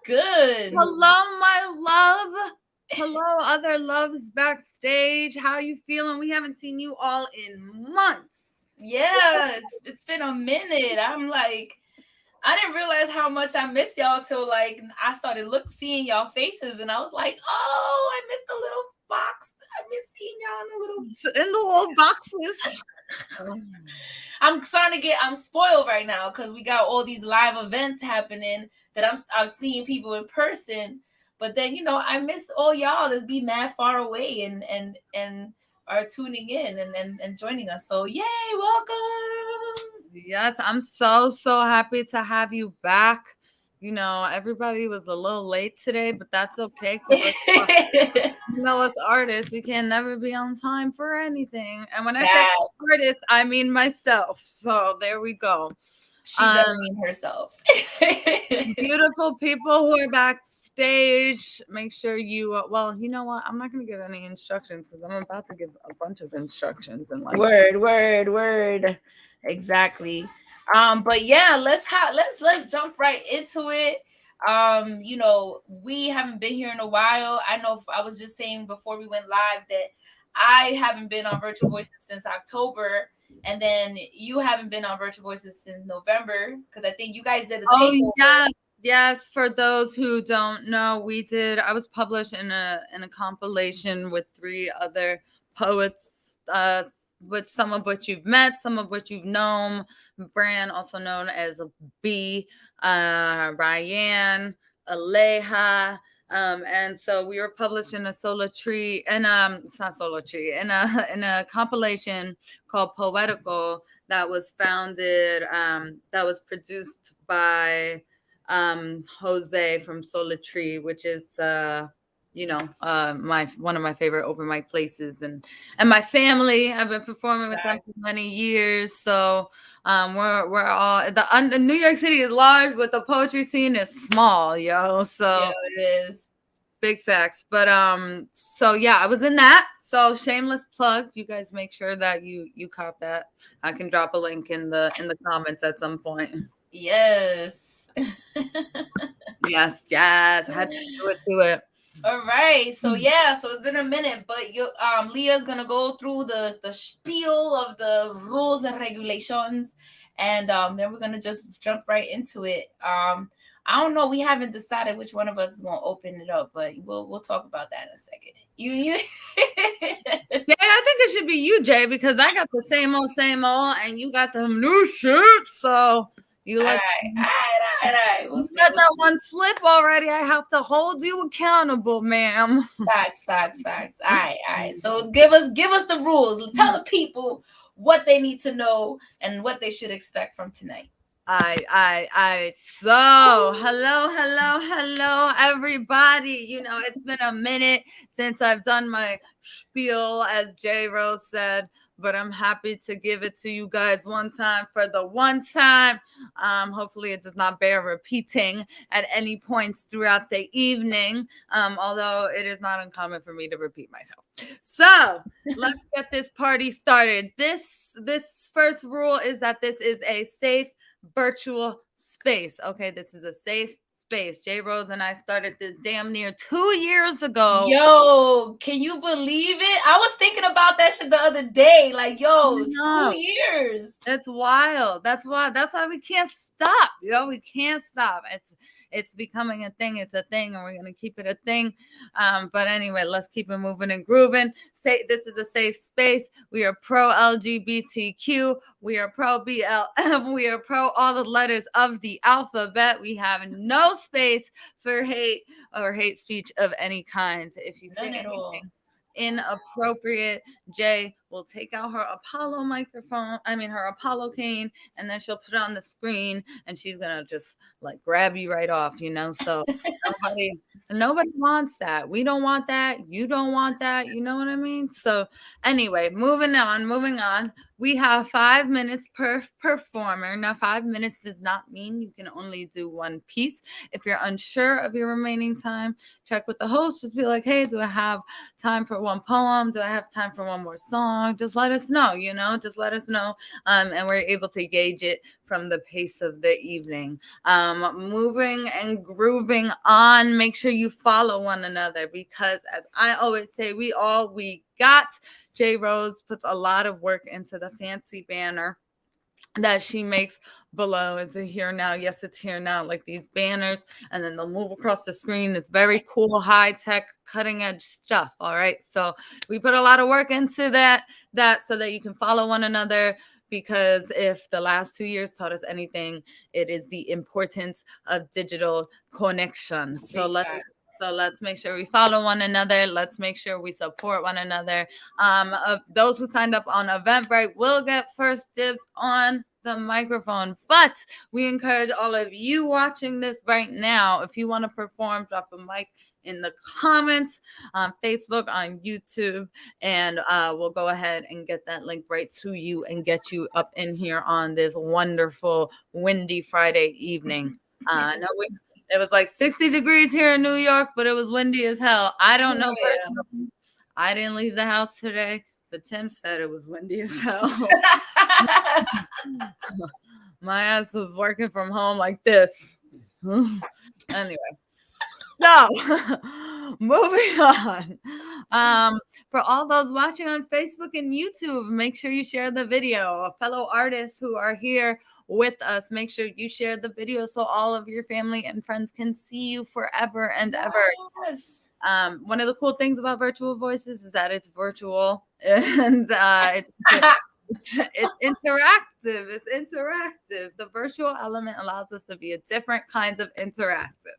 good? Hello, my love. Hello, other loves backstage. How you feeling? We haven't seen you all in months. Yeah, it's been a minute. I'm like, I didn't realize how much I missed y'all till like I started seeing y'all faces, and I was like, oh, I missed the little box. I miss seeing y'all in the little. In the little boxes. I'm spoiled right now because we got all these live events happening that I'm seeing people in person. But then I miss all y'all that's be mad far away and are tuning in and joining us. So yay, welcome. Yes, I'm so happy to have you back. Everybody was a little late today, but that's okay because us artists, we can never be on time for anything. And when I say artist, I mean myself. So there we go. She does mean herself. Beautiful people who are backstage. Make sure you. Well, you know what? I'm not going to give any instructions because I'm about to give a bunch of instructions and like word. Exactly. But yeah, let's jump right into it. We haven't been here in a while. I know I was just saying before we went live that I haven't been on Virtual Voices since October, and then you haven't been on Virtual Voices since November because I think you guys did a takeover. Yes. For those who don't know, I was published in a compilation with 3 other poets, which some of which you've met, some of which you've known. Bran, also known as B, Ryan, Aleja. And so we were published in a solo tree, and it's not solo tree, in a compilation called Poetical that was founded, that was produced by Jose from Tree, which is my one of my favorite open mic places, and my family. I've been performing with them for many years, so we're all the New York City is large, but the poetry scene is small, yo. So yeah, it is. Big facts. But so yeah, I was in that. So shameless plug. You guys make sure that you cop that. I can drop a link in the comments at some point. Yes. yes. I had to do it. All right. So yeah, so it's been a minute, but Leah's gonna go through the spiel of the rules and regulations, and then we're gonna just jump right into it. I don't know. We haven't decided which one of us is gonna open it up, but we'll talk about that in a second. You Yeah, I think it should be you, Jay, because I got the same old, and you got the new shit. So you all right. You got that one slip already. I have to hold you accountable, ma'am. Facts. All right. So give us the rules. Tell the people what they need to know and what they should expect from tonight. So hello, everybody. It's been a minute since I've done my spiel, as J Rose said, but I'm happy to give it to you guys one time for the one time. Hopefully it does not bear repeating at any points throughout the evening, although it is not uncommon for me to repeat myself. So let's get this party started. This first rule is that this is a safe virtual space. Okay, this is a safe space. J Rose and I started this damn near 2 years ago. Yo, can you believe it? I was thinking about that shit the other day. Like, yo, it's 2 years. That's wild. That's why we can't stop. We can't stop. It's becoming a thing. It's a thing, and we're gonna keep it a thing. But anyway, let's keep it moving and grooving. This is a safe space. We are pro LGBTQ. We are pro BLM. We are pro all the letters of the alphabet. We have no space for hate or hate speech of any kind. If you say anything inappropriate, Jay will take out her Apollo her Apollo cane, and then she'll put it on the screen, and she's gonna just like grab you right off, so nobody wants that. We don't want that. You don't want that. You know what I mean? So anyway, moving on. We have 5 minutes per performer. Now, 5 minutes does not mean you can only do one piece. If you're unsure of your remaining time, check with the host. Just be like, hey, do I have time for one poem? Do I have time for one more song? just let us know, just let us know. And we're able to gauge it from the pace of the evening. Moving and grooving on. Make sure you follow one another, because as I always say, we got. J Rose puts a lot of work into the fancy banner that she makes below. Is it here now? Yes, it's here now. Like these banners, and then they'll move across the screen. It's very cool, high tech, cutting edge stuff. All right, so we put a lot of work into that so that you can follow one another. Because if the last 2 years taught us anything, it is the importance of digital connection. So let's make sure we follow one another. Let's make sure we support one another. Those who signed up on Eventbrite will get first dibs on the microphone. But we encourage all of you watching this right now, if you want to perform, drop a mic in the comments on Facebook, on YouTube, and we'll go ahead and get that link right to you and get you up in here on this wonderful windy Friday evening. It was like 60 degrees here in New York, but it was windy as hell. I don't know. Yeah. I didn't leave the house today, but Tim said it was windy as hell. My ass was working from home like this. Anyway. So, moving on. For all those watching on Facebook and YouTube, make sure you share the video. Fellow artists who are here with us, make sure you share the video so all of your family and friends can see you forever and ever. Yes. One of the cool things about Virtual Voices is that it's virtual and it's interactive. It's interactive. The virtual element allows us to be a different kinds of interactive.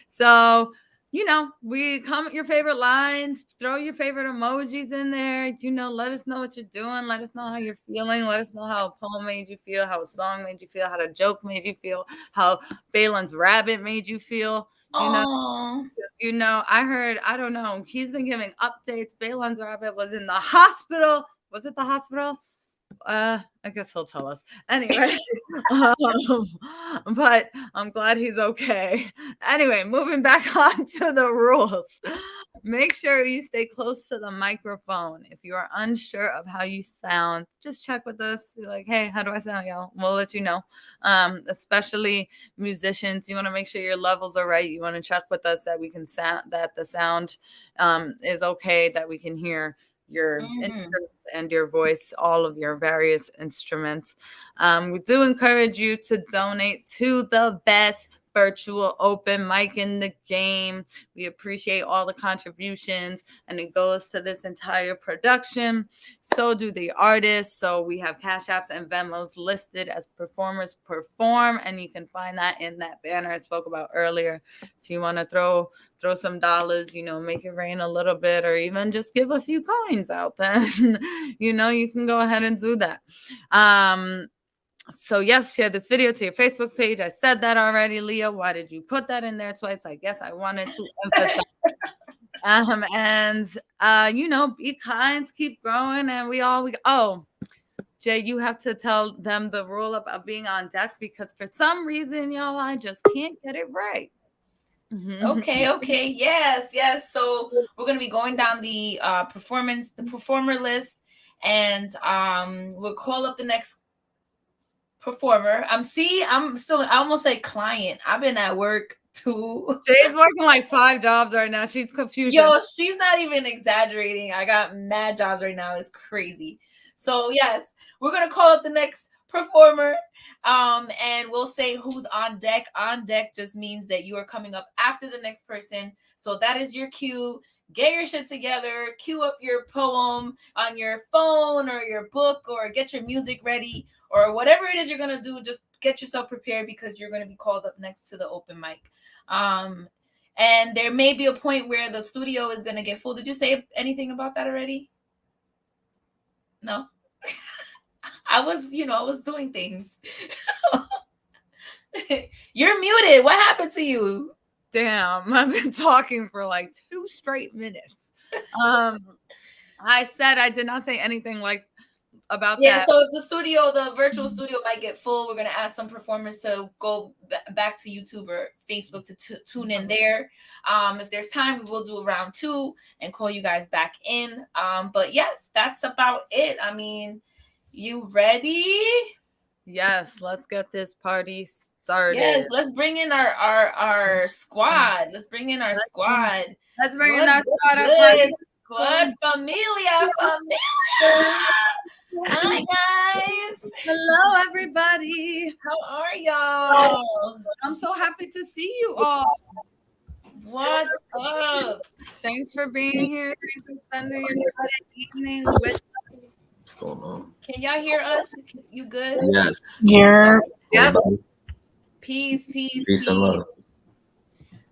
So, we comment your favorite lines, throw your favorite emojis in there. Let us know what you're doing. Let us know how you're feeling. Let us know how a poem made you feel, how a song made you feel, how a joke made you feel, how Balin's rabbit made you feel. I heard, I don't know, he's been giving updates. Balin's rabbit was in the hospital. Was it the hospital? I guess he'll tell us anyway. But I'm glad he's okay. Anyway, moving back on to the rules. Make sure you stay close to the microphone. If you are unsure of how you sound, just check with us. Be like, hey, how do I sound, y'all? We'll let you know. Especially musicians, you want to make sure your levels are right. You want to check with us that we can sound, that the sound is okay, that we can hear your instruments and your voice, all of your various instruments. We do encourage you to donate to the best virtual open mic in the game. We appreciate all the contributions, and it goes to this entire production. So do the artists. So we have Cash Apps and Venmos listed as performers perform, and you can find that in that banner I spoke about earlier. If you want to throw some dollars, make it rain a little bit, or even just give a few coins out, then you can go ahead and do that. So yes, share this video to your Facebook page. I said that already. Leah, why did you put that in there twice? I guess I wanted to emphasize. Be kind, keep growing, and Jay, you have to tell them the rule about being on deck, because for some reason, y'all, I just can't get it right. Okay. Yes. So we're going to be going down the performer list, and we'll call up the next performer. I almost said client. I've been at work too. Jay's working like 5 jobs right now. She's confused. Yo, she's not even exaggerating. I got mad jobs right now. It's crazy. So yes, we're gonna call up the next performer, and we'll say who's on deck. On deck just means that you are coming up after the next person. So that is your cue. Get your shit together. Cue up your poem on your phone or your book, or get your music ready, or whatever it is you're going to do. Just get yourself prepared, because you're going to be called up next to the open mic. And there may be a point where the studio is going to get full. Did you say anything about that already? No? I was doing things. You're muted. What happened to you? Damn, I've been talking for like 2 straight minutes. I said I did not say anything like about Yeah, that. so if the virtual studio might get full, we're going to ask some performers to go back to YouTube or Facebook to tune in there. If there's time, we will do a round 2 and call you guys back in. But yes, that's about it. I mean, you ready? Yes, let's get this party started. Yes, let's bring in our squad. Let's bring in our squad. Let's bring in our squad. Familia. Hi guys. Hello, everybody. How are y'all? I'm so happy to see you all. What's up? Thanks for being here. Thanks for spending your evening with us. What's going on? Can y'all hear us? You good? Yes. Yeah. Yep. Peace. Peace and love.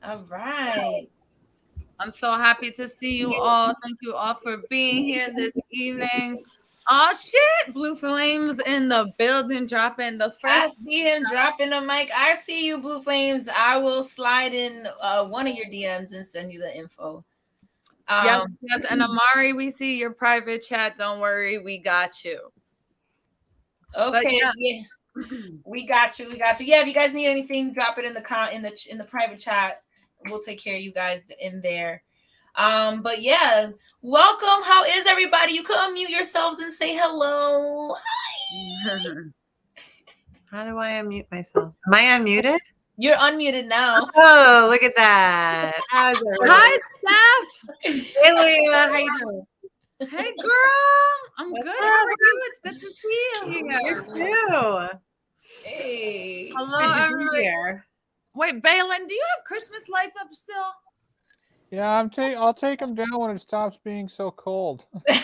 All right. I'm so happy to see you all. Thank you all for being here this evening. Oh shit! Blue Flames in the building, dropping the I first. see him dropping the mic. I see you, Blue Flames. I will slide in one of your DMs and send you the info. Yes. And Amari, we see your private chat. Don't worry, we got you. Okay. Yeah. We got you. Yeah, if you guys need anything, drop it in the private chat. We'll take care of you guys in there. But yeah, welcome. How is everybody? You could unmute yourselves and say hello. Hi. How do I unmute myself? Am I unmuted? You're unmuted now. Oh, look at that. How's everybody? Hi, Steph. Hey, Leah. How you doing? Hey, girl. I'm What's good. up? How are you? It's good to see you here. You too. Hey. Hello, Good to be everybody. here. Wait, Balin, do you have Christmas lights up still? Yeah, I'll take them down when it stops being so cold. That's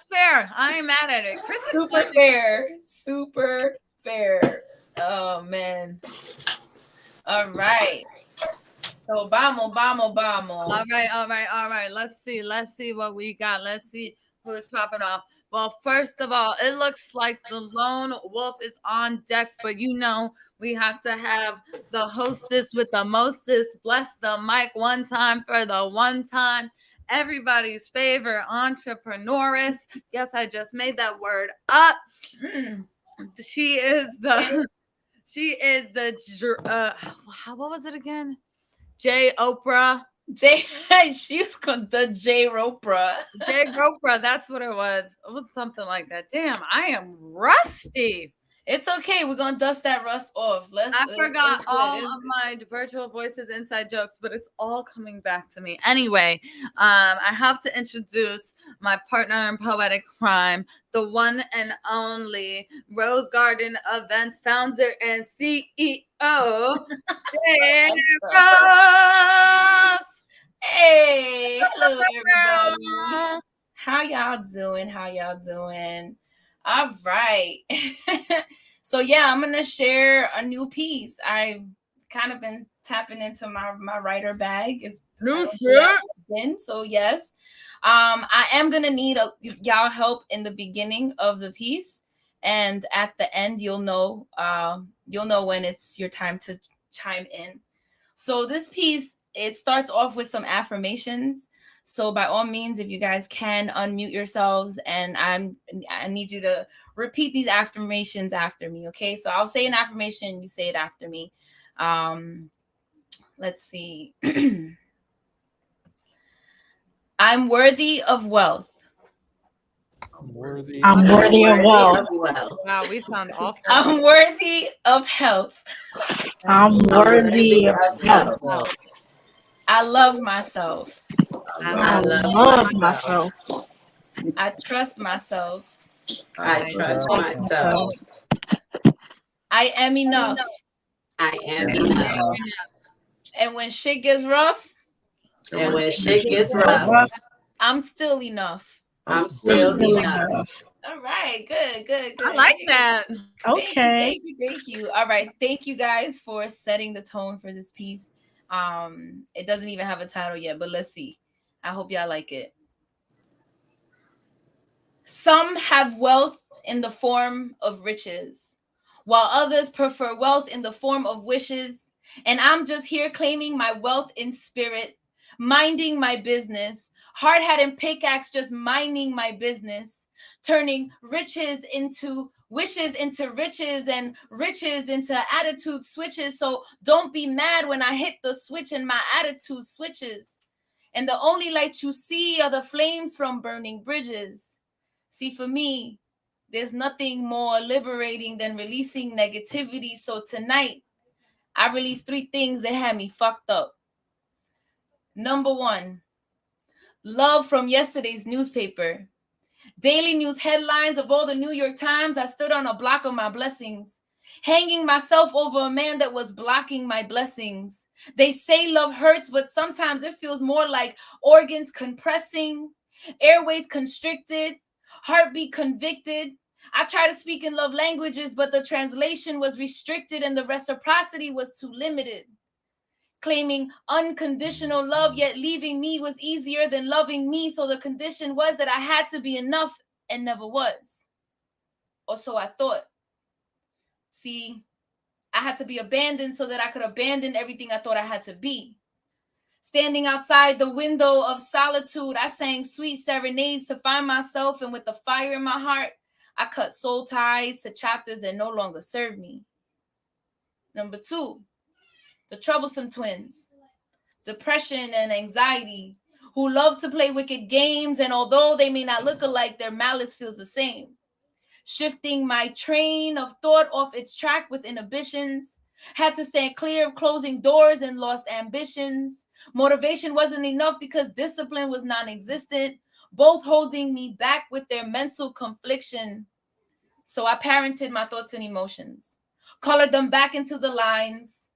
fair. I ain't mad at it. Christmas Super lights- fair. Super fair. Oh man. All right. So vamos. All right. Let's see what we got. Let's see who's popping off. Well, first of all, it looks like the lone wolf is on deck, but you know we have to have the hostess with the mostest. Bless the mic one time for the one time. Everybody's favorite entrepreneuress. Yes, I just made that word up. She is the what was it again? J Oprah. She was called the J Ropra. J Oprah, that's what it was. It was something like that. Damn, I am rusty. It's okay. We're gonna dust that rust off. I forgot all of my virtual voices, inside jokes, but it's all coming back to me. Anyway, I have to introduce my partner in poetic crime, the one and only Rose Garden Events founder and CEO, Sarah Rose. Hey, hello everybody. How y'all doing? All right. So yeah, I'm gonna share a new piece. I've kind of been tapping into my writer bag. It's been so yes. I am gonna need y'all help in the beginning of the piece, and at the end you'll know when it's your time to chime in. So this piece, it starts off with some affirmations. So by all means, if you guys can unmute yourselves, and I need you to repeat these affirmations after me, okay? So I'll say an affirmation, you say it after me. Let's see. I'm worthy of wealth. I'm worthy. I'm worthy of wealth. Wow, we sound awful. I'm worthy of health. I'm worthy of health. I love myself. I love myself. I trust myself. I trust myself. I am enough. I am enough. And when shit gets rough, And when shit gets rough, I'm still enough. I'm still enough. All right, good. I like that. Okay. Thank you. All right, thank you guys for setting the tone for this piece. It doesn't even have a title yet, but let's see. I hope y'all like it. Some have wealth in the form of riches, while others prefer wealth in the form of wishes. And I'm just here claiming my wealth in spirit, minding my business, Hard-hat and pickaxe just minding my business, turning wishes into riches and riches into attitude switches. So don't be mad when I hit the switch and my attitude switches. And the only light you see are the flames from burning bridges. See, for me, there's nothing more liberating than releasing negativity. So tonight, I released 3 things that had me fucked up. Number 1, love from yesterday's newspaper. Daily news headlines of all the New York Times. I stood on a block of my blessings, hanging myself over a man that was blocking my blessings. They say love hurts, but sometimes it feels more like organs compressing, airways constricted, heartbeat convicted. I try to speak in love languages, but the translation was restricted and the reciprocity was too limited. Claiming unconditional love, yet leaving me was easier than loving me. So the condition was that I had to be enough and never was. Or so I thought. See, I had to be abandoned so that I could abandon everything I thought I had to be. Standing outside the window of solitude, I sang sweet serenades to find myself, and with the fire in my heart, I cut soul ties to chapters that no longer serve me. Number 2, the Troublesome Twins, depression and anxiety, who love to play wicked games, and although they may not look alike, their malice feels the same. Shifting my train of thought off its track with inhibitions, had to stand clear of closing doors and lost ambitions. Motivation wasn't enough because discipline was non-existent, both holding me back with their mental confliction. So I parented my thoughts and emotions, colored them back into the lines,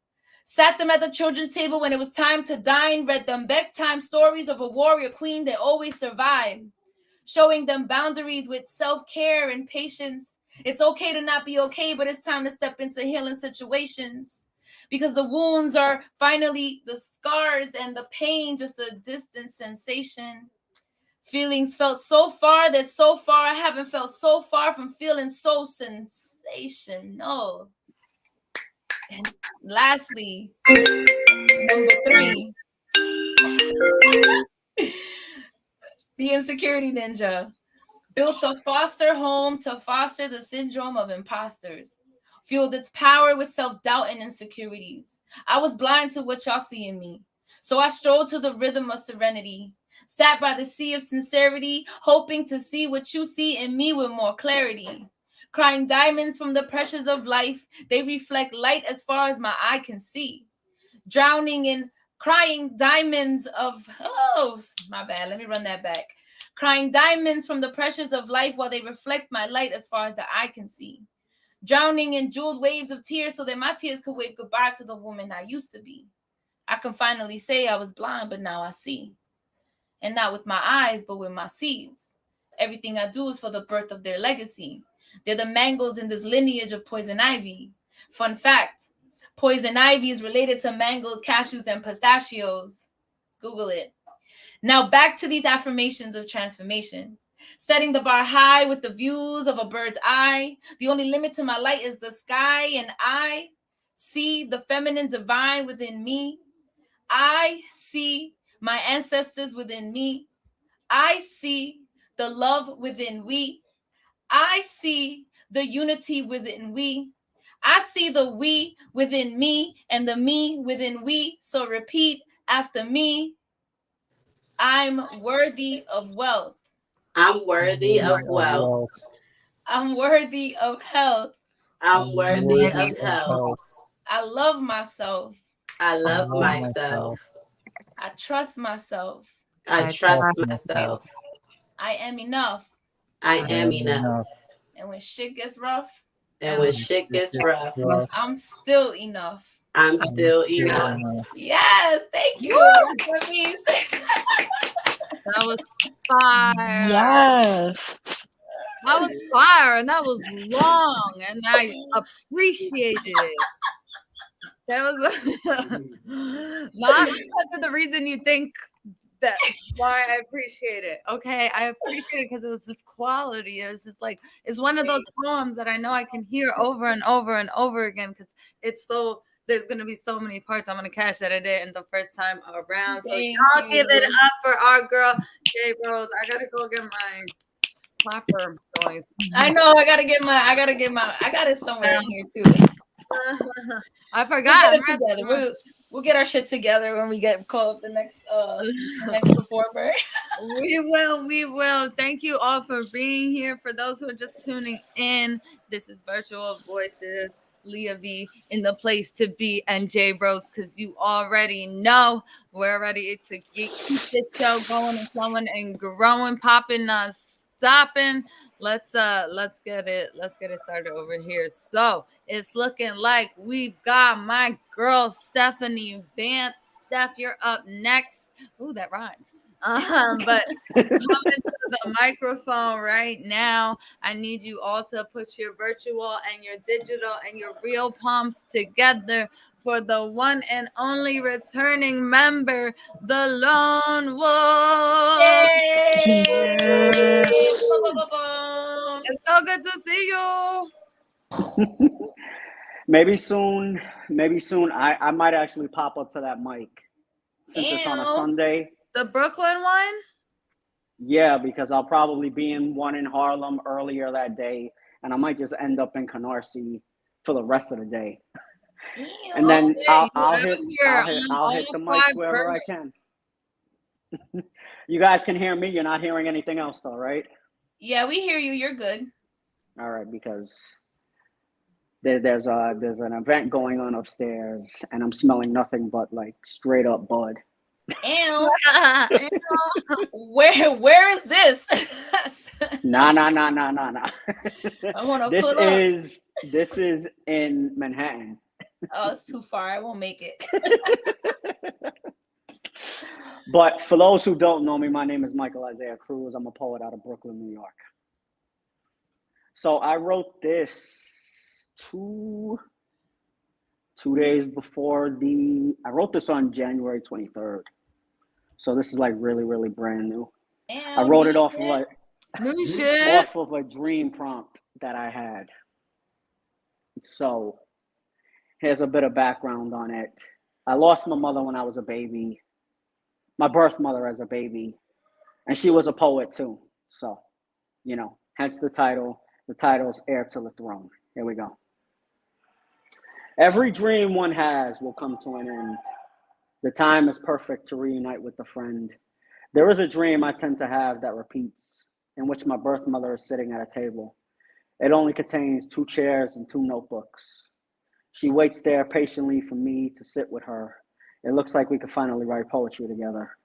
sat them at the children's table when it was time to dine, read them bedtime stories of a warrior queen that always survived, showing them boundaries with self-care and patience. It's okay to not be okay, but it's time to step into healing situations, because the wounds are finally the scars and the pain just a distant sensation. Feelings felt so far that so far I haven't felt so far from feeling so sensational. And lastly, number 3, the insecurity ninja built a foster home to foster the syndrome of imposters, fueled its power with self-doubt and insecurities. I was blind to what y'all see in me, so I strolled to the rhythm of serenity, sat by the sea of sincerity, hoping to see what you see in me with more clarity. Crying diamonds from the pressures of life, they reflect light as far as my eye can see. Drowning in crying diamonds of, oh, my bad, let me run that back. Crying diamonds from the pressures of life while they reflect my light as far as the eye can see. Drowning in jeweled waves of tears so that my tears could wave goodbye to the woman I used to be. I can finally say I was blind, but now I see. And not with my eyes, but with my seeds. Everything I do is for the birth of their legacy. They're the mangoes in this lineage of poison ivy. Fun fact, poison ivy is related to mangoes, cashews, and pistachios. Google it. Now back to these affirmations of transformation. Setting the bar high with the views of a bird's eye. The only limit to my light is the sky, and I see the feminine divine within me. I see my ancestors within me. I see the love within we. I see the unity within we. I see the we within me and the me within we. So repeat after me. I'm worthy of wealth. I'm worthy of wealth. I'm worthy of health. I'm worthy of health. I love myself. I love myself. I trust myself. I trust myself. I am enough. I am enough. And when shit gets rough, And when shit gets rough, I'm still enough. I'm still enough. Yes, thank you. That means That was fire. Yes. That was fire, and that was long, and I appreciated it. That was not because of the reason you think that's why I appreciate it. Okay, I appreciate it because it was just quality. It was just like, it's one of those poems that I know I can hear over and over and over again because it's so, there's gonna be so many parts. I'm gonna cash that I did in the first time around. So Thank y'all give it you. up for our girl J Rose. I gotta go get my clapper noise. I know. I gotta get my. I got it somewhere in here too. I forgot. We'll get it together. We'll get our shit together when we get called the next performer. We will. Thank you all for being here. For those who are just tuning in, this is Virtual Voices, Leah V in the place to be, and J Rose, because you already know we're ready to keep this show going and flowing and growing, popping, not stopping. Let's get it started over here. So it's looking like we've got my girl Stephanie Vance. Steph, you're up next. Ooh, that rhymes. But coming to the microphone right now, I need you all to put your virtual and your digital and your real palms together for the one and only returning member, the Lone Wolf. Yay! It's so good to see you. Maybe soon. I might actually pop up to that mic since it's on a Sunday. The Brooklyn one? Yeah, because I'll probably be in one in Harlem earlier that day, and I might just end up in Canarsie for the rest of the day. And then I'll hit the mics wherever I can. You guys can hear me. You're not hearing anything else, though, right? Yeah, we hear you. You're good. All right, because there's an event going on upstairs, and I'm smelling nothing but like straight up bud. Ew. Where is this? Nah. I want to pull up. This is in Manhattan. Oh, it's too far. I won't make it. But for those who don't know me, my name is Michael Isaiah Cruz. I'm a poet out of Brooklyn, New York. So I wrote this two days before I wrote this on January 23rd. So this is like really, really brand new. I wrote it off of a dream prompt that I had. So here's a bit of background on it. I lost my mother when I was a baby, my birth mother as a baby, and she was a poet too. So, hence the title. The title's Heir to the Throne. Here we go. Every dream one has will come to an end. The time is perfect to reunite with a friend. There is a dream I tend to have that repeats, in which my birth mother is sitting at a table. It only contains 2 chairs and 2 notebooks. She waits there patiently for me to sit with her. It looks like we could finally write poetry together.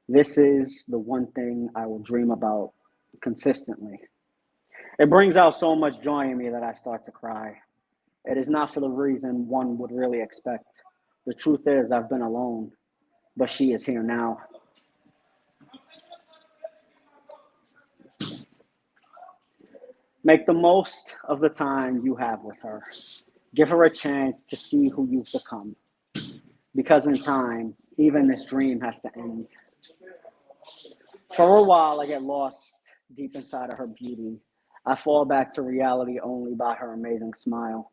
This is the one thing I will dream about consistently. It brings out so much joy in me that I start to cry. It is not for the reason one would really expect. The truth is, I've been alone, but she is here now. Make the most of the time you have with her. Give her a chance to see who you've become. Because in time, even this dream has to end. For a while, I get lost deep inside of her beauty. I fall back to reality only by her amazing smile.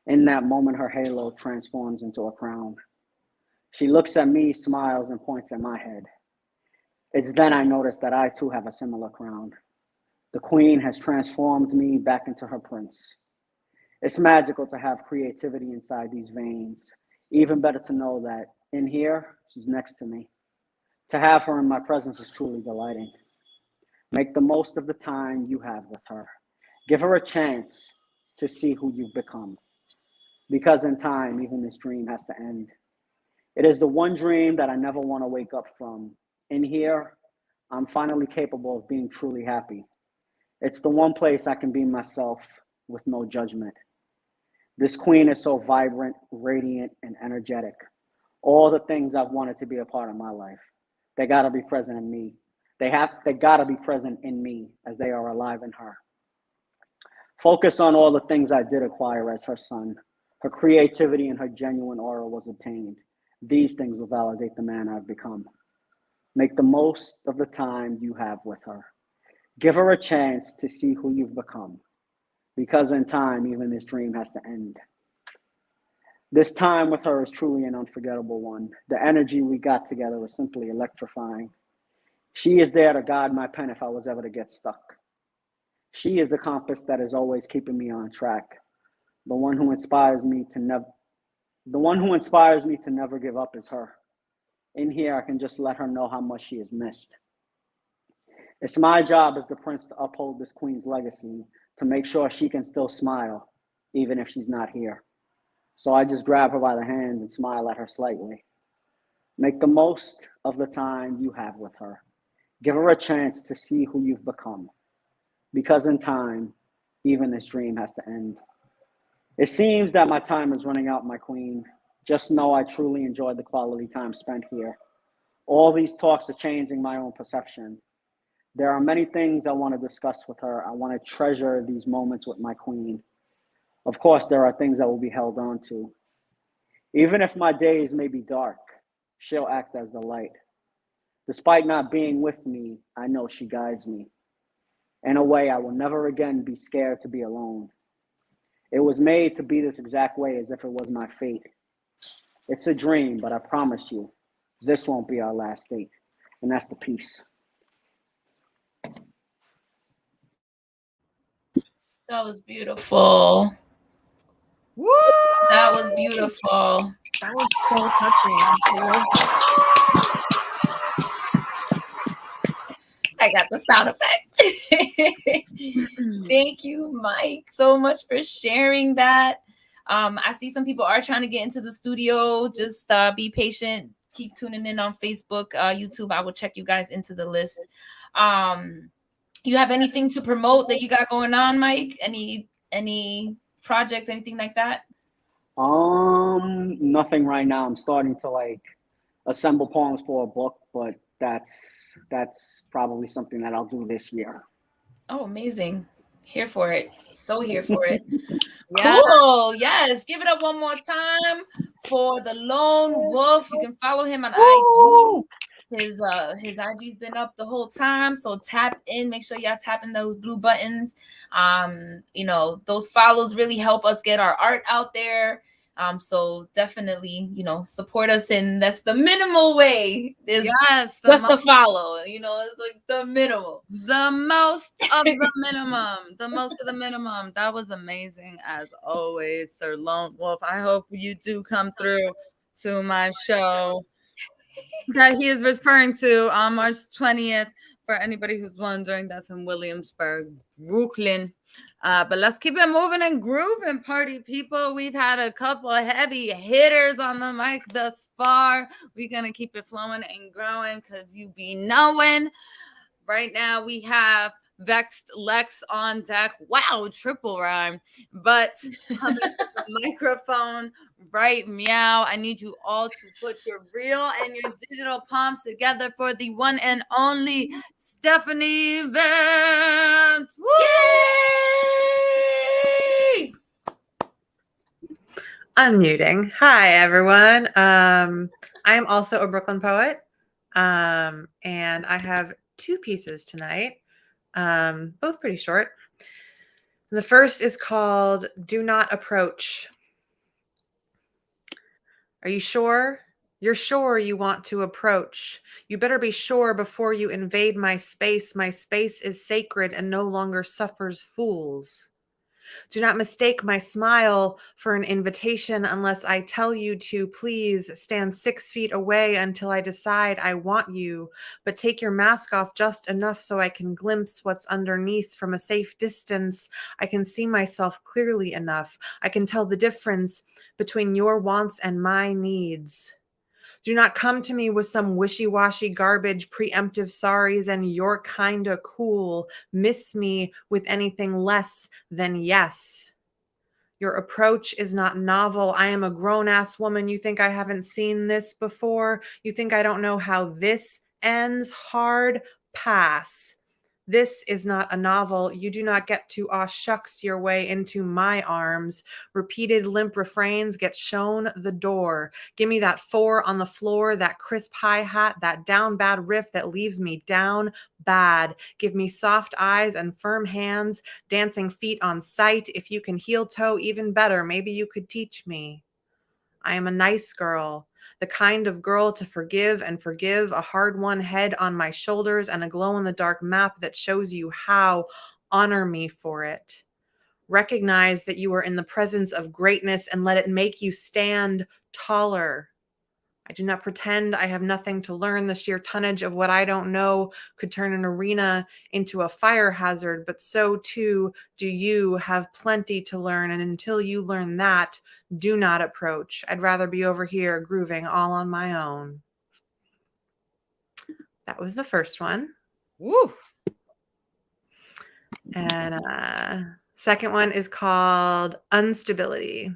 In that moment, her halo transforms into a crown. She looks at me, smiles, and points at my head. It's then I notice that I too have a similar crown. The queen has transformed me back into her prince. It's magical to have creativity inside these veins. Even better to know that in here, she's next to me. To have her in my presence is truly delighting. Make the most of the time you have with her. Give her a chance to see who you've become. Because in time, even this dream has to end. It is the one dream that I never want to wake up from. In here, I'm finally capable of being truly happy. It's the one place I can be myself with no judgment. This queen is so vibrant, radiant, and energetic. All the things I've wanted to be a part of my life. They gotta be present in me. They gotta be present in me as they are alive in her. Focus on all the things I did acquire as her son. Her creativity and her genuine aura was obtained. These things will validate the man I've become. Make the most of the time you have with her. Give her a chance to see who you've become. Because in time, even this dream has to end. This time with her is truly an unforgettable one. The energy we got together was simply electrifying. She is there to guide my pen if I was ever to get stuck. She is the compass that is always keeping me on track. The one who inspires me to never give up is her. In here, I can just let her know how much she has missed. It's my job as the prince to uphold this queen's legacy, to make sure she can still smile, even if she's not here. So I just grab her by the hand and smile at her slightly. Make the most of the time you have with her. Give her a chance to see who you've become. Because in time, even this dream has to end. It seems that my time is running out, my queen. Just know I truly enjoyed the quality time spent here. All these talks are changing my own perception. There are many things I want to discuss with her. I want to treasure these moments with my queen. Of course, there are things that will be held on to. Even if my days may be dark, she'll act as the light. Despite not being with me, I know she guides me. In a way, I will never again be scared to be alone. It was made to be this exact way as if it was my fate. It's a dream, but I promise you, this won't be our last date. And that's the piece. That was beautiful. Woo! That was beautiful. That was so touching. I got the sound effects. Thank you, Mike, so much for sharing that. I see some people are trying to get into the studio. Just be patient. Keep tuning in on Facebook, YouTube. I will check you guys into the list. You have anything to promote that you got going on, Mike? Any projects, anything like that? Nothing right now. I'm starting to assemble poems for a book, but that's probably something that I'll do this year. Oh, amazing. Here for it. So here for it. Yeah. Cool. Yes. Give it up one more time for the Lone Wolf. You can follow him on IG. His IG's been up the whole time. So tap in. Make sure y'all tapping those blue buttons. Those follows really help us get our art out there. So definitely, support us, and that's the minimal way. Yes, Just to follow. It's like the minimal. the most of the minimum. The most of the minimum. That was amazing as always, Sir Lone Wolf. I hope you do come through to my show that he is referring to on March 20th. For anybody who's wondering, that's in Williamsburg, Brooklyn. But let's keep it moving and grooving, party people. We've had a couple of heavy hitters on the mic thus far. We're going to keep it flowing and growing because you be knowing. Right now we have Vexed Lex on deck. Wow, triple rhyme. But coming to the microphone right meow. I need you all to put your real and your digital palms together for the one and only Stephanie Vance. Woo! Yay! Unmuting. Hi, everyone. I am also a Brooklyn poet, and I have two pieces tonight, both pretty short. The first is called Do Not Approach. Are you sure? You're sure you want to approach. You better be sure before you invade my space. My space is sacred and no longer suffers fools. Do not mistake my smile for an invitation unless I tell you to please stand 6 feet away until I decide I want you. But take your mask off just enough so I can glimpse what's underneath from a safe distance. I can see myself clearly enough. I can tell the difference between your wants and my needs. Do not come to me with some wishy-washy garbage, preemptive sorries, and you're kinda cool. Miss me with anything less than yes. Your approach is not novel. I am a grown-ass woman. You think I haven't seen this before? You think I don't know how this ends? Hard pass. This is not a novel. You do not get to aw shucks your way into my arms. Repeated limp refrains get shown the door. Give me that 4 on the floor, that crisp hi-hat, that down bad riff that leaves me down bad. Give me soft eyes and firm hands, dancing feet on sight. If you can heel toe, even better. Maybe you could teach me. I am a nice girl, the kind of girl to forgive and forgive, a hard-won head on my shoulders and a glow-in-the-dark map that shows you how. Honor me for it. Recognize that you are in the presence of greatness and let it make you stand taller. I do not pretend I have nothing to learn. The sheer tonnage of what I don't know could turn an arena into a fire hazard, but so too do you have plenty to learn. And until you learn that, do not approach. I'd rather be over here grooving all on my own. That was the first one. Woo. And second one is called Unstability.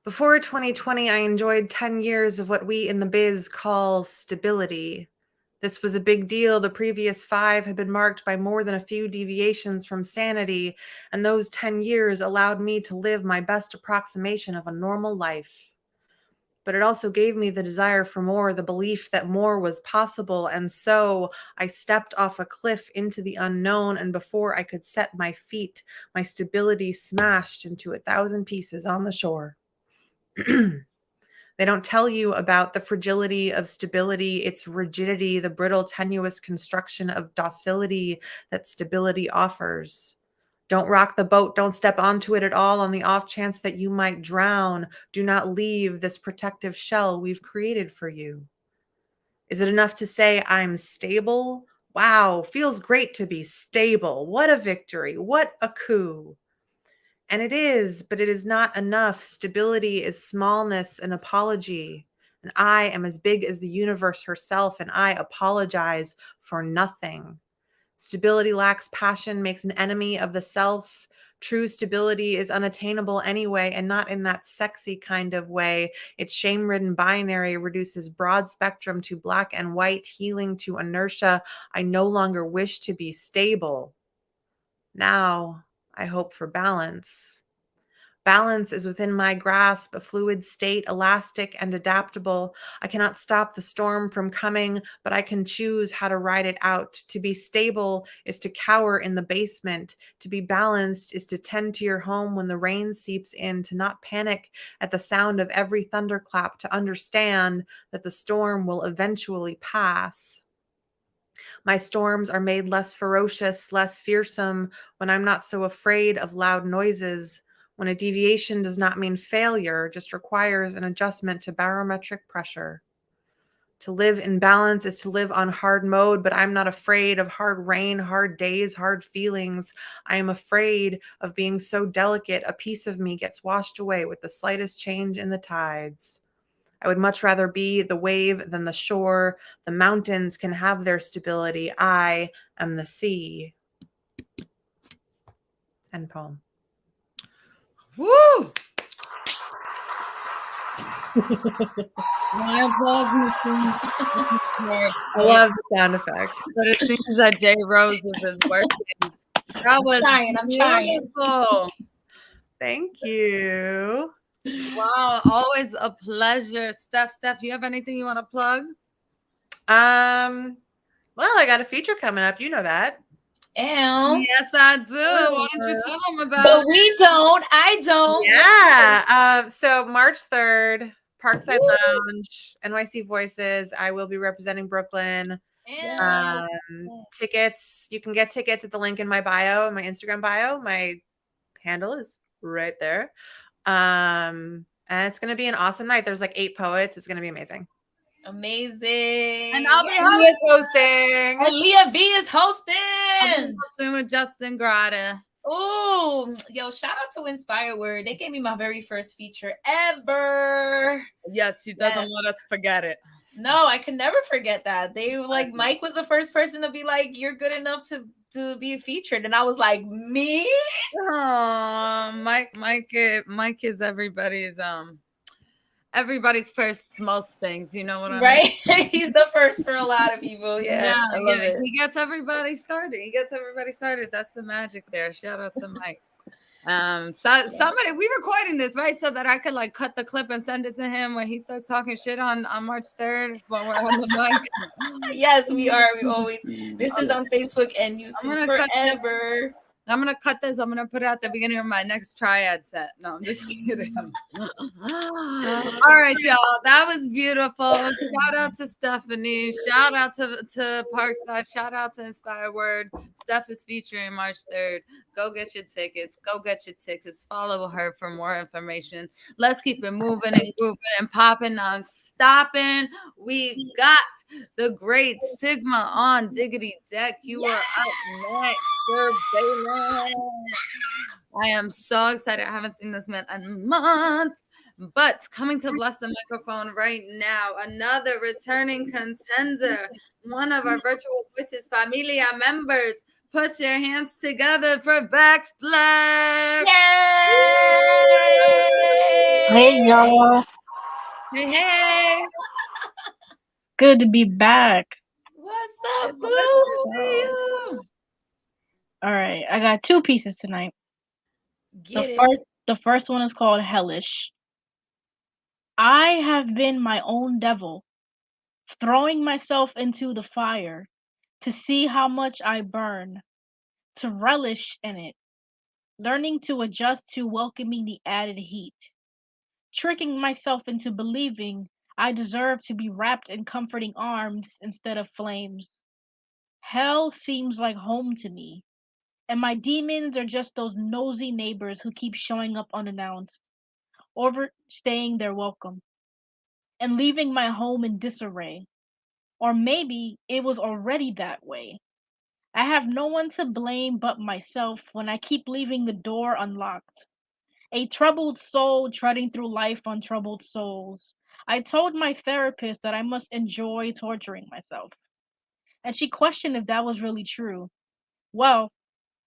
Before 2020, I enjoyed 10 years of what we in the biz call stability. This was a big deal. The previous 5 had been marked by more than a few deviations from sanity, and those 10 years allowed me to live my best approximation of a normal life. But it also gave me the desire for more, the belief that more was possible, and so I stepped off a cliff into the unknown, and before I could set my feet, my stability smashed into 1,000 pieces on the shore. They don't tell you about the fragility of stability, its rigidity, the brittle, tenuous construction of docility that stability offers. Don't rock the boat. Don't step onto it at all on the off chance that you might drown. Do not leave this protective shell we've created for you. Is it enough to say I'm stable? Wow, feels great to be stable. What a victory. What a coup. And it is, but it is not enough. Stability is smallness and apology. And I am as big as the universe herself, and I apologize for nothing. Stability lacks passion, makes an enemy of the self. True stability is unattainable anyway, and not in that sexy kind of way. Its shame-ridden binary reduces broad spectrum to black and white, healing to inertia. I no longer wish to be stable. Now, I hope for balance. Balance is within my grasp, a fluid state, elastic and adaptable. I cannot stop the storm from coming, but I can choose how to ride it out. To be stable is to cower in the basement. To be balanced is to tend to your home when the rain seeps in, to not panic at the sound of every thunderclap, to understand that the storm will eventually pass. My storms are made less ferocious, less fearsome when I'm not so afraid of loud noises, when a deviation does not mean failure, just requires an adjustment to barometric pressure. To live in balance is to live on hard mode, but I'm not afraid of hard rain, hard days, hard feelings. I am afraid of being so delicate, a piece of me gets washed away with the slightest change in the tides. I would much rather be the wave than the shore. The mountains can have their stability. I am the sea. End poem. Woo! My applause machine works, I love the sound effects. but it seems that Jay Rose's is working. That was I'm trying. beautiful. Thank you. Wow, always a pleasure. Steph, you have anything you want to plug? Well, I got a feature coming up. You know that. And Yes, I do. Why don't you tell them about but it? we don't. I don't. Yeah. So March 3rd, Parkside Lounge, NYC Voices. I will be representing Brooklyn. And Tickets. You can get tickets at the link in my bio, in my Instagram bio. My handle is right there. And it's going to be an awesome night. There's like 8 poets. It's going to be amazing. amazing. And I'll be Leah's hosting. And Leah V is hosting. with Justin Grada. Oh, yo, shout out to Inspire Word. They gave me my very first feature ever. Yes, she doesn't Yes. let us forget it. No, I can never forget that. They were like, Mike was the first person to be like, you're good enough to be featured. And I was like, me? Oh, Mike is everybody's first most things. You know what I mean? Right? He's the first for a lot of people. Yeah, I love it. He gets everybody started. That's the magic there. Shout out to Mike. Somebody, we recording this, right? So that I could like cut the clip and send it to him when he starts talking shit on March 3rd when we're on the mic. Yes, we are. We always. This is on Facebook and YouTube forever. I'm gonna cut this. I'm gonna put it at the beginning of my next triad set. No, I'm just kidding. All right, y'all. That was beautiful. Shout out to Stephanie. Shout out to Parkside. Shout out to Inspire Word. Steph is featuring March 3rd. Go get your tickets. Go get your tickets. Follow her for more information. Let's keep it moving and grooving and popping, non-stopping. We've got the great Sigma on Diggity Deck. You are up next, Sir Balin. I am so excited. I haven't seen this man in months. But coming to bless the microphone right now, another returning contender, one of our virtual voices, Familia members. Put your hands together for Vexed. Yay! Hey y'all, Hey, hey. good to be back. What's up, boo? Good to see you. All right, I got 2 pieces tonight. Get it. The first one is called Hellish. I have been my own devil, throwing myself into the fire to see how much I burn, to relish in it, learning to adjust to welcoming the added heat, tricking myself into believing I deserve to be wrapped in comforting arms instead of flames. Hell seems like home to me, and my demons are just those nosy neighbors who keep showing up unannounced, overstaying their welcome, and leaving my home in disarray. Or maybe it was already that way. I have no one to blame but myself when I keep leaving the door unlocked. A troubled soul treading through life on troubled souls. I told my therapist that I must enjoy torturing myself, and she questioned if that was really true. Well,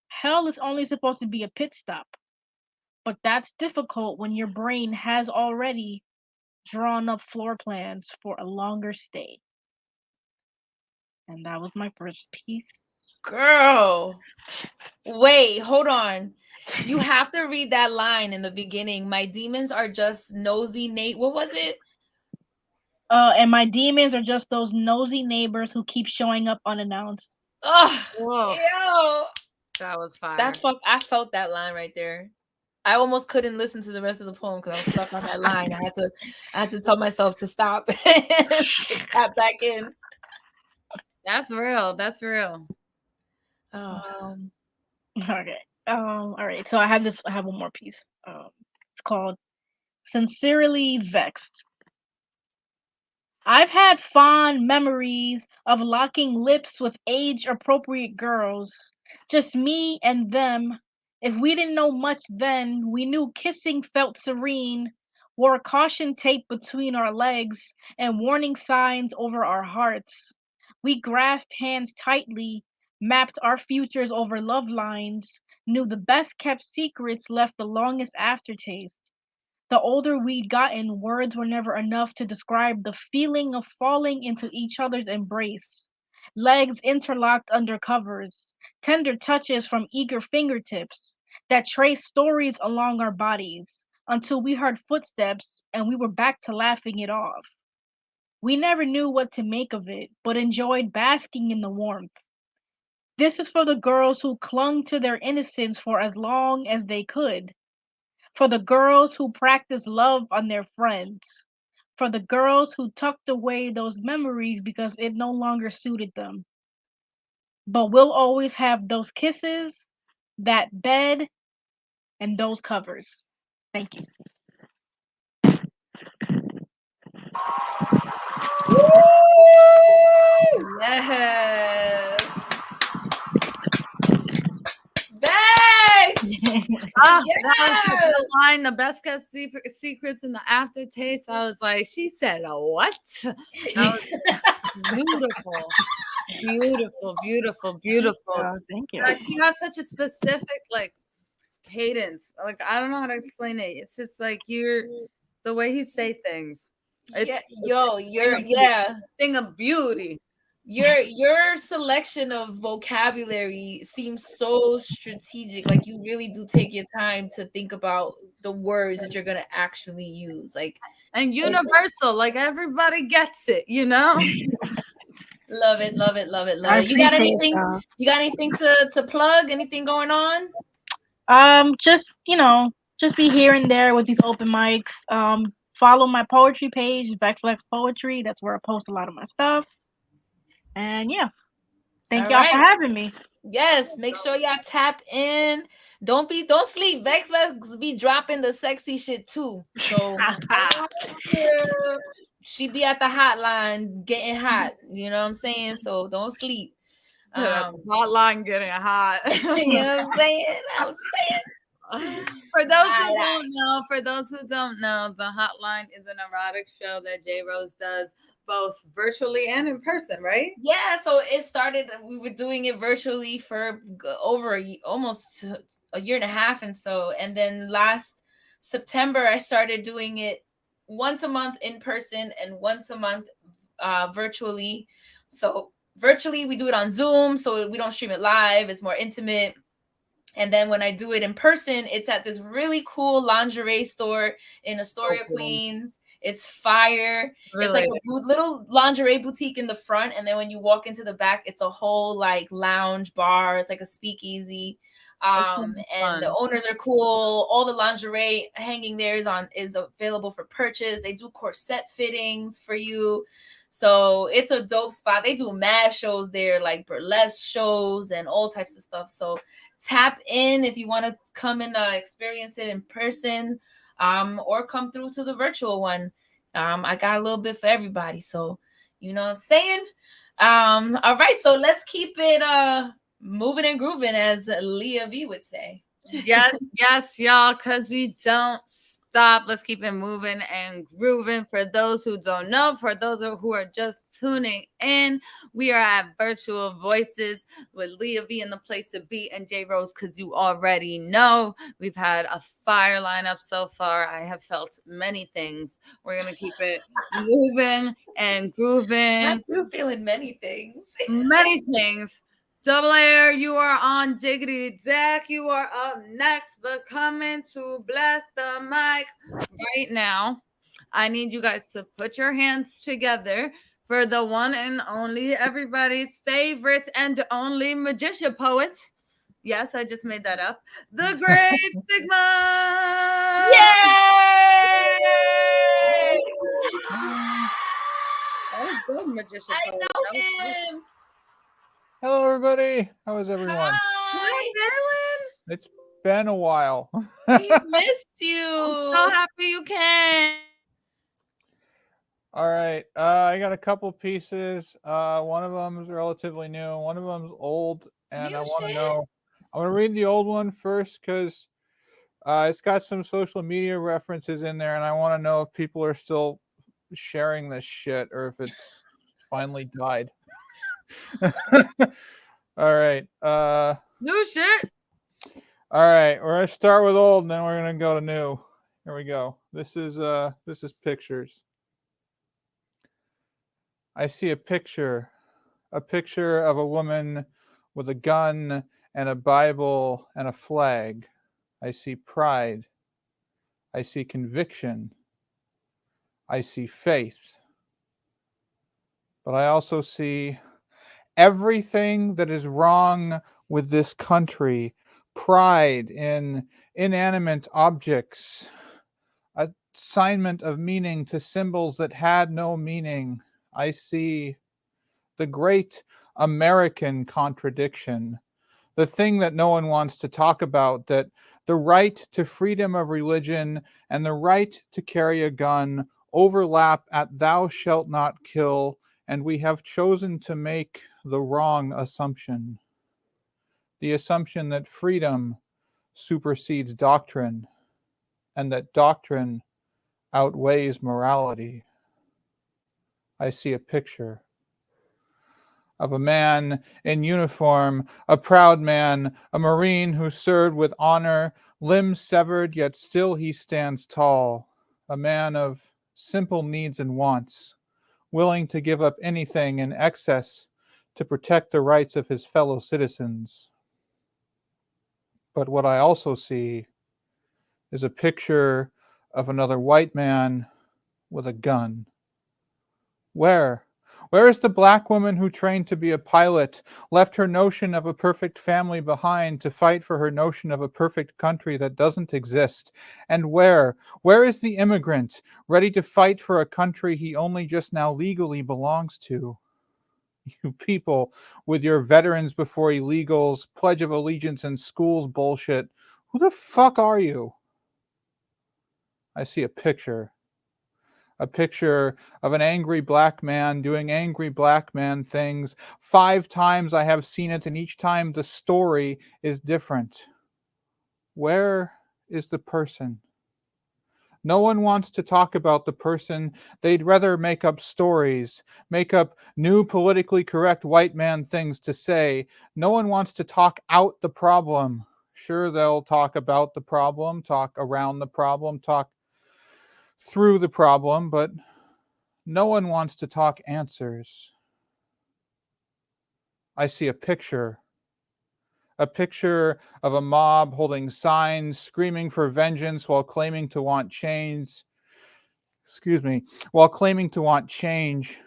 hell is only supposed to be a pit stop, but that's difficult when your brain has already drawn up floor plans for a longer stay. And that was my first piece. Girl. Wait, hold on. You have to read that line in the beginning. My demons are just nosy Nate. What was it? And my demons are just those nosy neighbors who keep showing up unannounced. Ugh. Whoa, Ew. that was fire. I felt that line right there. I almost couldn't listen to the rest of the poem because I was stuck on that line. I had to tell myself to stop and to tap back in. That's real. That's real. Oh. Okay. All right. So I have one more piece. It's called Sincerely Vexed. I've had fond memories of locking lips with age-appropriate girls. Just me and them. If we didn't know much then, we knew kissing felt serene. Wore caution tape between our legs and warning signs over our hearts. We grasped hands tightly, mapped our futures over love lines, knew the best kept secrets left the longest aftertaste. The older we'd gotten, words were never enough to describe the feeling of falling into each other's embrace. Legs interlocked under covers, tender touches from eager fingertips that traced stories along our bodies until we heard footsteps and we were back to laughing it off. We never knew what to make of it, but enjoyed basking in the warmth. This is for the girls who clung to their innocence for as long as they could. For the girls who practiced love on their friends. For the girls who tucked away those memories because it no longer suited them. But we'll always have those kisses, that bed, and those covers. Thank you. Yes. Vexed. That was a good line. The best kept secrets in the aftertaste. I was like, she said a what? That was beautiful. Beautiful. Thank you. Like, you have such a specific cadence. Like, I don't know how to explain it. It's just like the way he say things. It's You're thing of beauty. Your selection of vocabulary seems so strategic. Like you really do take your time to think about the words that you're gonna actually use. Like and universal, like everybody gets it, you know? Love it, love it, love it, love I it. You got appreciate anything? y'all. You got anything to plug? Anything going on? Just just be here and there with these open mics. Follow my poetry page, Vexed Poetry. That's where I post a lot of my stuff. And yeah, thank All y'all for right. having me. Yes, make sure y'all tap in. Don't sleep. Vex, let's be dropping the sexy shit too. So she be at the hotline getting hot. You know what I'm saying? So don't sleep. Hotline getting hot. You know what I'm saying? For those who don't know, the hotline is an erotic show that J Rose does both virtually and in person, right? Yeah, so it started, we were doing it virtually for over almost a year and a half, and then last September I started doing it once a month in person and once a month virtually. So virtually we do it on Zoom, so we don't stream it live, it's more intimate. And then when I do it in person, it's at this really cool lingerie store in Astoria, Queens. It's fire. Really? It's like a little lingerie boutique in the front. And then when you walk into the back, it's a whole like lounge bar. It's like a speakeasy. And the owners are cool. All the lingerie hanging there is available for purchase. They do corset fittings for you. So it's a dope spot. They do mad shows there, like burlesque shows and all types of stuff. So tap in if you want to come and experience it in person, or come through to the virtual one. I got a little bit for everybody. So, you know what I'm saying? All right. So let's keep it moving and grooving, as Leah V would say. Yes, y'all, because we don't stop. Let's keep it moving and grooving. For those who don't know, for those who are just tuning in, we are at Virtual Voices with Leah V in the place to be and J Rose, because you already know we've had a fire lineup so far. I have felt many things. We're going to keep it moving and grooving. I'm still feeling many things. Many things. Double Air, you are on Diggity Deck. You are up next, but coming to bless the mic right now. I need you guys to put your hands together for the one and only, everybody's favorite and only magician poet. Yes, I just made that up. The Great Sigma! Yay! That was good, magician I poet. know him. Hello, everybody. How is everyone? Hi, Dylan. It's been a while. We missed you. I'm so happy you came. All right. I got a couple pieces. One of them is relatively new. One of them is old, and New I want to shit? know. I want to read the old one first because it's got some social media references in there, and I want to know if people are still sharing this shit or if it's finally died. All right. New shit. All right. We're gonna start with old, and then we're gonna go to new. Here we go. This is pictures. I see a picture of a woman with a gun and a Bible and a flag. I see pride. I see conviction. I see faith. But I also see everything that is wrong with this country. Pride in inanimate objects. Assignment of meaning to symbols that had no meaning. I see the great American contradiction. The thing that no one wants to talk about, that the right to freedom of religion and the right to carry a gun overlap at thou shalt not kill, and we have chosen to make the wrong assumption. The assumption that freedom supersedes doctrine, and that doctrine outweighs morality. I see a picture of a man in uniform, a proud man, a Marine who served with honor, limbs severed, yet still he stands tall, a man of simple needs and wants, willing to give up anything in excess to protect the rights of his fellow citizens. But what I also see is a picture of another white man with a gun. Where Where is the black woman who trained to be a pilot, left her notion of a perfect family behind to fight for her notion of a perfect country that doesn't exist? And where is the immigrant, ready to fight for a country he only just now legally belongs to? You people with your veterans before illegals, Pledge of Allegiance and schools bullshit. Who the fuck are you? I see a picture of an angry black man doing angry black man things. 5 times I have seen it, and each time the story is different. Where is the person? No one wants to talk about the person. They'd rather make up stories, make up new politically correct white man things to say. No one wants to talk out the problem. Sure, they'll talk about the problem, talk around the problem, talk through the problem, but no one wants to talk answers. I see a picture of a mob holding signs, screaming for vengeance while claiming to want change. While claiming to want change.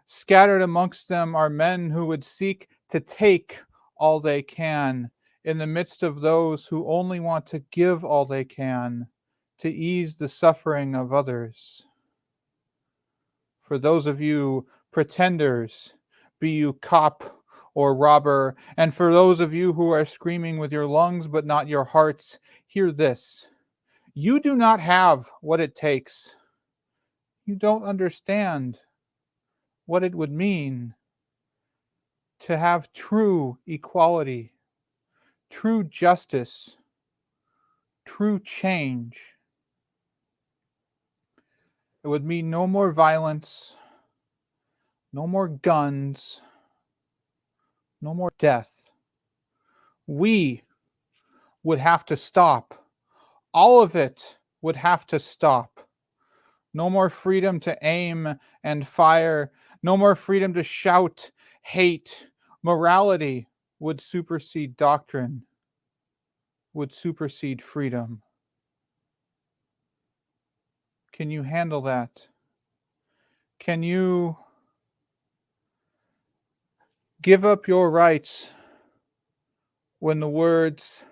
Scattered amongst them are men who would seek to take all they can, in the midst of those who only want to give all they can, to ease the suffering of others. For those of you pretenders, be you cop or robber, and for those of you who are screaming with your lungs but not your hearts, hear this. You do not have what it takes. You don't understand what it would mean to have true equality, true justice, true change. It would mean no more violence, no more guns, no more death. We would have to stop. All of it would have to stop. No more freedom to aim and fire. No more freedom to shout, hate. Morality would supersede doctrine, would supersede freedom. Can you handle that? Can you give up your rights when the words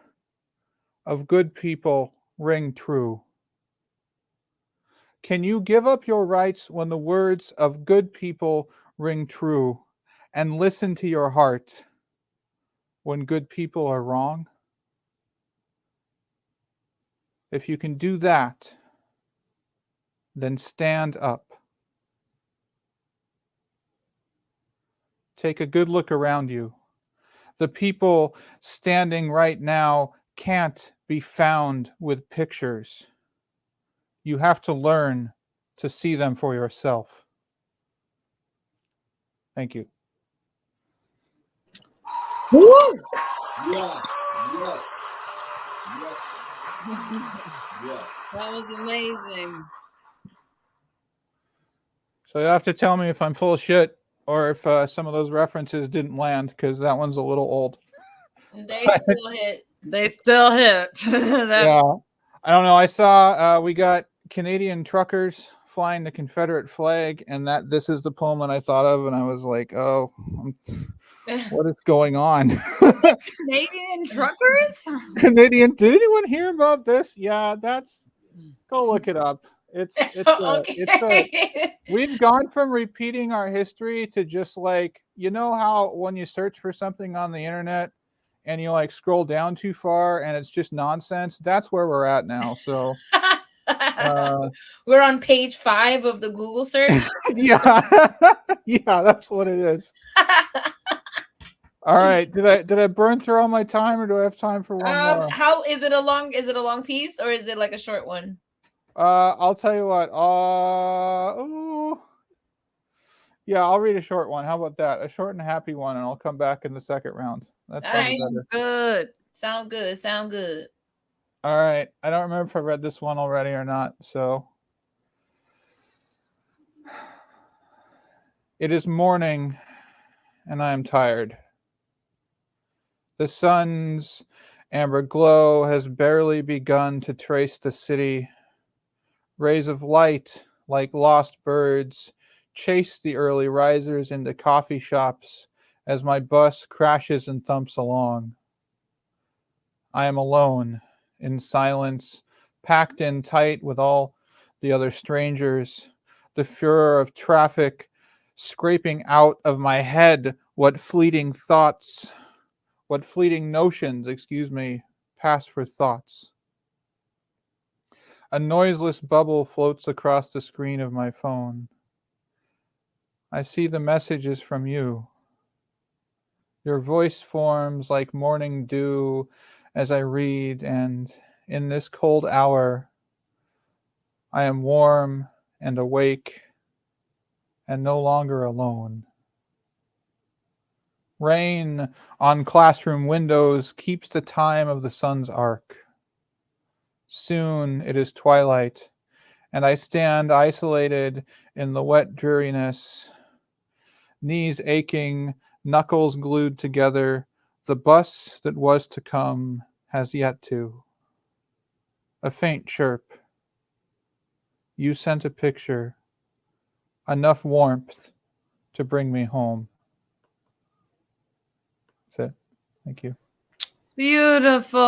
of good people ring true? Can you give up your rights when the words of good people ring true, and listen to your heart when good people are wrong? If you can do that, then stand up. Take a good look around you. The people standing right now can't be found with pictures. You have to learn to see them for yourself. Thank you. Woo! Yeah. That was amazing. So you have to tell me if I'm full of shit or if some of those references didn't land, because that one's a little old. They still hit. They still hit. Yeah. I don't know. I saw we got Canadian truckers flying the Confederate flag, and this is the poem that I thought of, and I was like, oh, what is going on? Canadian truckers? Canadian. Did anyone hear about this? Yeah, go look it up. Okay. We've gone from repeating our history to just like, you know how when you search for something on the internet and you like scroll down too far and it's just nonsense? That's where we're at now. So we're on page 5 of the Google search. Yeah. Yeah, that's what it is. All right. Did I burn through all my time, or do I have time for one more? How is it a long piece, or is it like a short one? I'll tell you what. Yeah, I'll read a short one. How about that? A short and happy one, and I'll come back in the second round. That's good. Sound good. All right. I don't remember if I read this one already or not. So it is morning, and I am tired. The sun's amber glow has barely begun to trace the city. Rays of light, like lost birds, chase the early risers into coffee shops as my bus crashes and thumps along. I am alone, in silence, packed in tight with all the other strangers, the furor of traffic scraping out of my head what fleeting notions, pass for thoughts. A noiseless bubble floats across the screen of my phone. I see the messages from you. Your voice forms like morning dew as I read, and in this cold hour, I am warm and awake and no longer alone. Rain on classroom windows keeps the time of the sun's arc. Soon it is twilight, and I stand isolated in the wet dreariness, knees aching, knuckles glued together. The bus that was to come has yet to. A faint chirp. You sent a picture, enough warmth to bring me home. That's it. Thank you. Beautiful.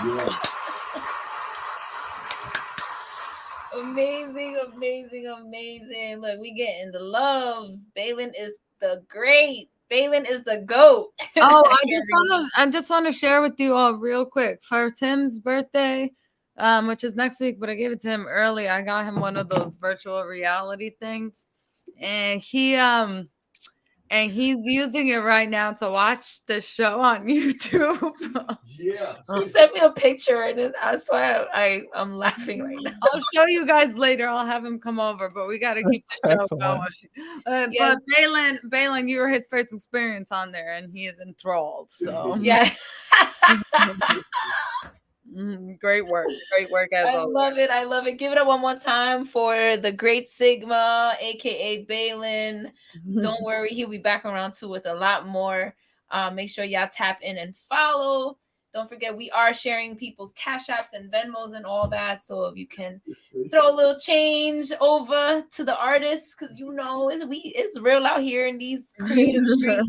Yeah. Amazing, amazing, amazing. Look, we getting the love. Balin is the great. Balin is the GOAT. Oh, I just want to share with you all real quick for Tim's birthday, which is next week, but I gave it to him early. I got him one of those virtual reality things, and he's using it right now to watch the show on YouTube. Yeah. He sent me a picture, and that's why I'm laughing right now. I'll show you guys later. I'll have him come over, but we got to keep the show going. Yes. But Balin, you were his first experience on there, and he is enthralled. So Yeah. Great work as I always. love it. I love it. Give it up one more time for the great Sigma, aka Balin. Don't worry, he'll be back around too with a lot more. Make sure y'all tap in and follow. Don't forget, we are sharing people's Cash Apps and Venmos and all that. So if you can throw a little change over to the artists, because you know it's real out here in these creative streets.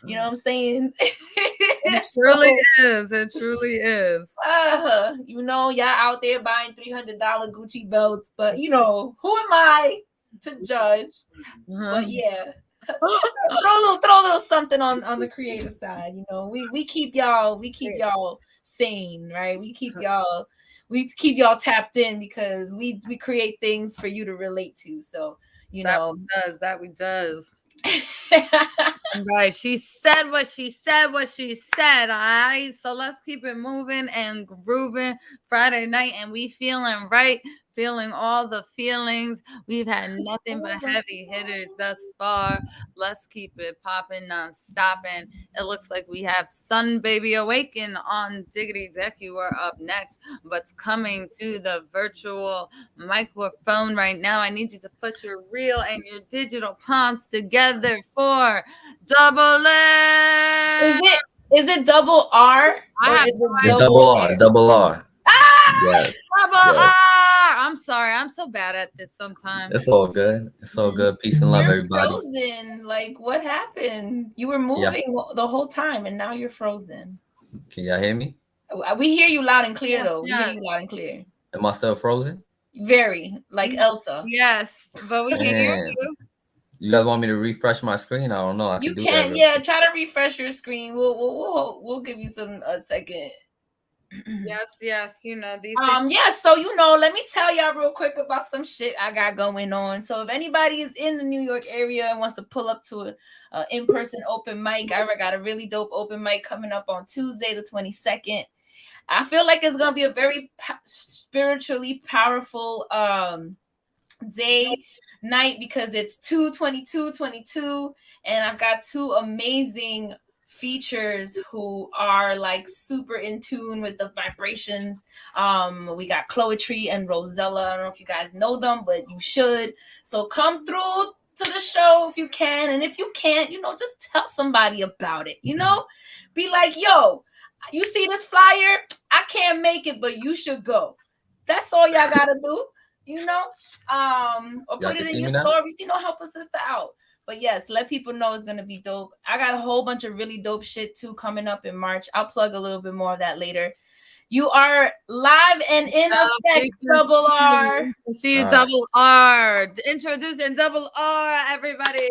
You know what I'm saying? It truly is. It truly is. You know, y'all out there buying $300 Gucci belts, but you know, who am I to judge? But yeah. throw a little something on the creative side. You know, we keep y'all sane, right? We keep y'all tapped in because we create things for you to relate to. So you know that we does. Right, she said what she said. All right, so let's keep it moving and grooving. Friday night, and we feeling right. Feeling all the feelings. We've had nothing but heavy hitters thus far. Let's keep it popping, non-stopping. It looks like we have Sun Baby Awaken on Diggity Deck. You are up next, but's coming to the virtual microphone right now. I need you to put your real and your digital palms together for double A. Is it double R? It's double R. It's double R. Yes. Double R. I'm sorry. I'm so bad at this sometimes. It's all good. It's all good. Peace and love, You're everybody. frozen. Like, what happened? You were moving the whole time, and now you're frozen. Can y'all hear me? We hear you loud and clear, though. Yes. We hear you loud and clear. Am I still frozen? Very, like Elsa. Yes, but we can hear you. You guys want me to refresh my screen? I don't know. You can, yeah. Try to refresh your screen. We'll give you a second. Yes, you know these so you know, let me tell y'all real quick about some shit I got going on. So if anybody is in the New York area and wants to pull up to a in-person open mic, I got a really dope open mic coming up on Tuesday the 22nd. I feel like it's gonna be a very spiritually powerful night because it's 2/22/22, and I've got two amazing features who are like super in tune with the vibrations. We got Chloetry and Rosella. I don't know if you guys know them, but you should. So come through to the show if you can, and if you can't, you know, just tell somebody about it. You know, be like, yo, you see this flyer? I can't make it, but you should go. That's all y'all gotta do. you know, or Y'all put can it in see your me now? stories, you know, help a sister out. But yes, let people know it's gonna be dope. I got a whole bunch of really dope shit too coming up in March. I'll plug a little bit more of that later. You are live and in effect, Double R. See you, All right. Double R. Introducing Double R, everybody.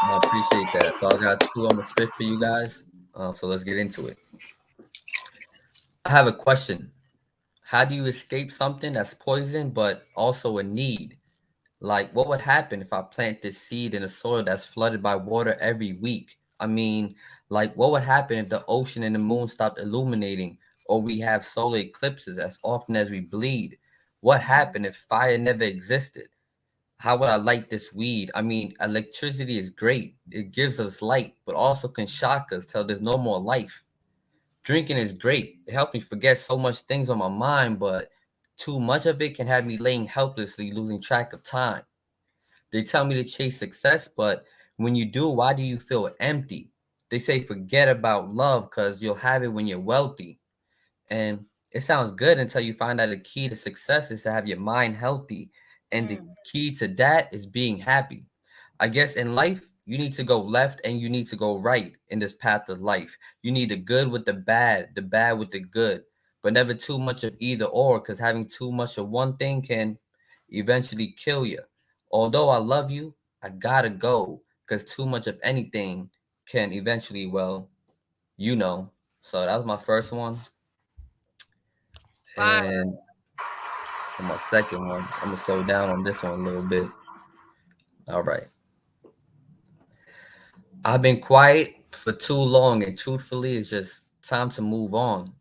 I appreciate that. So I got two on the spit for you guys. So let's get into it. I have a question. How do you escape something that's poison but also a need? Like, what would happen if I plant this seed in a soil that's flooded by water every week? I mean, like, what would happen if the ocean and the moon stopped illuminating, or we have solar eclipses as often as we bleed? What happened if fire never existed? How would I light this weed? I mean, electricity is great. It gives us light, but also can shock us till there's no more life. Drinking is great. It helps me forget so much things on my mind, but too much of it can have me laying helplessly, losing track of time. They tell me to chase success, but when you do, why do you feel empty? They say forget about love because you'll have it when you're wealthy. And it sounds good until you find out the key to success is to have your mind healthy. And the key to that is being happy. I guess in life, you need to go left and you need to go right in this path of life. You need the good with the bad with the good, but never too much of either or, because having too much of one thing can eventually kill you. Although I love you, I gotta go because too much of anything can eventually, well, you know. So that was my first one. Fire. And for my second one, I'm gonna slow down on this one a little bit. All right. I've been quiet for too long, and truthfully, it's just time to move on.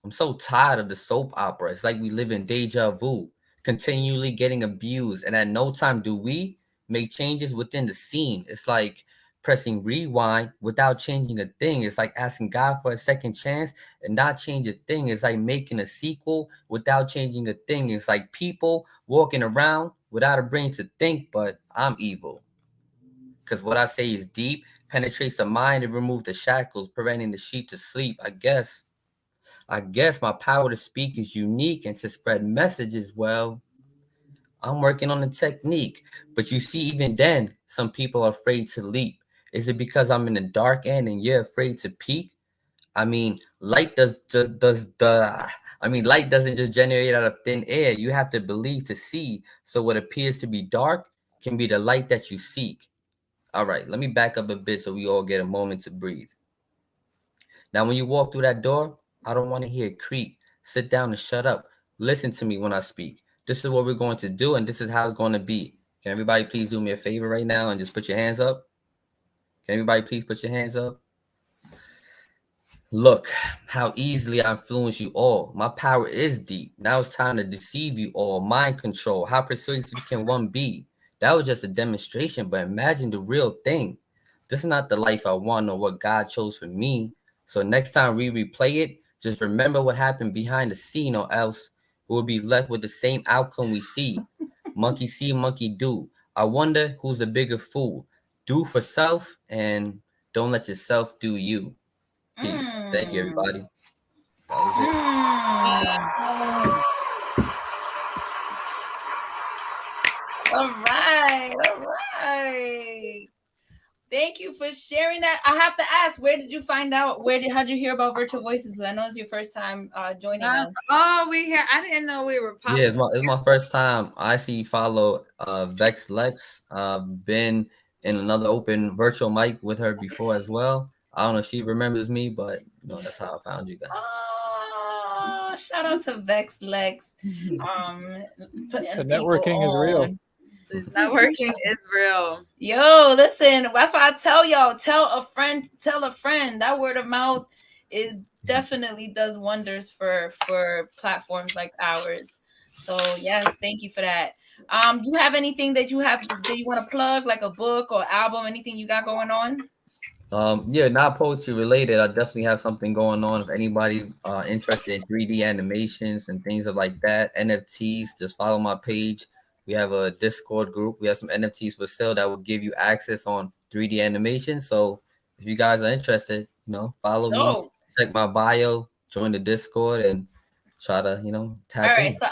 I'm so tired of the soap opera. It's like we live in deja vu, continually getting abused, and at no time do we make changes within the scene. It's like pressing rewind without changing a thing. It's like asking God for a second chance and not change a thing. It's like making a sequel without changing a thing. It's like people walking around without a brain to think, but I'm evil. Because what I say is deep, penetrates the mind and remove the shackles, preventing the sheep to sleep. I guess my power to speak is unique and to spread messages, well, I'm working on the technique. But you see, even then, some people are afraid to leap. Is it because I'm in the dark end and you're afraid to peek? I mean, light doesn't just generate out of thin air. You have to believe to see. So what appears to be dark can be the light that you seek. All right, let me back up a bit so we all get a moment to breathe. Now, when you walk through that door, I don't want to hear a creak. Sit down and shut up. Listen to me when I speak. This is what we're going to do, and this is how it's going to be. Can everybody please do me a favor right now and just put your hands up? Can everybody please put your hands up? Look how easily I influence you all. My power is deep. Now it's time to deceive you all. Mind control. How persuasive can one be? That was just a demonstration, but imagine the real thing. This is not the life I want or what God chose for me. So next time we replay it, just remember what happened behind the scene, or else we'll be left with the same outcome we see. Monkey see, monkey do. I wonder who's the bigger fool. Do for self and don't let yourself do you. Peace. Thank you, everybody. That was it. All right. All right. Thank you for sharing that. I have to ask, where did you find out? How did you hear about Virtual Voices? I know it's your first time joining us. Oh, we here. I didn't know we were Yeah, it's my first time. I see follow Vexed. Been in another open virtual mic with her before as well. I don't know if she remembers me, but you know, that's how I found you guys. Oh, shout out to Vexed. The Putting networking is real. Networking is real. Yo, listen, that's why I tell y'all, tell a friend. That word of mouth definitely does wonders for platforms like ours. So yes, thank you for that. Do you have anything that you want to plug, like a book or album, anything you got going on? Yeah, not poetry related. I definitely have something going on. If anybody's interested in 3D animations and things like that, NFTs, just follow my page. We have a Discord group. We have some NFTs for sale that will give you access on 3D animation. So if you guys are interested, follow me, check my bio, join the Discord, and try to, All tap right, in. so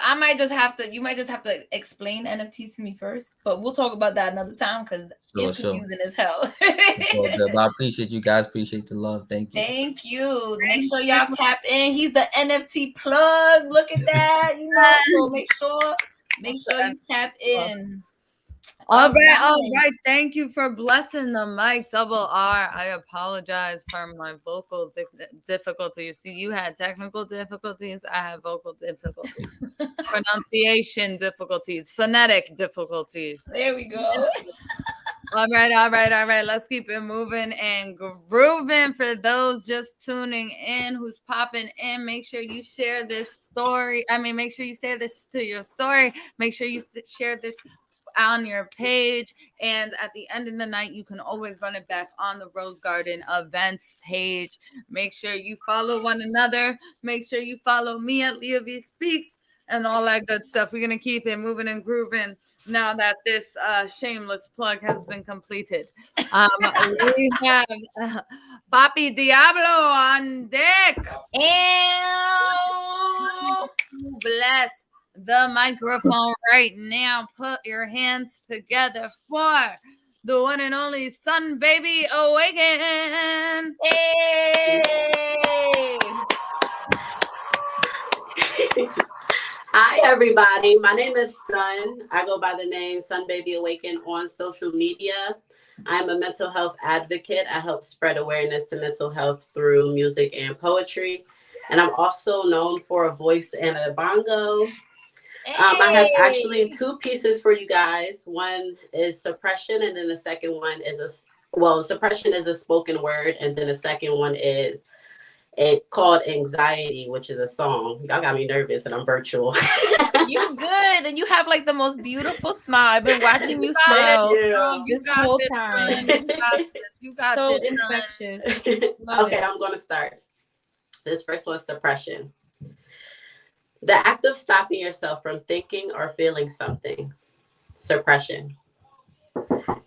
you might just have to explain NFTs to me first, but we'll talk about that another time because it's Sure. confusing as hell. It's all good. But I appreciate you guys. Appreciate the love. Thank you. Thank you. Make sure y'all tap in. He's the NFT plug. Look at that, so make sure you tap in. All right. Thank you for blessing the mic, Double R. I apologize for my vocal difficulties. See, you had technical difficulties. I had vocal difficulties, pronunciation difficulties, phonetic difficulties. There we go. All right. Let's keep it moving and grooving. For those just tuning in, who's popping in, make sure you share this story. Make sure you share this to your story. Make sure you share this on your page, and at the end of the night you can always run it back on the Rose Garden events page. Make sure you follow one another. Make sure you follow me at Leah V Speaks and all that good stuff. We're gonna keep it moving and grooving now that this shameless plug has been completed. We have Papi Diablo on deck. Bless the microphone right now. Put your hands together for the one and only Sun Baby Awaken. Hey! Hi, everybody. My name is Sun. I go by the name Sun Baby Awaken on social media. I'm a mental health advocate. I help spread awareness to mental health through music and poetry. And I'm also known for a voice and a bongo. I have actually two pieces for you guys. One is suppression, and then the second one is suppression is a spoken word, and then the second one is called Anxiety, which is a song. Y'all got me nervous, and I'm virtual. You good, and you have like the most beautiful smile. I've been watching you smile this whole time. You got so this, infectious. Okay, I'm going to start. This first one's suppression. The act of stopping yourself from thinking or feeling something. Suppression.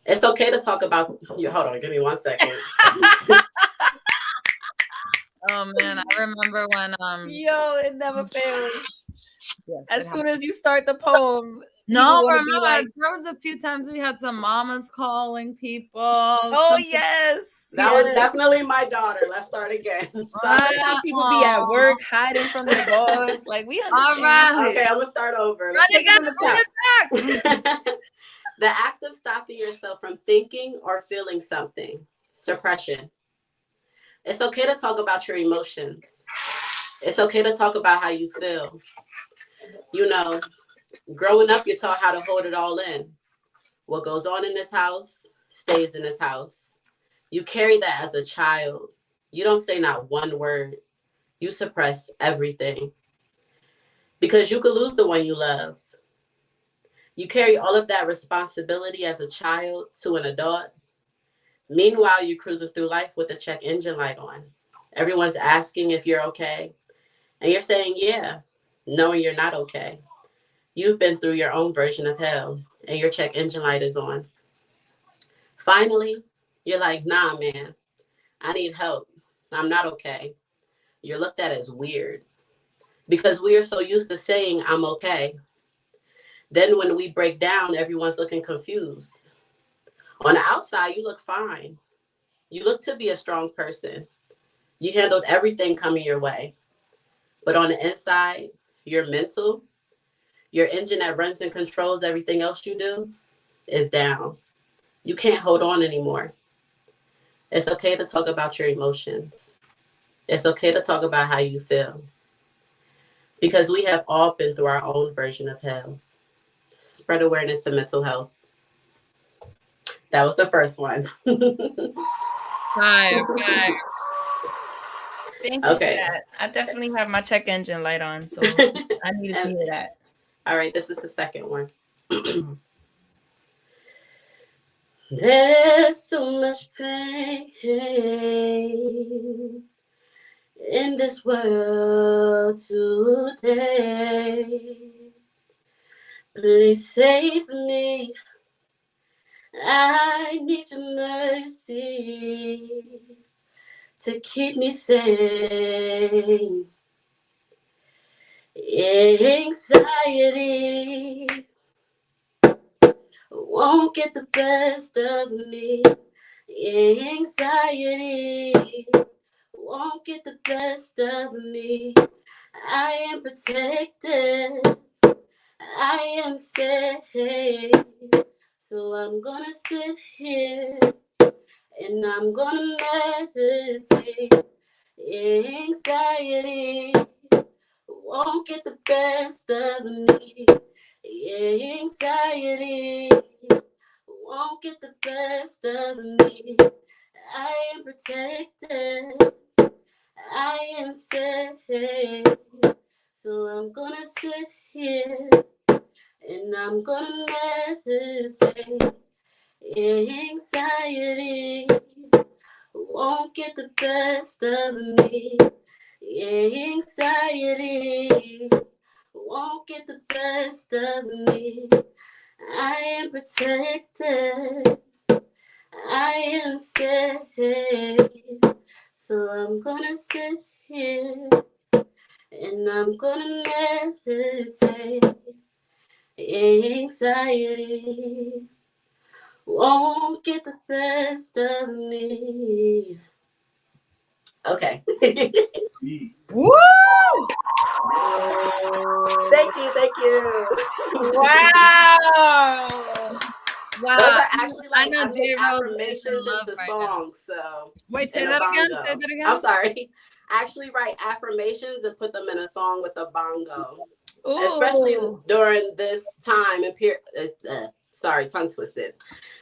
It's okay to talk about you. Hold on, give me 1 second. Oh man, I remember when it never fails. Yes, as soon as you start the poem. No, remember there was a few times we had some mamas calling people. Oh yes. That was definitely my daughter. Let's start again. Some people be at work hiding from their boss. Like we understand. All right. Okay, I'm gonna start over. The act of stopping yourself from thinking or feeling something. Suppression. It's okay to talk about your emotions. It's okay to talk about how you feel. Growing up, you're taught how to hold it all in. What goes on in this house stays in this house. You carry that as a child. You don't say not one word. You suppress everything. Because you could lose the one you love. You carry all of that responsibility as a child to an adult. Meanwhile, you're cruising through life with a check engine light on. Everyone's asking if you're okay. And you're saying, yeah, knowing you're not okay. You've been through your own version of hell, and your check engine light is on. Finally, you're like, nah, man, I need help. I'm not okay. You're looked at as weird because we are so used to saying, I'm okay. Then when we break down, everyone's looking confused. On the outside, you look fine. You look to be a strong person. You handled everything coming your way. But on the inside, your mental, your engine that runs and controls everything else you do is down. You can't hold on anymore. It's okay to talk about your emotions. It's okay to talk about how you feel. Because we have all been through our own version of hell. Spread awareness to mental health. That was the first one. Fire. Thank you for that. I definitely have my check engine light on, so I needed to hear that. All right, this is the second one. There's so much pain in this world today. Please save me. I need your mercy to keep me sane. Anxiety won't get the best of me. Anxiety won't get the best of me. I am protected. I am safe. So I'm gonna sit here and I'm gonna meditate. Anxiety won't get the best of me. Anxiety won't get the best of me. I am protected. I am safe. So I'm gonna sit here and I'm gonna meditate. Anxiety won't get the best of me. Anxiety won't get the best of me. I am protected. I am safe. So I'm gonna sit here and I'm gonna meditate. Anxiety won't get the best of me. Okay. Woo! Thank you. Wow. Those are actually I like know I put J-Rose is in affirmations love into right songs. So Wait, say in a that again. bongo. Say that again. I'm sorry. I actually write affirmations and put them in a song with a bongo. Ooh. Especially during this time and period. Sorry, tongue twisted.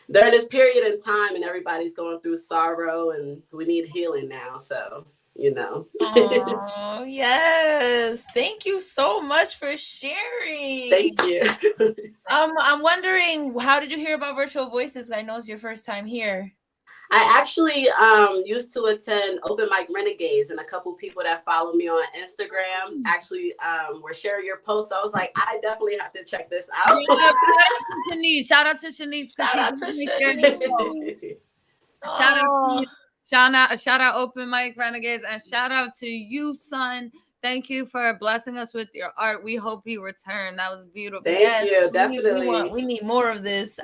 During this period in time, and everybody's going through sorrow, and we need healing now. So, you know. Oh, yes. Thank you so much for sharing. Thank you. I'm wondering, how did you hear about Virtual Voices? I know it's your first time here. I actually used to attend Open Mic Renegades, and a couple people that follow me on Instagram actually were sharing your posts. I was like, I definitely have to check this out. Shout out to Shanice. Shout out to Shanice. Shout out Open Mic Renegades, and shout out to you, son. Thank you for blessing us with your art. We hope you return. That was beautiful. Thank you. Definitely. We need more of this.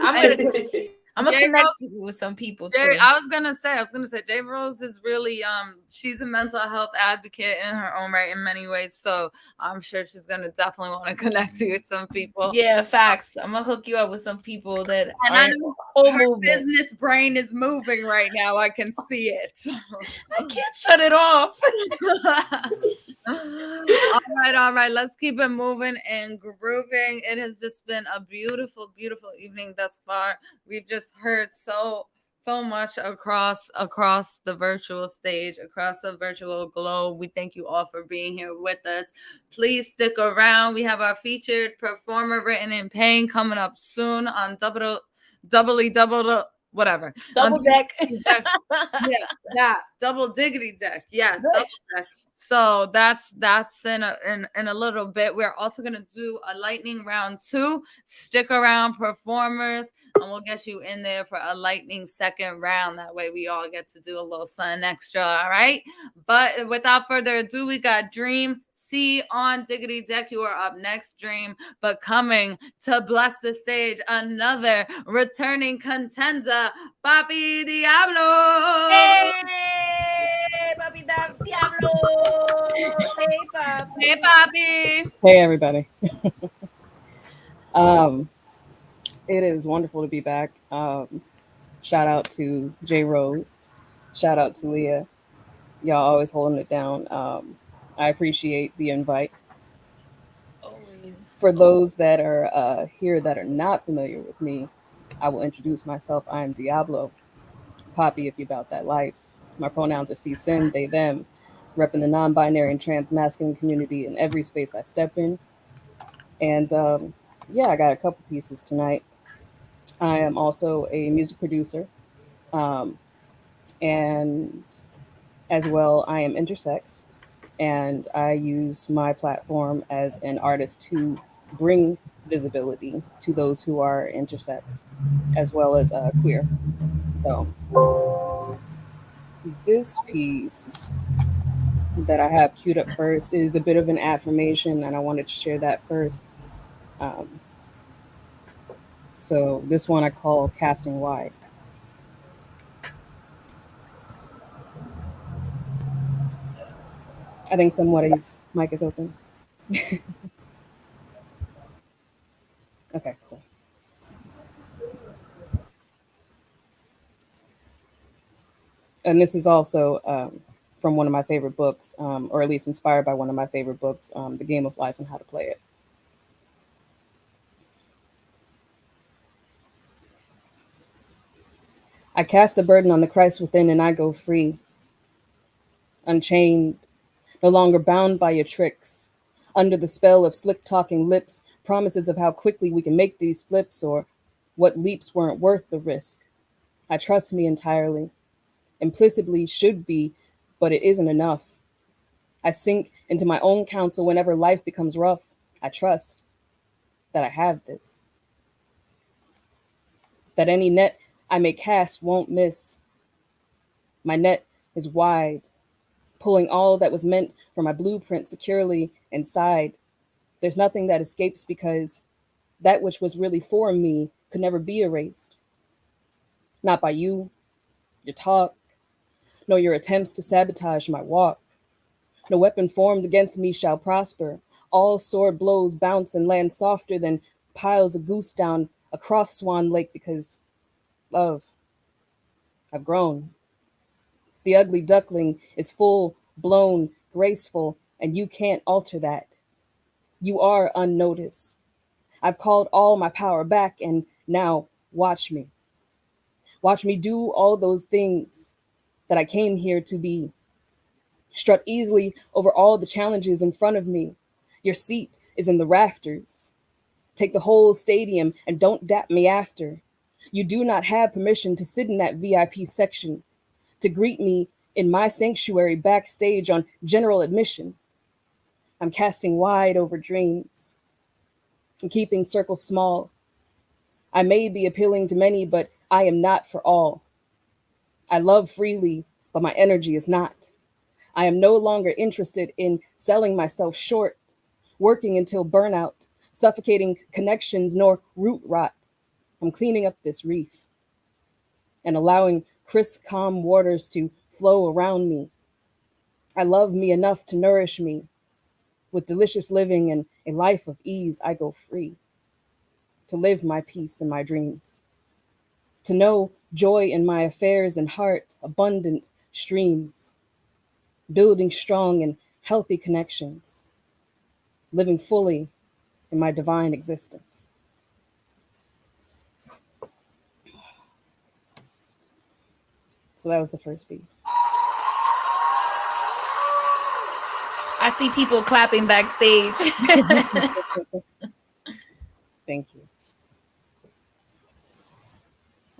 I'm gonna connect with some people too. I was gonna say, J Rose is really she's a mental health advocate in her own right in many ways. So I'm sure she's gonna definitely want to connect you with some people. Yeah, facts. I'm gonna hook you up with some people that and I know her business brain is moving right now. I can see it. I can't shut it off. All right. Let's keep it moving and grooving. It has just been a beautiful, beautiful evening thus far. We've just heard so much across the virtual stage, across the virtual globe. We thank you all for being here with us. Please stick around. We have our featured performer, Written in Pain, coming up soon on Double Deck. Yeah, Double Diggity Deck. Yes, Double Deck. So that's in a little bit. We're also gonna do a lightning round 2. Stick around, performers, and we'll get you in there for a lightning second round. That way we all get to do a little something extra. All right. But without further ado, we got Dream C on Diggity Deck. You are up next, Dream. But coming to bless the stage, another returning contender, Papi Diablo. Hey, Papi Diablo. Hey, Papi. Hey, Papi. Hey, everybody. It is wonderful to be back. Shout out to J Rose. Shout out to Leah. Y'all always holding it down. I appreciate the invite. Always. For those that are here that are not familiar with me, I will introduce myself. I am Diablo. Poppy, if you about that life. My pronouns are C, Sim, they, them. Repping the non-binary and trans-masculine community in every space I step in. And yeah, I got a couple pieces tonight. I am also a music producer. And as well, I am intersex. And I use my platform as an artist to bring visibility to those who are intersex, as well as queer. So this piece that I have queued up first is a bit of an affirmation, and I wanted to share that first. Um, so this one I call Casting Wide. I think somebody's mic is open. Okay, cool. And this is also from one of my favorite books, or at least inspired by one of my favorite books, The Game of Life and How to Play It. I cast the burden on the Christ within and I go free, unchained, no longer bound by your tricks, under the spell of slick talking lips, promises of how quickly we can make these flips or what leaps weren't worth the risk. I trust me entirely, implicitly should be, but it isn't enough. I sink into my own counsel whenever life becomes rough. I trust that I have this, that any net I may cast won't miss. My net is wide, pulling all that was meant for my blueprint securely inside. There's nothing that escapes because that which was really for me could never be erased. Not by you, your talk, nor your attempts to sabotage my walk. No weapon formed against me shall prosper. All sword blows bounce and land softer than piles of goose down across Swan Lake because, love, I've grown. The ugly duckling is full, blown, graceful, and you can't alter that. You are unnoticed. I've called all my power back, and now watch me. Watch me do all those things that I came here to be. Strut easily over all the challenges in front of me. Your seat is in the rafters. Take the whole stadium and don't dap me after. You do not have permission to sit in that VIP section, to greet me in my sanctuary backstage on general admission. I'm casting wide over dreams and keeping circles small. I may be appealing to many, but I am not for all. I love freely, but my energy is not. I am no longer interested in selling myself short, working until burnout, suffocating connections, nor root rot. I'm cleaning up this reef and allowing crisp, calm waters to flow around me. I love me enough to nourish me. With delicious living and a life of ease, I go free to live my peace and my dreams, to know joy in my affairs and heart, abundant streams, building strong and healthy connections, living fully in my divine existence. So that was the first piece. I see people clapping backstage. Thank you.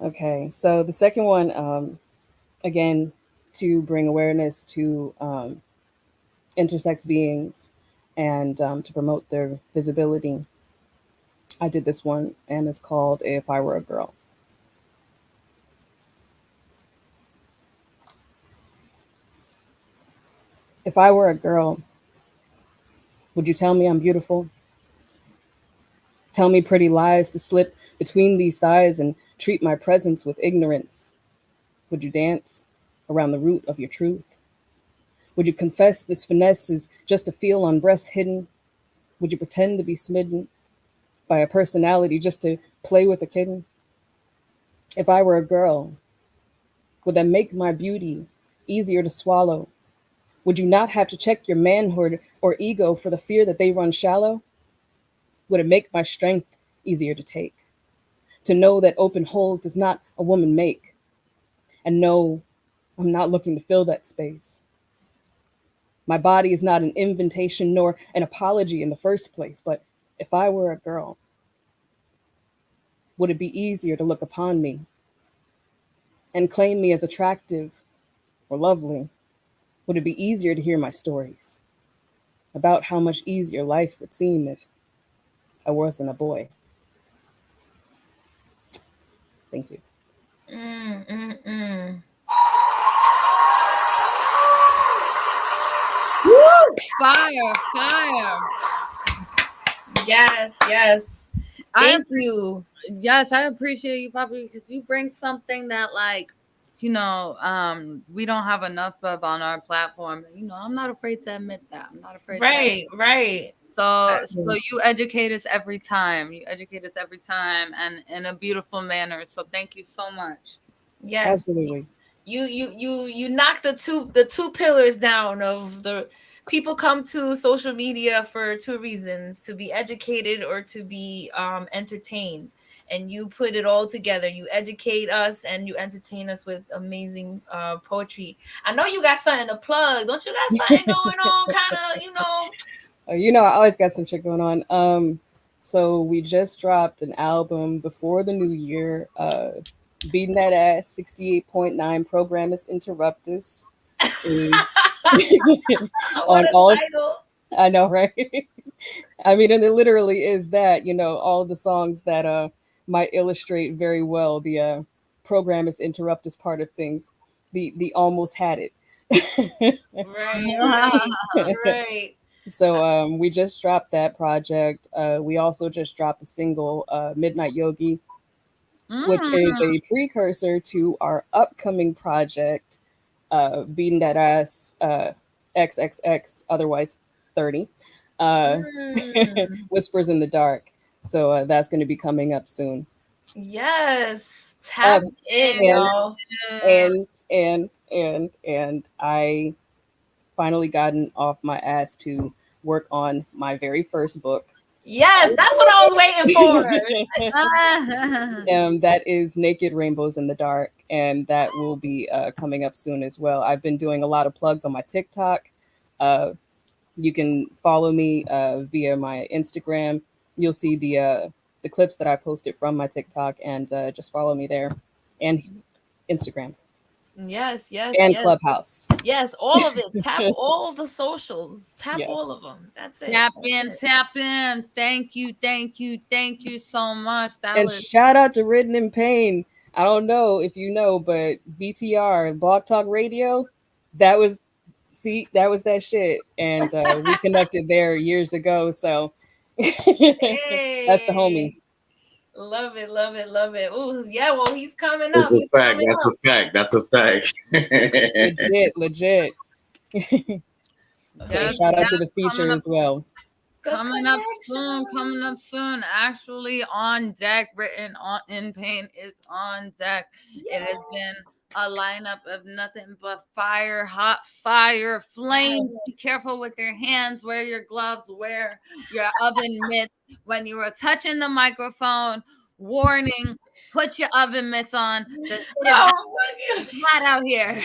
Okay, so the second one, again, to bring awareness to intersex beings and to promote their visibility. I did this one, and it's called If I Were a Girl. If I were a girl, would you tell me I'm beautiful? Tell me pretty lies to slip between these thighs and treat my presence with ignorance? Would you dance around the root of your truth? Would you confess this finesse is just a feel on breasts hidden? Would you pretend to be smitten by a personality just to play with a kitten? If I were a girl, would that make my beauty easier to swallow? Would you not have to check your manhood or ego for the fear that they run shallow? Would it make my strength easier to take? To know that open holes does not a woman make? And no, I'm not looking to fill that space. My body is not an invitation nor an apology in the first place, but if I were a girl, would it be easier to look upon me and claim me as attractive or lovely? Would it be easier to hear my stories about how much easier life would seem if I wasn't a boy? Thank you. Mm, mm, mm. Fire, fire. Yes, yes. Thank you. Yes, I appreciate you, Poppy, because you bring something that, like, we don't have enough of on our platform. I'm not afraid to admit that. I'm not afraid to Right, right. So you educate us every time. You educate us every time, and in a beautiful manner. So thank you so much. Yes. Absolutely. You knock the two pillars down of the people come to social media for two reasons: to be educated or to be entertained. And you put it all together. You educate us and you entertain us with amazing poetry. I know you got something to plug. Don't you got something going on? Kind of, I always got some shit going on. So we just dropped an album before the new year. Beating that ass, 68.9 Programmus Interruptus is on all. Title. I know, right? I mean, and it literally is that, all of the songs that might illustrate very well the Programmus Interruptus part of things. The almost had it. Right. So we just dropped that project. We also just dropped a single, Midnight Yogi, which is a precursor to our upcoming project, Beating That Ass XXX, otherwise 30, Whispers in the Dark. So that's going to be coming up soon. Yes, tap in, y'all. And I finally gotten off my ass to work on my very first book. Yes, that's what I was waiting for. That is Naked Rainbows in the Dark, and that will be coming up soon as well. I've been doing a lot of plugs on my TikTok. You can follow me via my Instagram. You'll see the clips that I posted from my TikTok, and just follow me there, and Instagram. Yes, and Clubhouse. Yes, all of it. Tap all of the socials. Tap all of them. That's it. Tap in. Thank you so much. Shout out to Written in Pain. I don't know if you know, but BTR, Blog Talk Radio, that was that shit. And we connected there years ago. So hey. That's the homie. Love it. Oh, yeah, well, he's coming That's up. That's a fact. Legit. So shout out to the feature as well. Coming up soon. Actually on deck, Written in Pain is on deck. It has been a lineup of nothing but fire, hot fire, flames. Be careful with your hands. Wear your gloves. Wear your oven mitts. When you are touching the microphone, warning, put your oven mitts on. It's hot out here.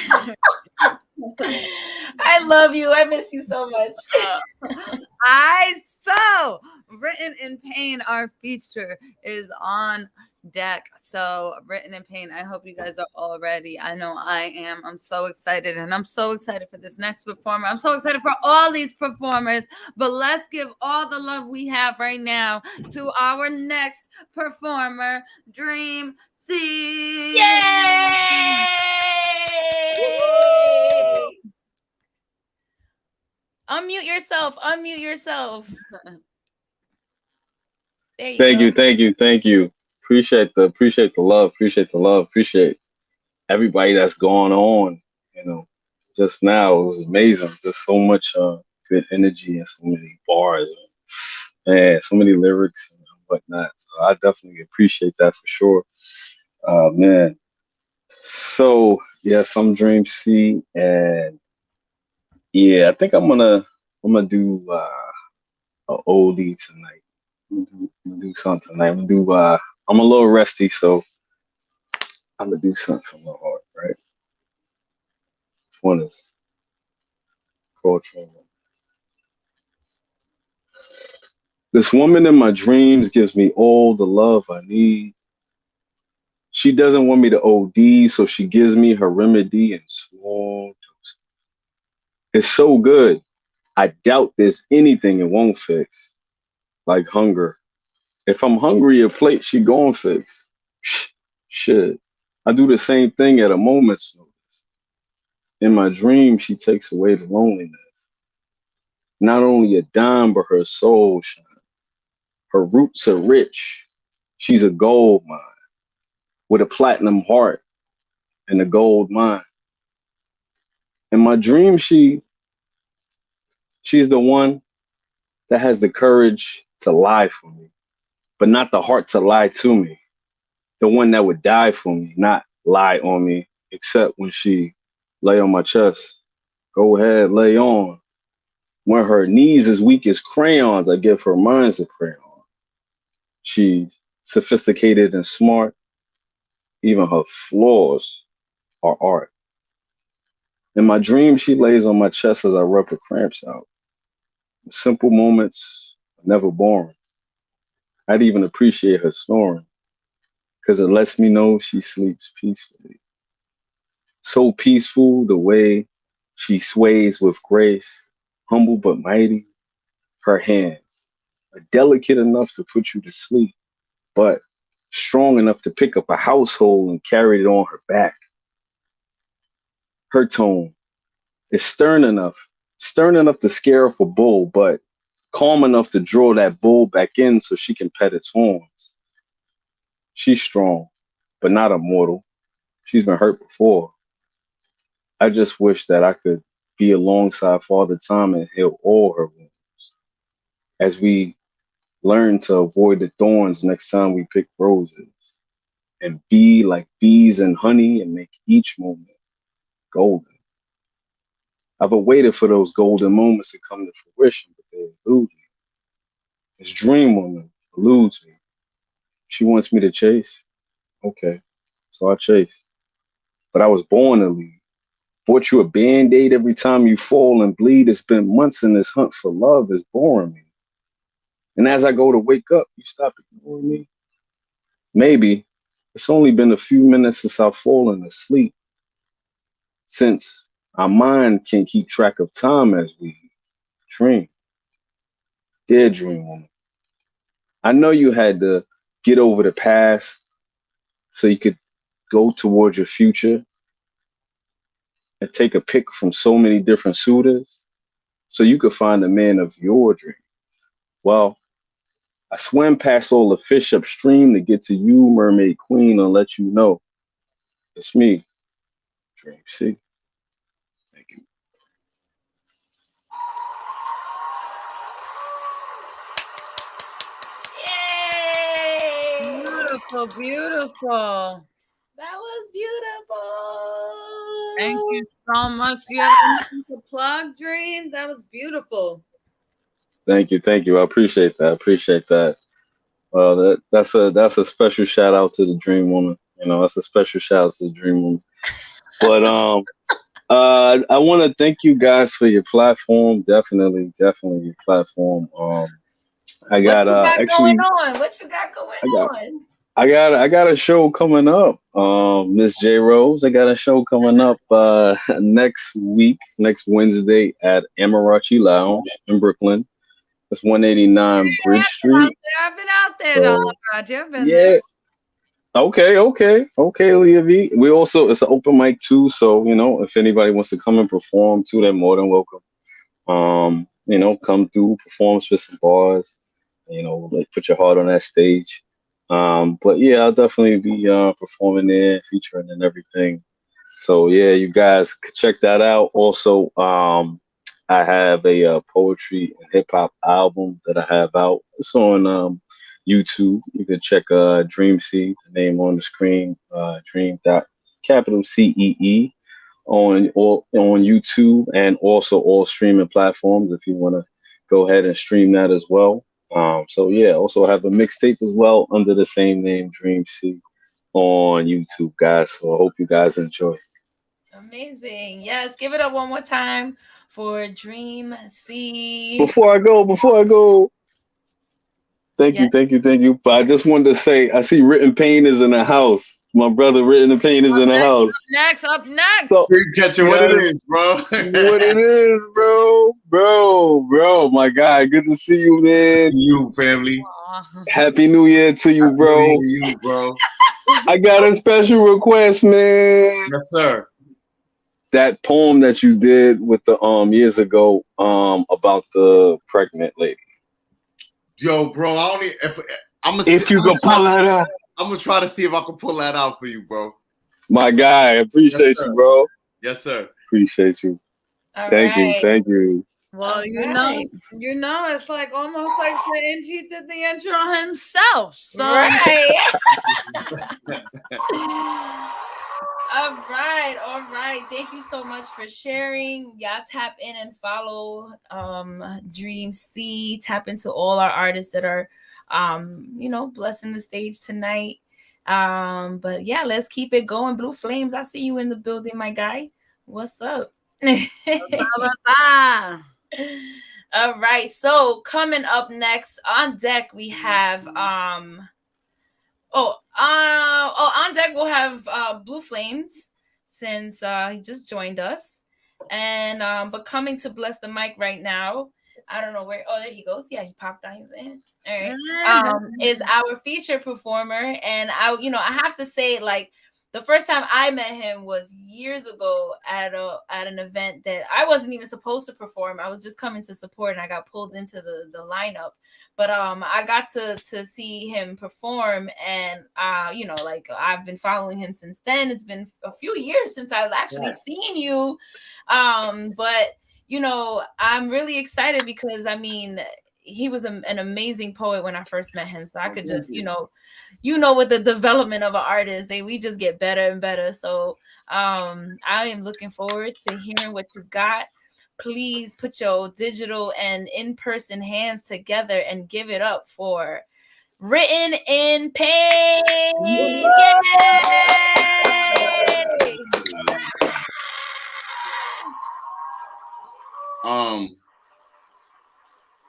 I love you. I miss you so much. Written in Pain, our feature is on deck. So Written in Pain, I hope you guys are all ready. I know I am. I'm so excited, and I'm so excited for this next performer. I'm so excited for all these performers, but let's give all the love we have right now to our next performer, Dream C. Yay! Unmute yourself. There you go. Thank you. Appreciate the love. Appreciate everybody that's going on. Just now it was amazing. Just so much good energy and so many bars and so many lyrics and whatnot. So I definitely appreciate that for sure. Man. So yes, I'm Dream C, and yeah, I think I'm gonna do an oldie tonight. I'm gonna do something tonight. I'm a little rusty, so I'm gonna do something from the heart, right? This one is poetry. This woman in my dreams gives me all the love I need. She doesn't want me to OD, so she gives me her remedy in small doses. It's so good. I doubt there's anything it won't fix, like hunger. If I'm hungry, a plate she gon' fix. Shit. I do the same thing at a moment's notice. In my dream, she takes away the loneliness. Not only a dime, but her soul shine. Her roots are rich. She's a gold mine with a platinum heart and a gold mind. In my dream, she's the one that has the courage to lie for me, but not the heart to lie to me. The one that would die for me, not lie on me, except when she lay on my chest. Go ahead, lay on. When her knees as weak as crayons, I give her minds a crayon. She's sophisticated and smart. Even her flaws are art. In my dream, she lays on my chest as I rub her cramps out. Simple moments are never boring. I'd even appreciate her snoring, because it lets me know she sleeps peacefully. So peaceful the way she sways with grace, humble but mighty. Her hands are delicate enough to put you to sleep, but strong enough to pick up a household and carry it on her back. Her tone is stern enough to scare off a bull, but calm enough to draw that bull back in so she can pet its horns. She's strong, but not immortal. She's been hurt before. I just wish that I could be alongside Father Time and heal all her wounds, as we learn to avoid the thorns next time we pick roses, and be like bees and honey and make each moment golden. I've waited for those golden moments to come to fruition, but they elude me. This dream woman eludes me. She wants me to chase. Okay, so I chase. But I was born to lead. Bought you a Band-Aid every time you fall and bleed. It's been months in this hunt for love is boring me. And as I go to wake up, you stop ignoring me. Maybe it's only been a few minutes since I've fallen asleep, since our mind can keep track of time as we dream. Dear dream woman, I know you had to get over the past so you could go towards your future and take a pick from so many different suitors so you could find the man of your dream. Well, I swam past all the fish upstream to get to you, mermaid queen, and let you know it's me, Dream C. Thank you. Yay! Beautiful, beautiful. That was beautiful. Thank you so much. Do you have anything to plug, Dream? That was beautiful. Thank you. I appreciate that. That's a special shout out to the Dream Woman. That's a special shout out to the Dream Woman. But I want to thank you guys for your platform. Definitely your platform. I got going on? What you got going on? I got a show coming up. Miss J Rose, I got a show coming up next Wednesday at Amarachi Lounge in Brooklyn. It's 189 Bridge Street. I've been out there, So, Roger. I've been there. Okay, Leah V. We also, it's an open mic too, so if anybody wants to come and perform too, they're more than welcome. Come through, perform, spit some bars, like put your heart on that stage. But yeah, I'll definitely be performing there, featuring and everything. So yeah, you guys could check that out. Also, I have a poetry and hip hop album that I have out. It's on YouTube. You can check Dream C, the name on the screen, Dream.CEE on YouTube, and also all streaming platforms if you want to go ahead and stream that as well. So yeah, also have a mixtape as well under the same name, Dream C, on YouTube, guys. So I hope you guys enjoy. Amazing. Yes, give it up one more time for Dream C. Before I go. Thank you. But I just wanted to say, I see Written Pain is in the house. My brother Written Pain is in the house. Up next. So, catching what it is, bro. What it is, bro. My guy, good to see you, man. You, family. Happy New Year to you, bro. Happy New Year to you, bro. I got a special request, man. Yes, sir. that poem that you did with the years ago about the pregnant lady. Yo, bro, I don't need, if you can pull that out. I'm gonna try to see if I can pull that out for you, bro. My guy, appreciate Yes, you, bro. Yes, sir. Appreciate you. Thank you. Well, you know, it's like almost like the NG did the intro himself. So Right. All right. Thank you so much for sharing. Y'all tap in and follow Dream C. Tap into all our artists that are blessing the stage tonight. But yeah, let's keep it going. Blue Flames, I see you in the building, my guy. What's up? All right, so coming up next on deck we have on deck we'll have Blue Flames, since he just joined us, and but coming to bless the mic right now, I don't know where. Oh, there he goes. Yeah, he popped on in. All right. Is our feature performer, and I have to say, like, the first time I met him was years ago at an event that I wasn't even supposed to perform. I was just coming to support, and I got pulled into the lineup. But I got to see him perform, and like, I've been following him since then. It's been a few years since I've actually seen you, but I'm really excited because he was an amazing poet when I first met him. So I could just, with the development of an artist, we just get better and better. So I am looking forward to hearing what you got. Please put your digital and in-person hands together and give it up for Written in Pain. Yay!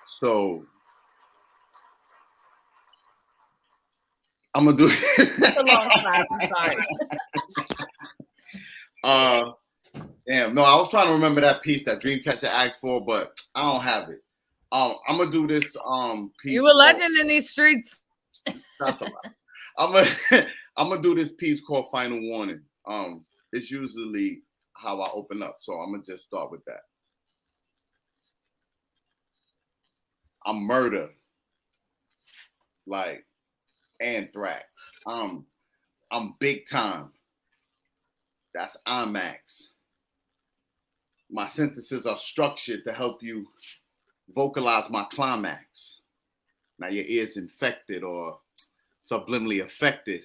So I'm gonna do It's a long time. I'm sorry. Damn, no, I was trying to remember that piece that Dreamcatcher asked for, but I don't have it. I'm gonna do this piece. You a legend in these streets. That's a lot. I'm gonna do this piece called Final Warning. It's usually how I open up, so I'm gonna just start with that. I'm murder, like anthrax. I'm big time. That's IMAX. My sentences are structured to help you vocalize my climax. Now your ear's infected or subliminally affected.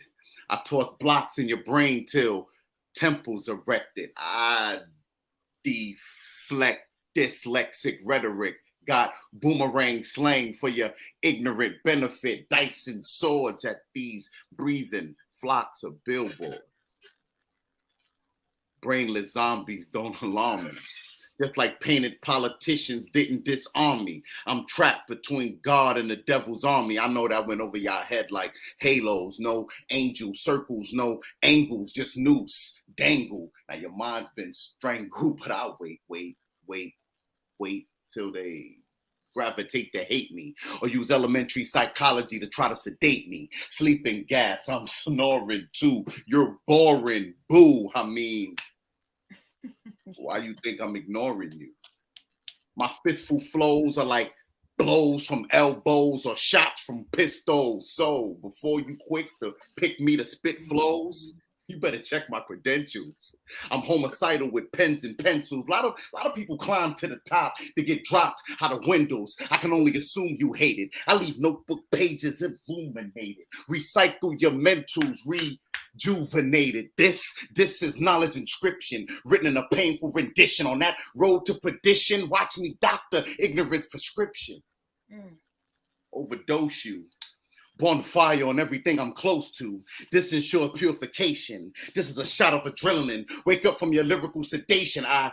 I toss blocks in your brain till temples erected. I deflect dyslexic rhetoric. Got boomerang slang for your ignorant benefit. Dice and swords at these breathing flocks of billboards. Brainless zombies don't alarm me. Just like painted politicians didn't disarm me. I'm trapped between God and the devil's army. I know that went over y'all head like halos. No angel circles, no angles, just noose, dangle. Now your mind's been strangled, but I'll wait till they gravitate to hate me, or use elementary psychology to try to sedate me. Sleeping gas, I'm snoring too. You're boring, boo. Why you think I'm ignoring you? My fistful flows are like blows from elbows or shots from pistols. So before you quick to pick me to spit flows, you better check my credentials. I'm homicidal with pens and pencils. A lot of people climb to the top to get dropped out of windows. I can only assume you hate it. I leave notebook pages illuminated. Recycle your mentals, rejuvenated. This is knowledge inscription written in a painful rendition. On that road to perdition, watch me doctor ignorance prescription. Overdose you. Bonfire on everything I'm close to. This ensures purification. This is a shot of adrenaline. Wake up from your lyrical sedation. I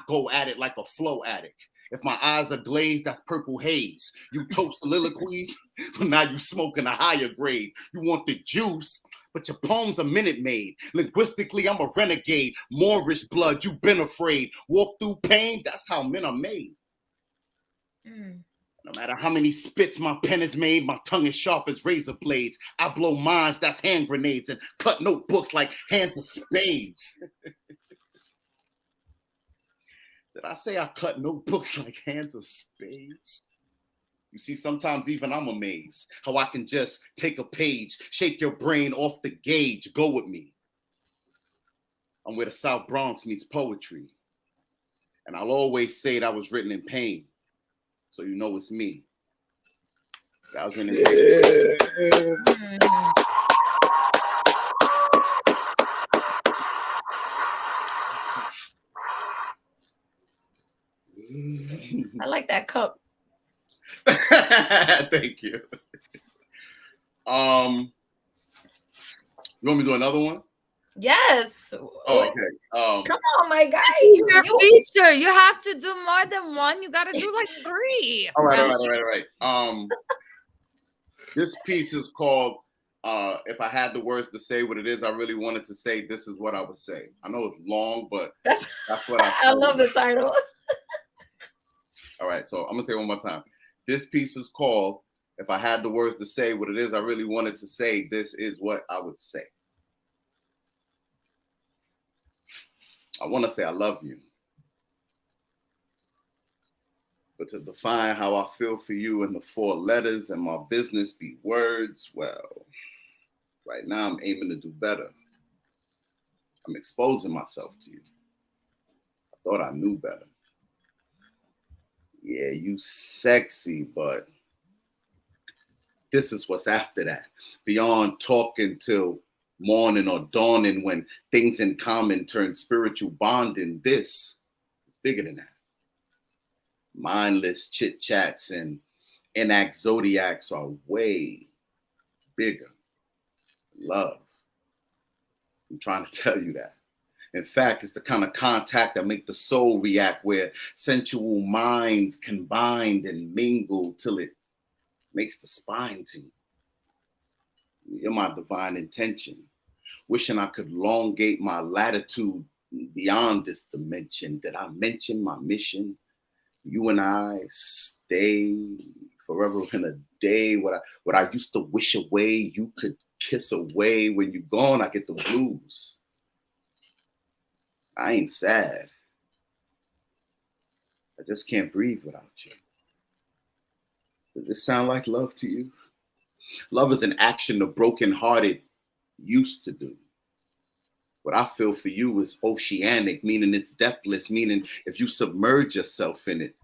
go at it like a flow addict. If my eyes are glazed, that's purple haze. You toast soliloquies, but now you smoking a higher grade. You want the juice, but your poems are Minute Maid. Linguistically, I'm a renegade. Moorish blood, you've been afraid. Walk through pain, that's how men are made. No matter how many spits my pen has made, my tongue is sharp as razor blades. I blow minds, that's hand grenades, and cut notebooks like hands of spades. Did I say I cut notebooks like hands of spades? You see, sometimes even I'm amazed how I can just take a page, shake your brain off the gauge, go with me. I'm where the South Bronx meets poetry. And I'll always say that was written in pain. So you know it's me. That was written in pain. I like that cup. Thank you. You want me to do another one? Yes. Oh, okay. Come on, my guy. Your feature. You have to do more than one. You got to do like 3. All right. This piece is called If I Had the Words to Say What It Is I Really Wanted to Say, This Is What I Would Say. I know it's long, but that's what I love the title. All right, so I'm going to say it one more time. This piece is called If I Had the Words to Say What It Is I Really Wanted to Say, This Is What I Would Say. I want to say I love you. But to define how I feel for you in the 4 letters and my business be words, well, right now I'm aiming to do better. I'm exposing myself to you. I thought I knew better. Yeah, you sexy, but this is what's after that. Beyond talking till morning or dawning when things in common turn spiritual bonding, this is bigger than that. Mindless chit chats and enact zodiacs are way bigger. Love. I'm trying to tell you that. In fact, it's the kind of contact that make the soul react, where sensual minds combined and mingle till it makes the spine tingle. You're my divine intention. Wishing I could elongate my latitude beyond this dimension. Did I mention my mission? You and I stay forever in a day. What I used to wish away, you could kiss away. When you're gone, I get the blues. I ain't sad. I just can't breathe without you. Does this sound like love to you? Love is an action the brokenhearted used to do. What I feel for you is oceanic, meaning it's depthless, meaning if you submerge yourself in it,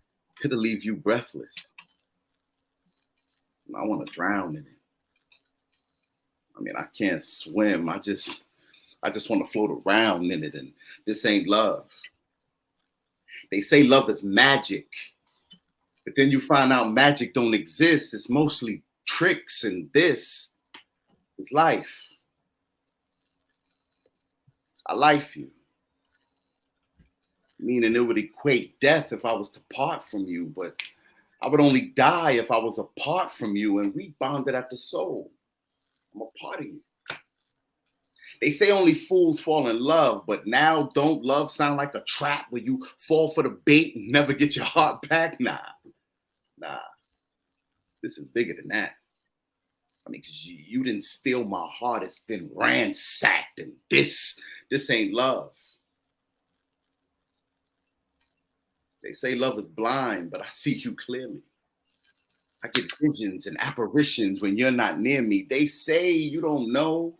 it'll leave you breathless. And I want to drown in it. I mean, I can't swim. I just want to float around in it, and this ain't love. They say love is magic, but then you find out magic don't exist. It's mostly tricks, and this is life. I like you. Meaning it would equate death if I was to part from you, but I would only die if I was apart from you, and we bonded at the soul. I'm a part of you. They say only fools fall in love, but now don't love sound like a trap where you fall for the bait and never get your heart back? Nah. This is bigger than that. I mean, because you didn't steal my heart. It's been ransacked, and this ain't love. They say love is blind, but I see you clearly. I get visions and apparitions when you're not near me. They say you don't know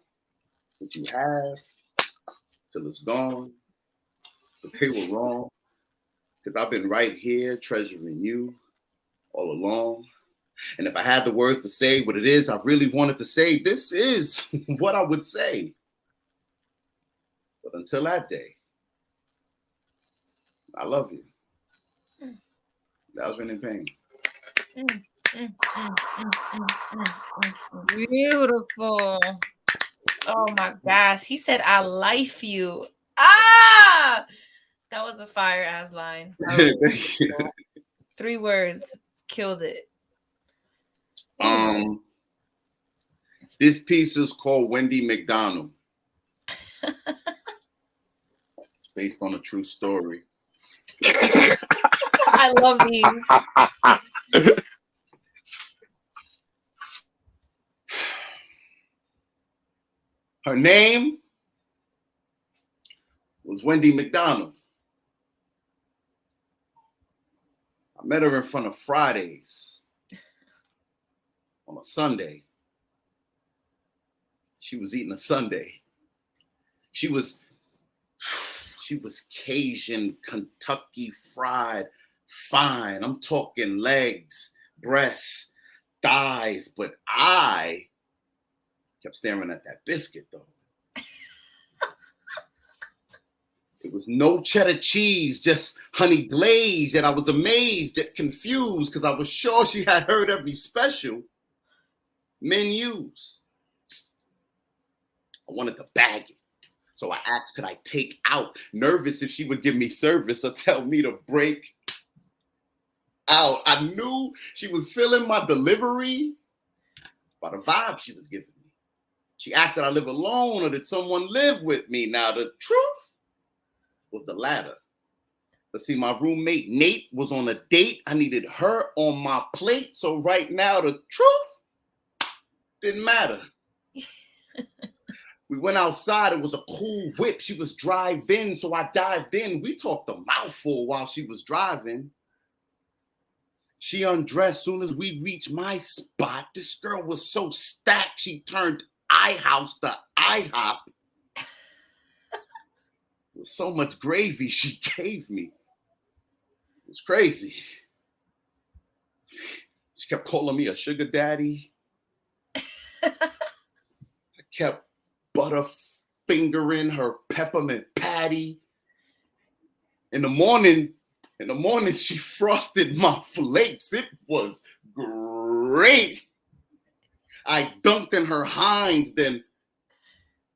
what you have till it's gone, but they were wrong, because I've been right here treasuring you all along. And if I had the words to say what it is I really wanted to say, this is what I would say. But until that day, I love you. That was written in pain. Beautiful. Oh my gosh. He said, I life you. Ah! That was a fire ass line. Thank you. 3 words. Killed it. This piece is called Wendy Mcdonald. Based on a true story. I love these. Her name was Wendy Mcdonald. I met her in front of Fridays on a Sunday. She was eating a sundae. She was Cajun, Kentucky fried, fine. I'm talking legs, breasts, thighs, but I kept staring at that biscuit though. It was no cheddar cheese, just honey glaze, and I was amazed yet confused because I was sure she had heard every special menus. I wanted to bag it. So I asked, could I take out? Nervous if she would give me service or tell me to break out. I knew she was feeling my delivery by the vibe she was giving me. She asked did I live alone or did someone live with me? Now the truth was the latter. But see, my roommate Nate was on a date. I needed her on my plate. So right now the truth didn't matter. We went outside. It was a cool whip. She was driving, so I dived in. We talked a mouthful while she was driving. She undressed. Soon as we reached my spot, this girl was so stacked, she turned iHouse to IHOP. With so much gravy she gave me. It was crazy. She kept calling me a sugar daddy. I kept butterfingering her peppermint patty. In the morning, she frosted my flakes. It was great. I dunked in her Heinz, then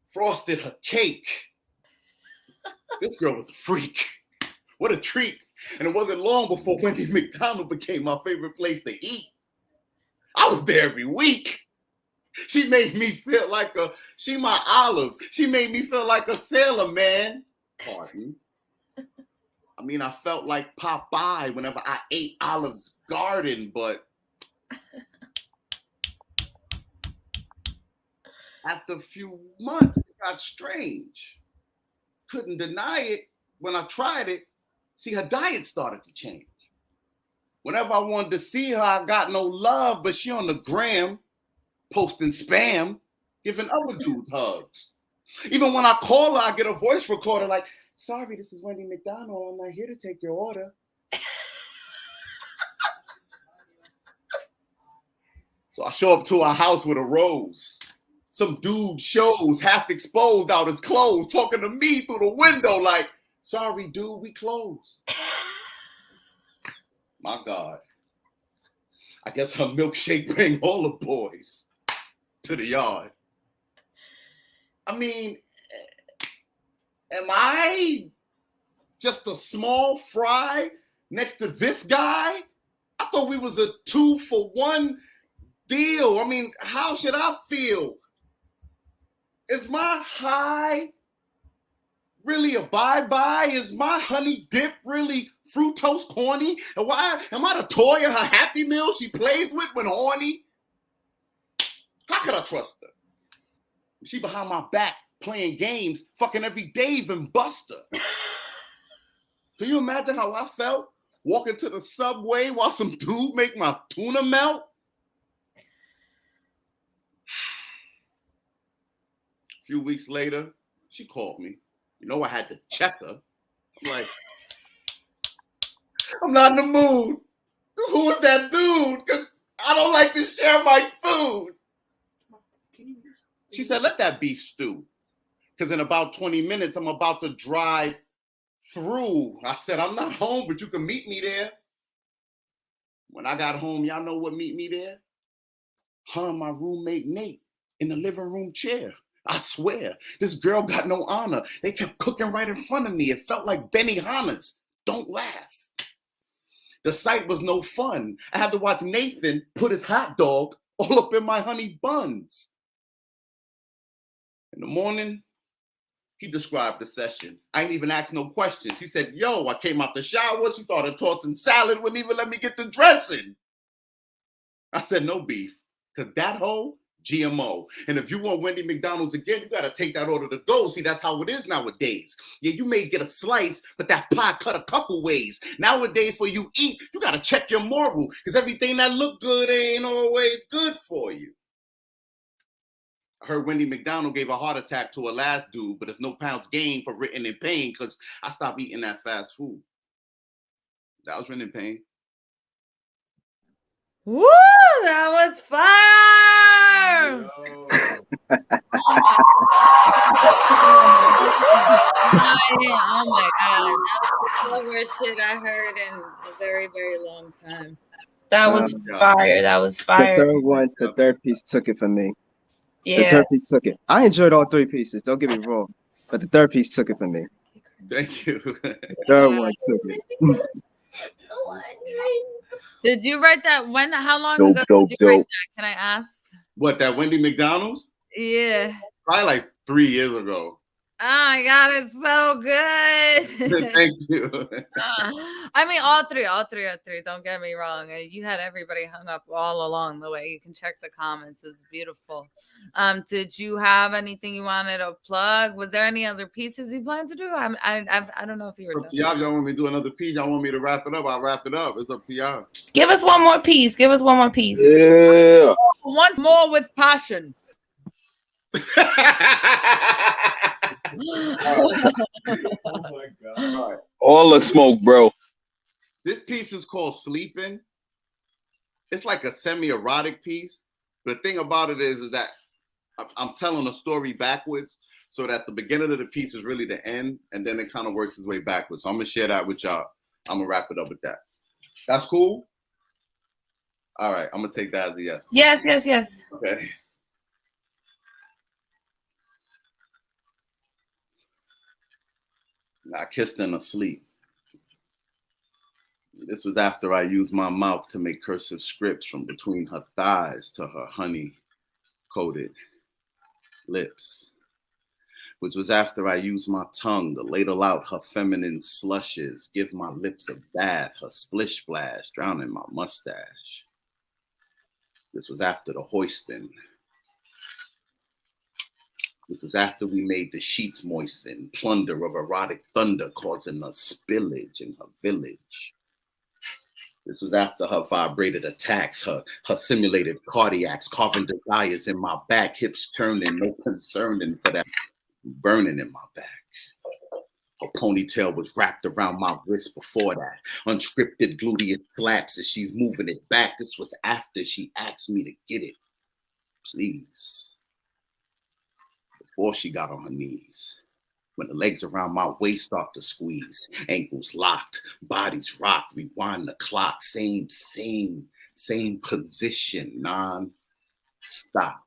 frosted her cake. This girl was a freak. What a treat. And it wasn't long before Wendy McDonald became my favorite place to eat. I was there every week. She made me feel like she my Olive. She made me feel like a sailor man. Pardon. I mean, I felt like Popeye whenever I ate Olive's garden, but after a few months, it got strange. Couldn't deny it. When I tried it, see, her diet started to change. Whenever I wanted to see her, I got no love, but she on the gram, posting spam, giving other dudes hugs. Even when I call her, I get a voice recorder like, sorry, this is Wendy McDonald. I'm not here to take your order. So I show up to her house with a rose. Some dude shows half exposed out his clothes, talking to me through the window like, sorry, dude, we closed. My God. I guess her milkshake bring all the boys to the yard. I mean, am I just a small fry next to this guy? I thought we was a 2-for-1 deal. I mean, how should I feel? Is my high really a bye-bye? Is my honey dip really fructose corny? And why am I the toy of her Happy Meal she plays with when horny? How could I trust her? She behind my back playing games, fucking every Dave and Buster. Can you imagine how I felt walking to the subway while some dude make my tuna melt? A few weeks later, she called me. You know, I had to check her. I'm like, I'm not in the mood. Who is that dude? Because I don't like to share my food. She said, let that beef stew. Because in about 20 minutes, I'm about to drive through. I said, I'm not home, but you can meet me there. When I got home, y'all know what meet me there? Her and my roommate, Nate, in the living room chair. I swear, this girl got no honor. They kept cooking right in front of me. It felt like Benihana's. Don't laugh. The sight was no fun. I had to watch Nathan put his hot dog all up in my honey buns. In the morning, he described the session. I ain't even asked no questions. He said, yo, I came out the shower. She started tossing salad, wouldn't even let me get the dressing. I said, no beef, because that hoe GMO. And if you want Wendy McDonald's again, you got to take that order to go. See, that's how it is nowadays. Yeah, you may get a slice, but that pie cut a couple ways. Nowadays, for you eat, you got to check your moral, because everything that look good ain't always good for you. I heard Wendy McDonald gave a heart attack to her last dude, but there's no pounds gained for written in pain, because I stopped eating that fast food. That was written in pain. Woo! That was fire! Oh my god, that was the worst shit I heard in a very, very long time. That was fire. That was fire. The third piece took it for me. Yeah. The third piece took it. I enjoyed all three pieces. Don't get me wrong, but the third piece took it for me. Thank you. The third one took it. Did you write that? How long Dope, ago dope, did you write dope. that? Can I ask? What, that Wendy McDonald's? Yeah. Probably like 3 years ago. Oh my god, it's so good. Thank you. I mean, all three. Don't get me wrong. You had everybody hung up all along the way. You can check the comments. It's beautiful. Did you have anything you wanted to plug? Was there any other pieces you plan to do? I don't know if you were. Up to y'all. Y'all want me to do another piece? Y'all want me to wrap it up? I'll wrap it up. It's up to y'all. Give us one more piece. Yeah. One more with passion. Oh my God. All right. All the smoke, bro. This piece is called Sleeping. It's like a semi-erotic piece. But the thing about it is that I'm telling a story backwards, so that the beginning of the piece is really the end, and then it kind of works its way backwards. So I'm going to share that with y'all. I'm going to wrap it up with that. That's cool? All right. I'm going to take that as a yes. Yes. Okay. I kissed her in her sleep. This was after I used my mouth to make cursive scripts from between her thighs to her honey-coated lips, which was after I used my tongue to ladle out her feminine slushes, give my lips a bath, her splish splash, drowning my mustache. This was after the hoisting. This was after we made the sheets moisten, plunder of erotic thunder causing a spillage in her village. This was after her vibrated attacks, her simulated cardiacs, carving desires in my back, hips turning, no concerning for that burning in my back. Her ponytail was wrapped around my wrist before that. Unscripted gluteal slaps as she's moving it back. This was after she asked me to get it, please. Before she got on her knees, when the legs around my waist start to squeeze, ankles locked, bodies rock, rewind the clock, same position, non-stop.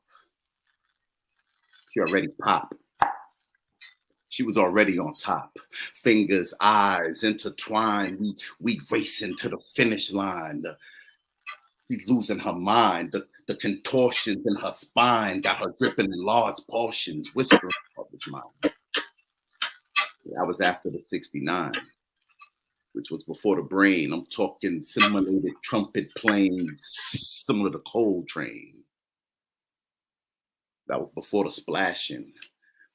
She already popped. She was already on top. Fingers, eyes intertwined. We racing to the finish line. She's losing her mind. The contortions in her spine got her dripping in large portions, whispering of his mind. That was after the 69, which was before the brain. I'm talking simulated trumpet planes, similar to Coltrane. That was before the splashing,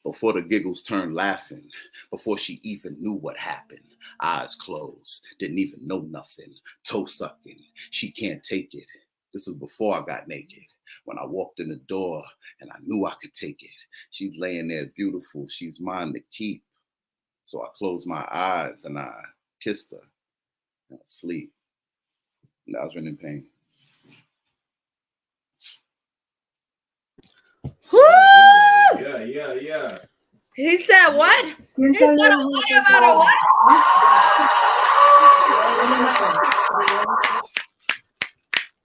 before the giggles turned laughing, before she even knew what happened. Eyes closed, didn't even know nothing. Toe sucking, she can't take it. This was before I got naked. When I walked in the door and I knew I could take it. She's laying there beautiful. She's mine to keep. So I closed my eyes and I kissed her and I sleep. And I was written in pain. Woo! Yeah. He said what? He said a what about a what?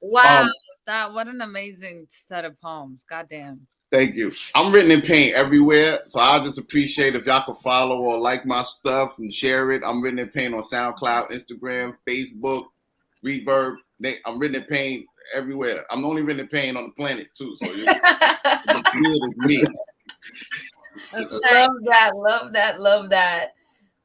Wow, what an amazing set of poems. Goddamn. Thank you. I'm written in pain everywhere, so I just appreciate if y'all can follow or like my stuff and share it. I'm written in pain on SoundCloud, Instagram, Facebook, Reverb. I'm written in pain everywhere. I'm the only written in pain on the planet too. So it's me. Love that.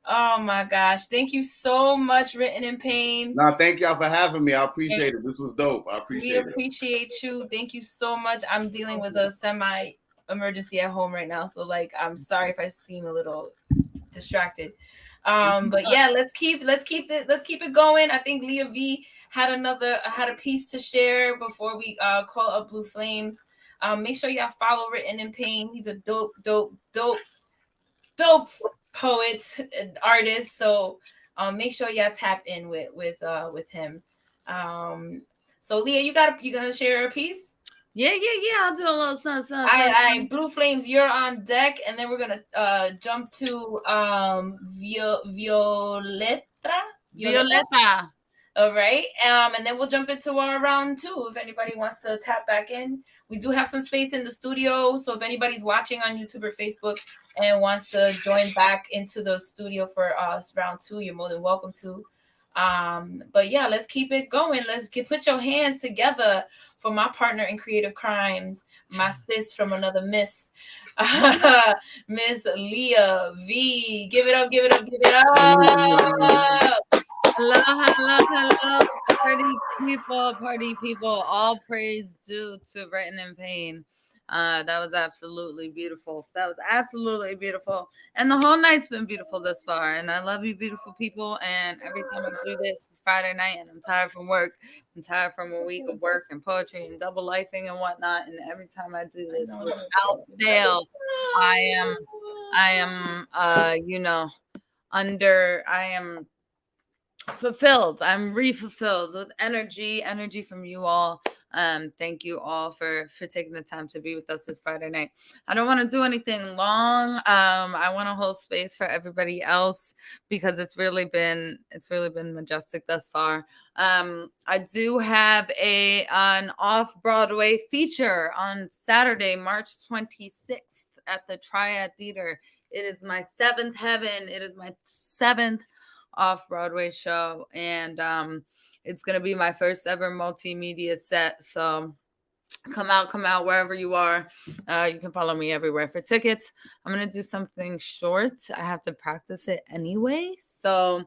Oh my gosh. Thank you so much, Written in Pain. Nah, thank y'all for having me. I appreciate it. This was dope. I We appreciate it. appreciate you. Thank you so much. I'm dealing with a semi-emergency at home right now, so like I'm sorry if I seem a little distracted. But yeah, let's keep it going. I think Leah V had a piece to share before we call up Blue Flames. Make sure y'all follow Written in Pain. He's a dope poet and artist. So make sure y'all tap in with him. So Leah, you gonna share a piece? Yeah. I'll do a little something. All right, Blue Flames, you're on deck, and then we're gonna jump to Violeta. All right, and then we'll jump into our round 2. If anybody wants to tap back in, we do have some space in the studio. So if anybody's watching on YouTube or Facebook and wants to join back into the studio for us round 2, you're more than welcome to. But yeah, let's keep it going. Put your hands together for my partner in creative crimes, my sis from another miss, Miss Leah V. Give it up. Hello, party people. All praise due to Written in Pain. That was absolutely beautiful. And the whole night's been beautiful thus far. And I love you, beautiful people. And every time I do this, it's Friday night and I'm tired from work. I'm tired from a week of work and poetry and double lifing and whatnot. And every time I do this, without fail, I am fulfilled. I'm refulfilled with energy from you all. Thank you all for taking the time to be with us this Friday night. I don't want to do anything long. I want to hold space for everybody else because it's really been majestic thus far. I do have an off-Broadway feature on Saturday, March 26th at the Triad Theater. It is my 7th heaven. It is my 7th off-Broadway show, and it's gonna be my first ever multimedia set. So come out wherever you are. You can follow me everywhere for tickets. I'm gonna do something short. I have to practice it anyway. So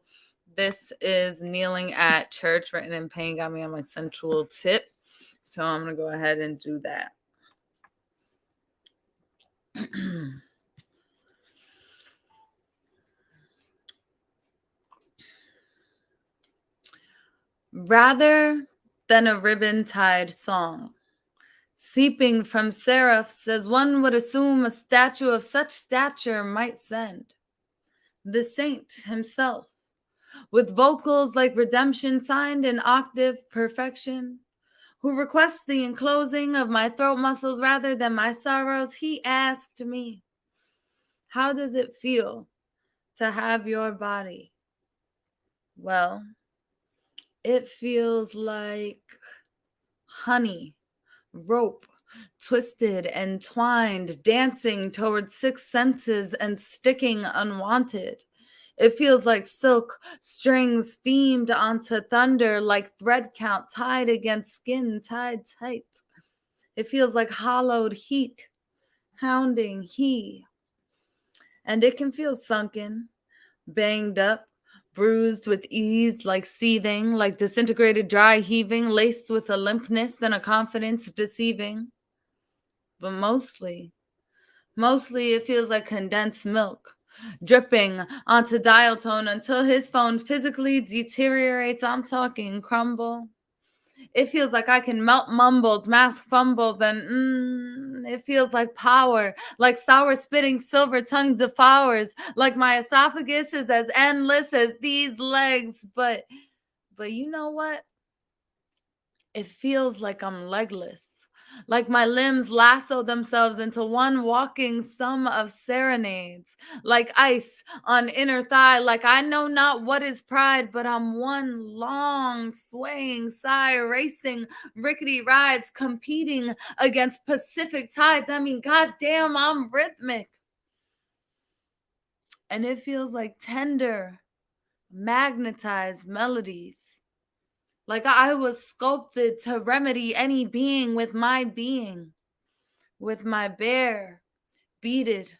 this is Kneeling at Church. Written in Pain got me on my sensual tip. So I'm gonna go ahead and do that. Rather than a ribbon-tied song, seeping from seraphs as one would assume a statue of such stature might send, the saint himself, with vocals like redemption signed in octave perfection, who requests the enclosing of my throat muscles rather than my sorrows, he asked me, how does it feel to have your body? Well, it feels like honey, rope, twisted and twined, dancing towards 6 senses and sticking unwanted. It feels like silk strings steamed onto thunder, like thread count tied against skin tied tight. It feels like hollowed heat, hounding he. And it can feel sunken, banged up, bruised with ease, like seething, like disintegrated dry heaving, laced with a limpness and a confidence deceiving. But mostly it feels like condensed milk, dripping onto dial tone until his phone physically deteriorates. I'm talking crumble. It feels like I can melt mumbles, mask fumbles, and it feels like power, like sour spitting silver tongue devours, like my esophagus is as endless as these legs. But you know what? It feels like I'm legless, like my limbs lasso themselves into one walking sum of serenades, like ice on inner thigh, like I know not what is pride, but I'm one long swaying sigh, racing rickety rides, competing against Pacific tides. I mean, goddamn, I'm rhythmic. And it feels like tender, magnetized melodies. Like I was sculpted to remedy any being with my being, with my bare, beaded,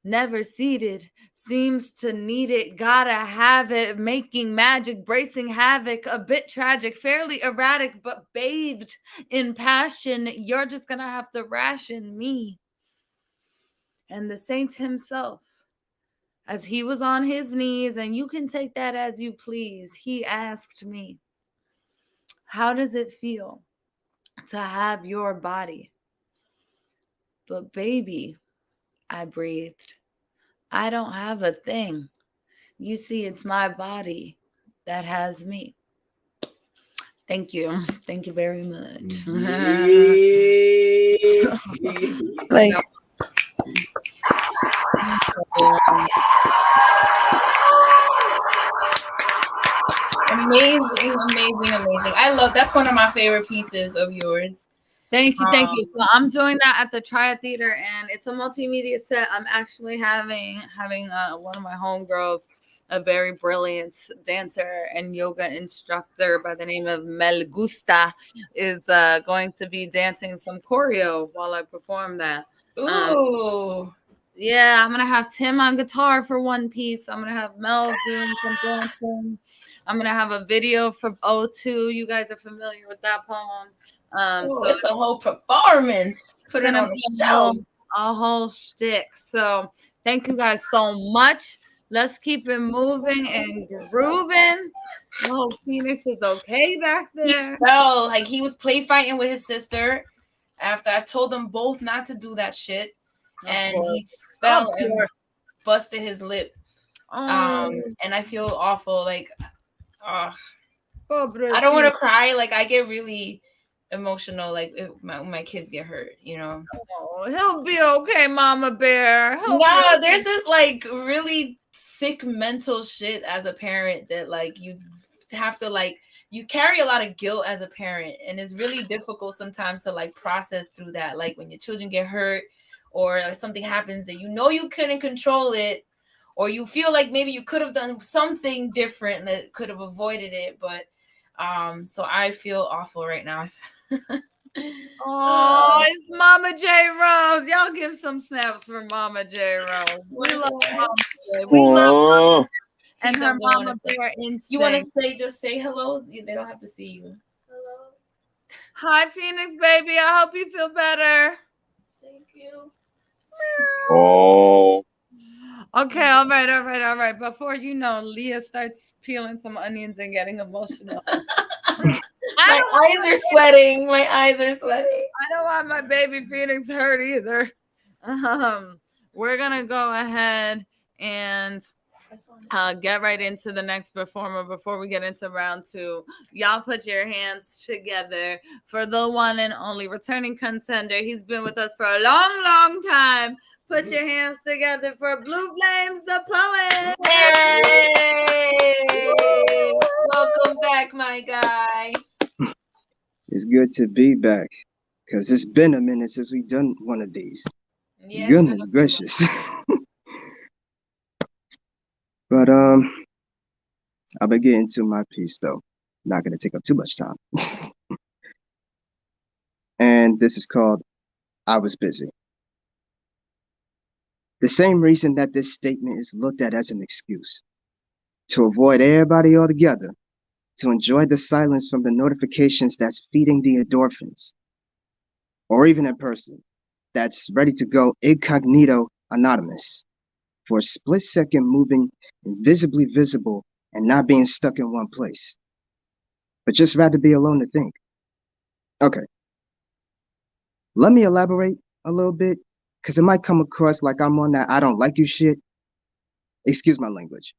never seated, seems to need it, gotta have it, making magic, bracing havoc, a bit tragic, fairly erratic, but bathed in passion. You're just gonna have to ration me. And the saint himself, as he was on his knees, and you can take that as you please, he asked me, how does it feel to have your body? But baby, I breathed, I don't have a thing. You see, it's my body that has me. Thank you. Thank you very much. Like, amazing, amazing, amazing. I love, that's one of my favorite pieces of yours. Thank you, thank you. So I'm doing that at the Triad Theater, and it's a multimedia set. I'm actually having one of my homegirls, a very brilliant dancer and yoga instructor by the name of Mel Gusta, is going to be dancing some choreo while I perform that. Ooh. Yeah, I'm gonna have Tim on guitar for one piece. I'm gonna have Mel doing some dancing. I'm gonna have a video for O2. You guys are familiar with that poem. So it's a whole performance. Put it on the show. A whole shtick. So thank you guys so much. Let's keep it moving and grooving. I hope Phoenix is okay back there. He fell, like he was play fighting with his sister after I told them both not to do that shit. And he fell and busted his lip. And I feel awful. Like, I don't want to cry. Like, I get really emotional, like if my kids get hurt, you know. Oh, he'll be okay, Mama Bear. There's this like really sick mental shit as a parent that like you have to like, you carry a lot of guilt as a parent, and it's really difficult sometimes to like process through that. Like when your children get hurt or like something happens and you know you couldn't control it, or you feel like maybe you could have done something different that could have avoided it, but so I feel awful right now. Oh, it's Mama J Rose. Y'all give some snaps for Mama J Rose. We love Mama J. We love Mama and her Mama Bear instinct. You want to just say hello? They don't have to see you. Hello. Hi, Phoenix baby. I hope you feel better. Thank you. Oh. Okay, all right. Before you know, Leah starts peeling some onions and getting emotional. My eyes are sweating. I don't want my baby Phoenix hurt either. We're gonna go ahead and get right into the next performer before we get into round two. Y'all put your hands together for the one and only returning contender. He's been with us for a long time. Put your hands together for Blue Flames, the poet. Hey! Welcome back, my guy. It's good to be back, because it's been a minute since we've done one of these. Yes, goodness gracious. But I'll be getting to my piece, though. Not going to take up too much time. And this is called I Was Busy. The same reason that this statement is looked at as an excuse. To avoid everybody altogether. To enjoy the silence from the notifications that's feeding the endorphins. Or even in person, that's ready to go incognito anonymous. For a split second moving invisibly visible and not being stuck in one place. But just rather be alone to think. Okay. Let me elaborate a little bit, because it might come across like I'm on that I don't like you shit. Excuse my language.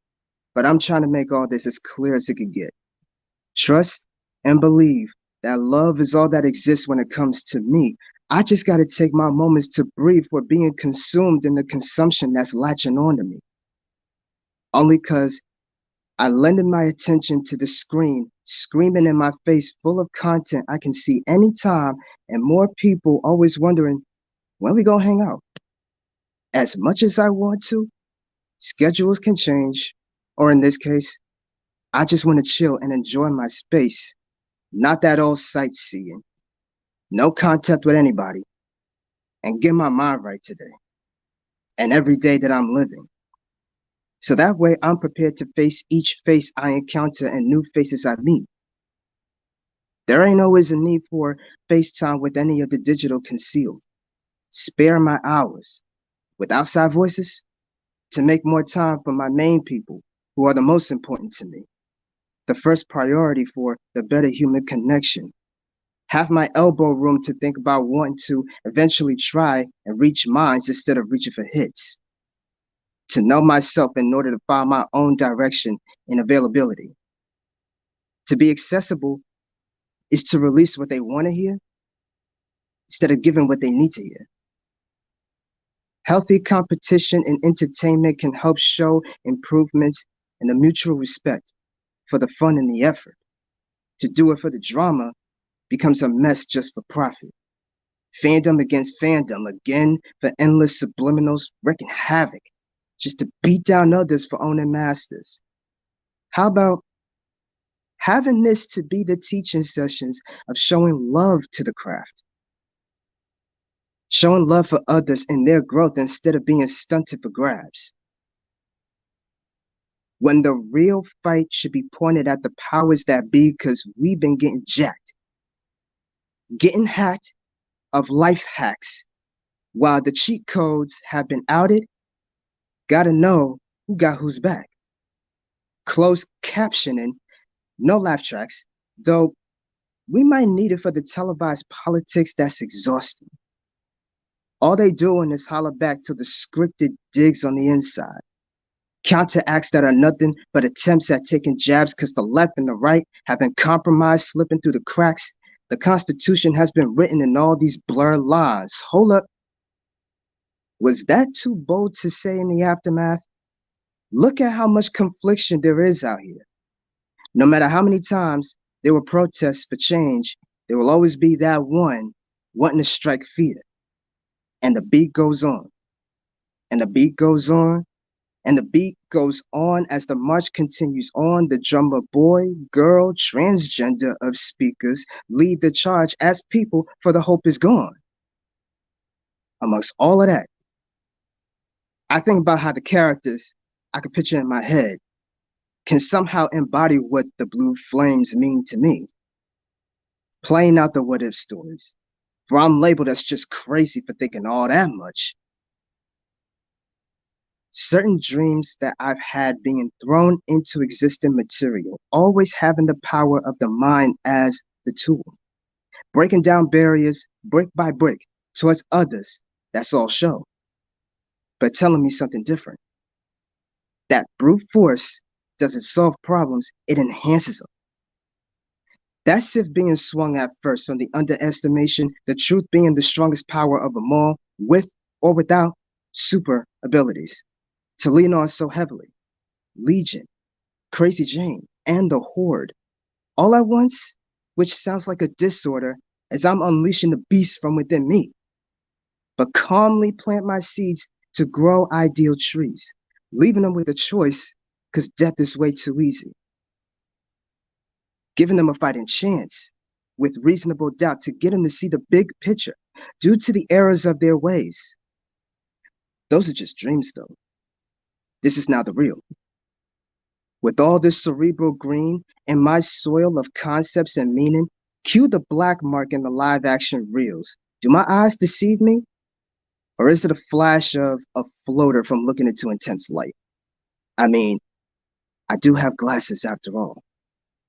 But I'm trying to make all this as clear as it could get. Trust and believe that love is all that exists when it comes to me. I just got to take my moments to breathe for being consumed in the consumption that's latching on to me. Only because I lended my attention to the screen, screaming in my face full of content I can see anytime, and more people always wondering, when we gonna hang out? As much as I want to, schedules can change, or in this case, I just want to chill and enjoy my space. Not that old sightseeing. No contact with anybody. And get my mind right today. and every day that I'm living. So that way I'm prepared to face each face I encounter and new faces I meet. There ain't always a need for FaceTime with any of the digital concealed. Spare my hours with outside voices to make more time for my main people who are the most important to me. The first priority for the better human connection. Have my elbow room to think about wanting to eventually try and reach minds instead of reaching for hits. To know myself in order to find my own direction and availability. To be accessible is to release what they want to hear instead of giving what they need to hear. Healthy competition and entertainment can help show improvements and a mutual respect for the fun and the effort. To do it for the drama becomes a mess just for profit. Fandom against fandom, again for endless subliminals, wreaking havoc just to beat down others for owning masters. How about having this to be the teaching sessions of showing love to the craft? Showing love for others and their growth instead of being stunted for grabs. When the real fight should be pointed at the powers that be, because we've been getting jacked. Getting hacked of life hacks while the cheat codes have been outed. Gotta know who got who's back. Closed captioning, no laugh tracks, though we might need it for the televised politics that's exhausting. All they doing is holler back to the scripted digs on the inside. Counteracts that are nothing but attempts at taking jabs because the left and the right have been compromised, slipping through the cracks. The Constitution has been written in all these blurred lines. Hold up. Was that too bold to say in the aftermath? Look at how much confliction there is out here. No matter how many times there were protests for change, there will always be that one wanting to strike fear. And the beat goes on. And the beat goes on. And the beat goes on as the march continues on. The drummer, boy, girl, transgender of speakers lead the charge as people for the hope is gone. Amongst all of that, I think about how the characters I could picture in my head can somehow embody what the blue flames mean to me. Playing out the what if stories. For I'm labeled as just crazy for thinking all that much. Certain dreams that I've had being thrown into existing material, always having the power of the mind as the tool. Breaking down barriers brick by brick towards others, that's all show. But telling me something different. That brute force doesn't solve problems, it enhances them. That's if being swung at first from the underestimation, the truth being the strongest power of them all, with or without super abilities. To lean on so heavily. Legion, Crazy Jane, and the Horde. All at once, which sounds like a disorder as I'm unleashing the beast from within me. But calmly plant my seeds to grow ideal trees, leaving them with a choice because death is way too easy. Giving them a fighting chance with reasonable doubt to get them to see the big picture due to the errors of their ways. Those are just dreams though. This is now the real. With all this cerebral green and my soil of concepts and meaning, cue the black mark in the live action reels. Do my eyes deceive me? Or is it a flash of a floater from looking into intense light? I mean, I do have glasses after all.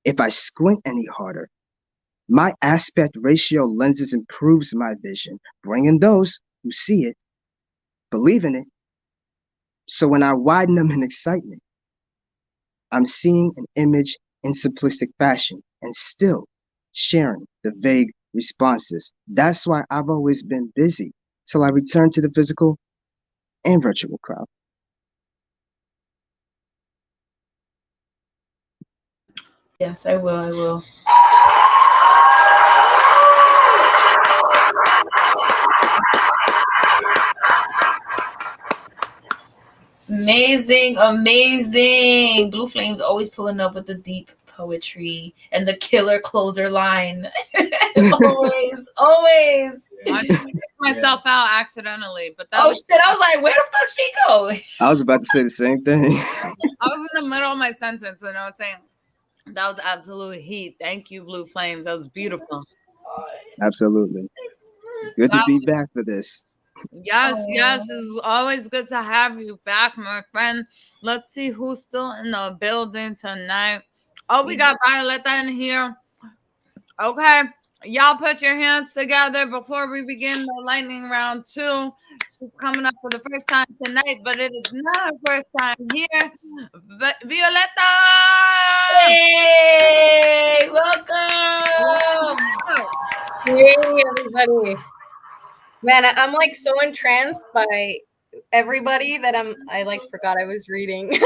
If I squint any harder, my aspect ratio lenses improves my vision, bringing those who see it, believe in it. So when I widen them in excitement, I'm seeing an image in simplistic fashion and still sharing the vague responses. That's why I've always been busy till I return to the physical and virtual crowd. Yes, I will. Amazing. Blue Flames always pulling up with the deep poetry and the killer closer line. always. I just took myself out accidentally, but that Oh was, shit! I was like, where the fuck she go? I was about to say the same thing. I was in the middle of my sentence and I was saying that was absolute heat. Thank you, Blue Flames. That was beautiful. Absolutely. Good to be back for this. Yes, it's always good to have you back, my friend. Let's see who's still in the building tonight. Oh, we got Violetta in here. Okay, y'all put your hands together before we begin the lightning round 2. She's coming up for the first time tonight, but it is not her first time here. But Violetta! Hey, welcome! Hey, everybody. Man, I'm like so entranced by everybody that I like forgot I was reading.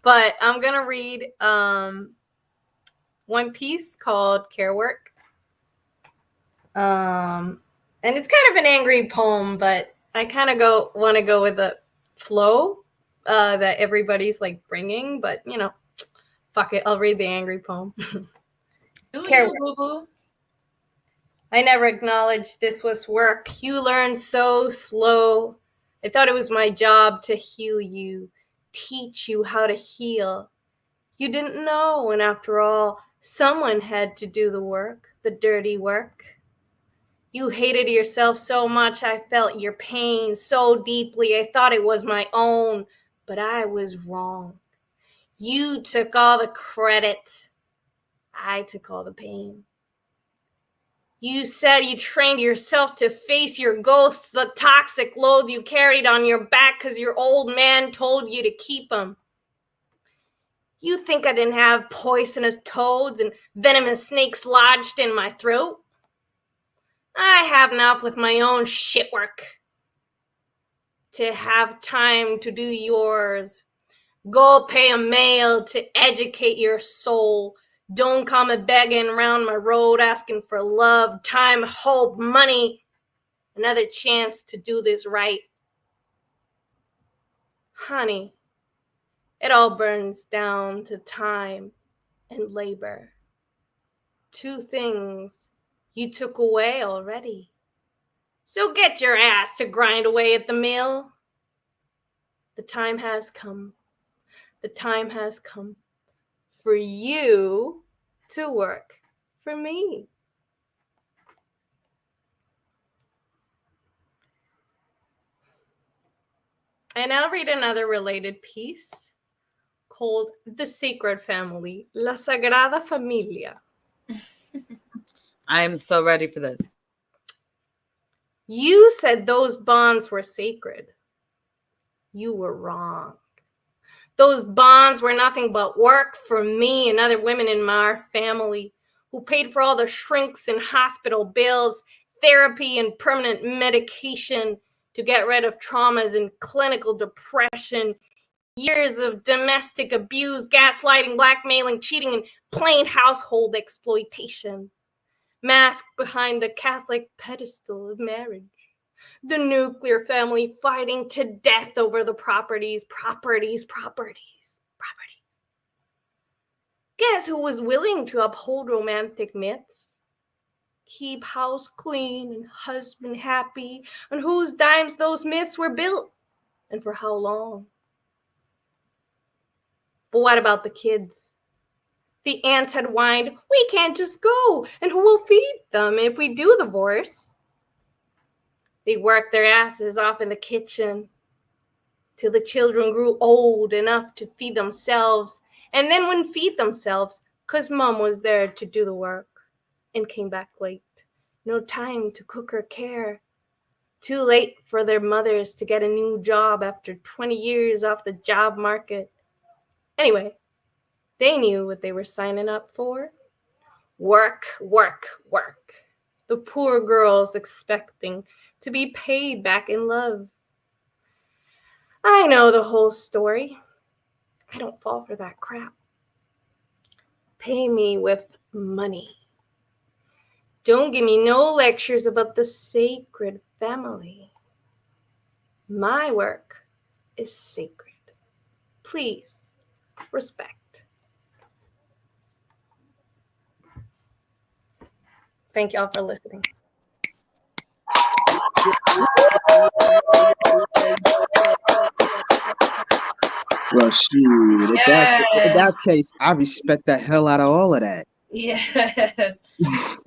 But I'm gonna read one piece called Care Work. And it's kind of an angry poem, but I kind of want to go with the flow that everybody's like bringing. But you know, fuck it, I'll read the angry poem. Care Work. I never acknowledged this was work. You learned so slow. I thought it was my job to heal you, teach you how to heal. You didn't know, and after all, someone had to do the work, the dirty work. You hated yourself so much, I felt your pain so deeply. I thought it was my own, but I was wrong. You took all the credit. I took all the pain. You said you trained yourself to face your ghosts, the toxic loads you carried on your back because your old man told you to keep them. You think I didn't have poisonous toads and venomous snakes lodged in my throat? I have enough with my own shit work to have time to do yours. Go pay a male to educate your soul. Don't come a begging around my road asking for love, time, hope, money, another chance to do this right. Honey, it all burns down to time and labor. 2 things you took away already. So get your ass to grind away at the mill. The time has come. The time has come for you to work for me. And I'll read another related piece called The Sacred Family, La Sagrada Familia. I am so ready for this. You said those bonds were sacred. You were wrong. Those bonds were nothing but work for me and other women in my family who paid for all the shrinks and hospital bills, therapy and permanent medication to get rid of traumas and clinical depression, years of domestic abuse, gaslighting, blackmailing, cheating, and plain household exploitation, masked behind the Catholic pedestal of marriage. The nuclear family fighting to death over the properties. Guess who was willing to uphold romantic myths? Keep house clean and husband happy, on whose dimes those myths were built, and for how long? But what about the kids? The aunts had whined, we can't just go, and who will feed them if we do divorce? They worked their asses off in the kitchen till the children grew old enough to feed themselves, and then wouldn't feed themselves because mom was there to do the work and came back late. No time to cook or care. Too late for their mothers to get a new job after 20 years off the job market. Anyway, they knew what they were signing up for. Work. The poor girls expecting to be paid back in love. I know the whole story. I don't fall for that crap. Pay me with money. Don't give me no lectures about the sacred family. My work is sacred. Please, respect. Thank y'all for listening. Well, shoot. In that case, I respect the hell out of all of that. Yes.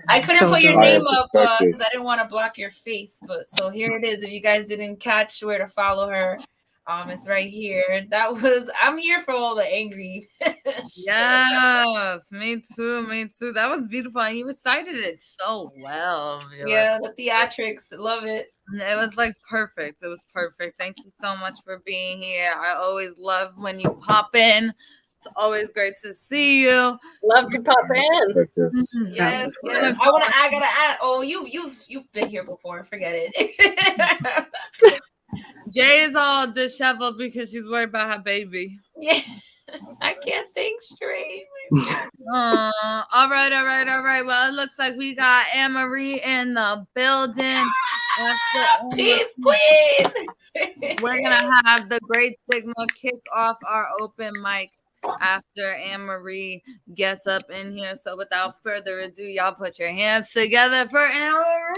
I couldn't So put your good. name up Perspective. because I didn't want to block your face, but so here it is. If you guys didn't catch where to follow her, it's right here. I'm here for all the angry. Yes, me too. That was beautiful. And you recited it so well. Yeah, the theatrics, love it. It was like perfect. It was perfect. Thank you so much for being here. I always love when you pop in. It's always great to see you. Love to pop in. Yes. I gotta add. Oh, you've been here before. Forget it. Jay is all disheveled because she's worried about her baby. Yeah, I can't think straight. All right. Well, it looks like we got Anne-Marie in the building. Peace, queen. We're gonna have the Great Sigma kick off our open mic after Anne-Marie gets up in here. So without further ado, y'all put your hands together for Anne-Marie.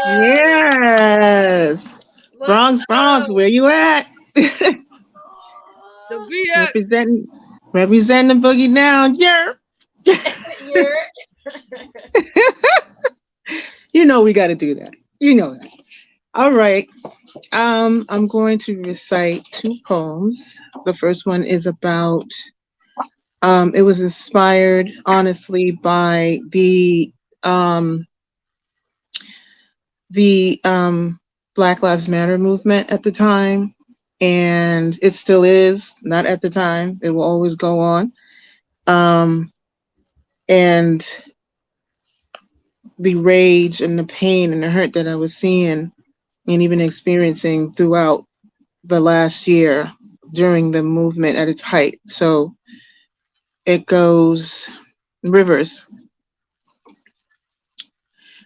Yes. Bronx, where you at? The VX. Representing the boogie down, yeah. You know we got to do that. You know that. All right. I'm going to recite 2 poems. The first one is about. It was inspired, honestly, by the Black Lives Matter movement at the time. And it still is, not at the time. It will always go on. And the rage and the pain and the hurt that I was seeing and even experiencing throughout the last year during the movement at its height. So it goes, rivers.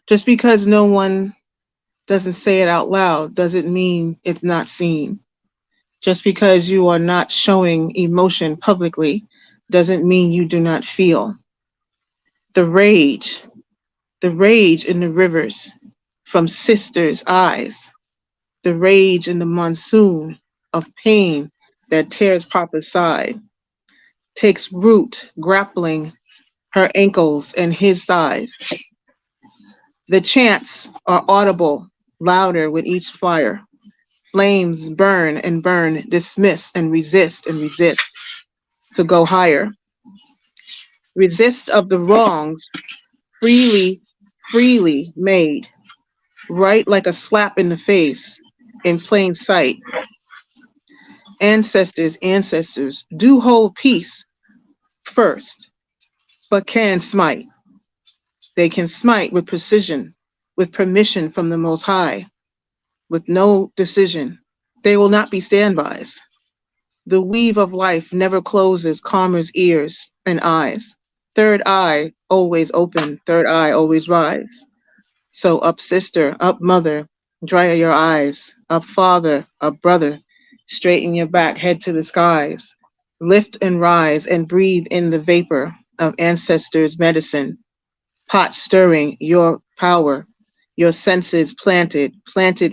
Just because no one doesn't say it out loud doesn't mean it's not seen. Just because you are not showing emotion publicly doesn't mean you do not feel. The rage in the rivers from sisters' eyes, the rage in the monsoon of pain that tears Papa's side, takes root grappling her ankles and his thighs. The chants are audible, louder with each fire. Flames burn and burn, dismiss and resist to go higher. Resist of the wrongs freely made, right like a slap in the face, in plain sight. Ancestors, do hold peace first, but can smite. They can smite with precision, with permission from the Most High, with no decision. They will not be standbys. The weave of life never closes Karma's ears and eyes. Third eye always open, third eye always rise. So up sister, up mother, dry your eyes. Up father, up brother, straighten your back, head to the skies. Lift and rise and breathe in the vapor of ancestors' medicine. Pot stirring your power, your senses planted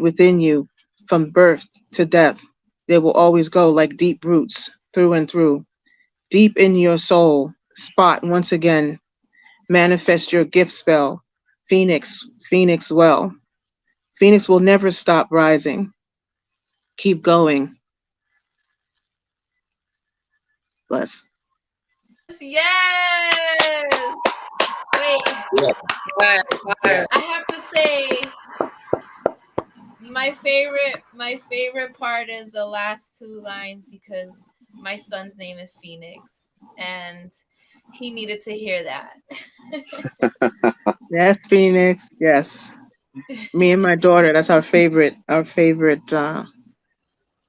within you from birth to death. They will always go like deep roots through and through. Deep in your soul, spot once again. Manifest your gift spell. Phoenix well. Phoenix will never stop rising. Keep going. Bless. Yes. Wait. I have to say, my favorite part is the last 2 lines because my son's name is Phoenix and he needed to hear that. Yes, Phoenix. Yes. Me and my daughter, that's our favorite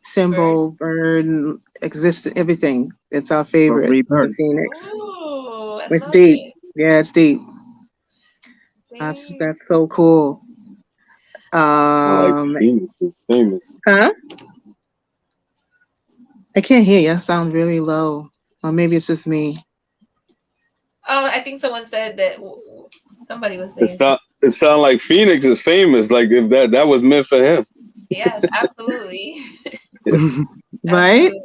symbol, bird, existent, everything. It's our favorite. The Phoenix. Ooh, It's deep. Yeah, it's deep. That's so cool. Phoenix is famous. Huh? I can't hear you. That sounds really low. Or maybe it's just me. Oh, I think someone said that. Somebody was It saying. sound like Phoenix is famous. Like if that was meant for him. Yes, absolutely. Right? Absolutely.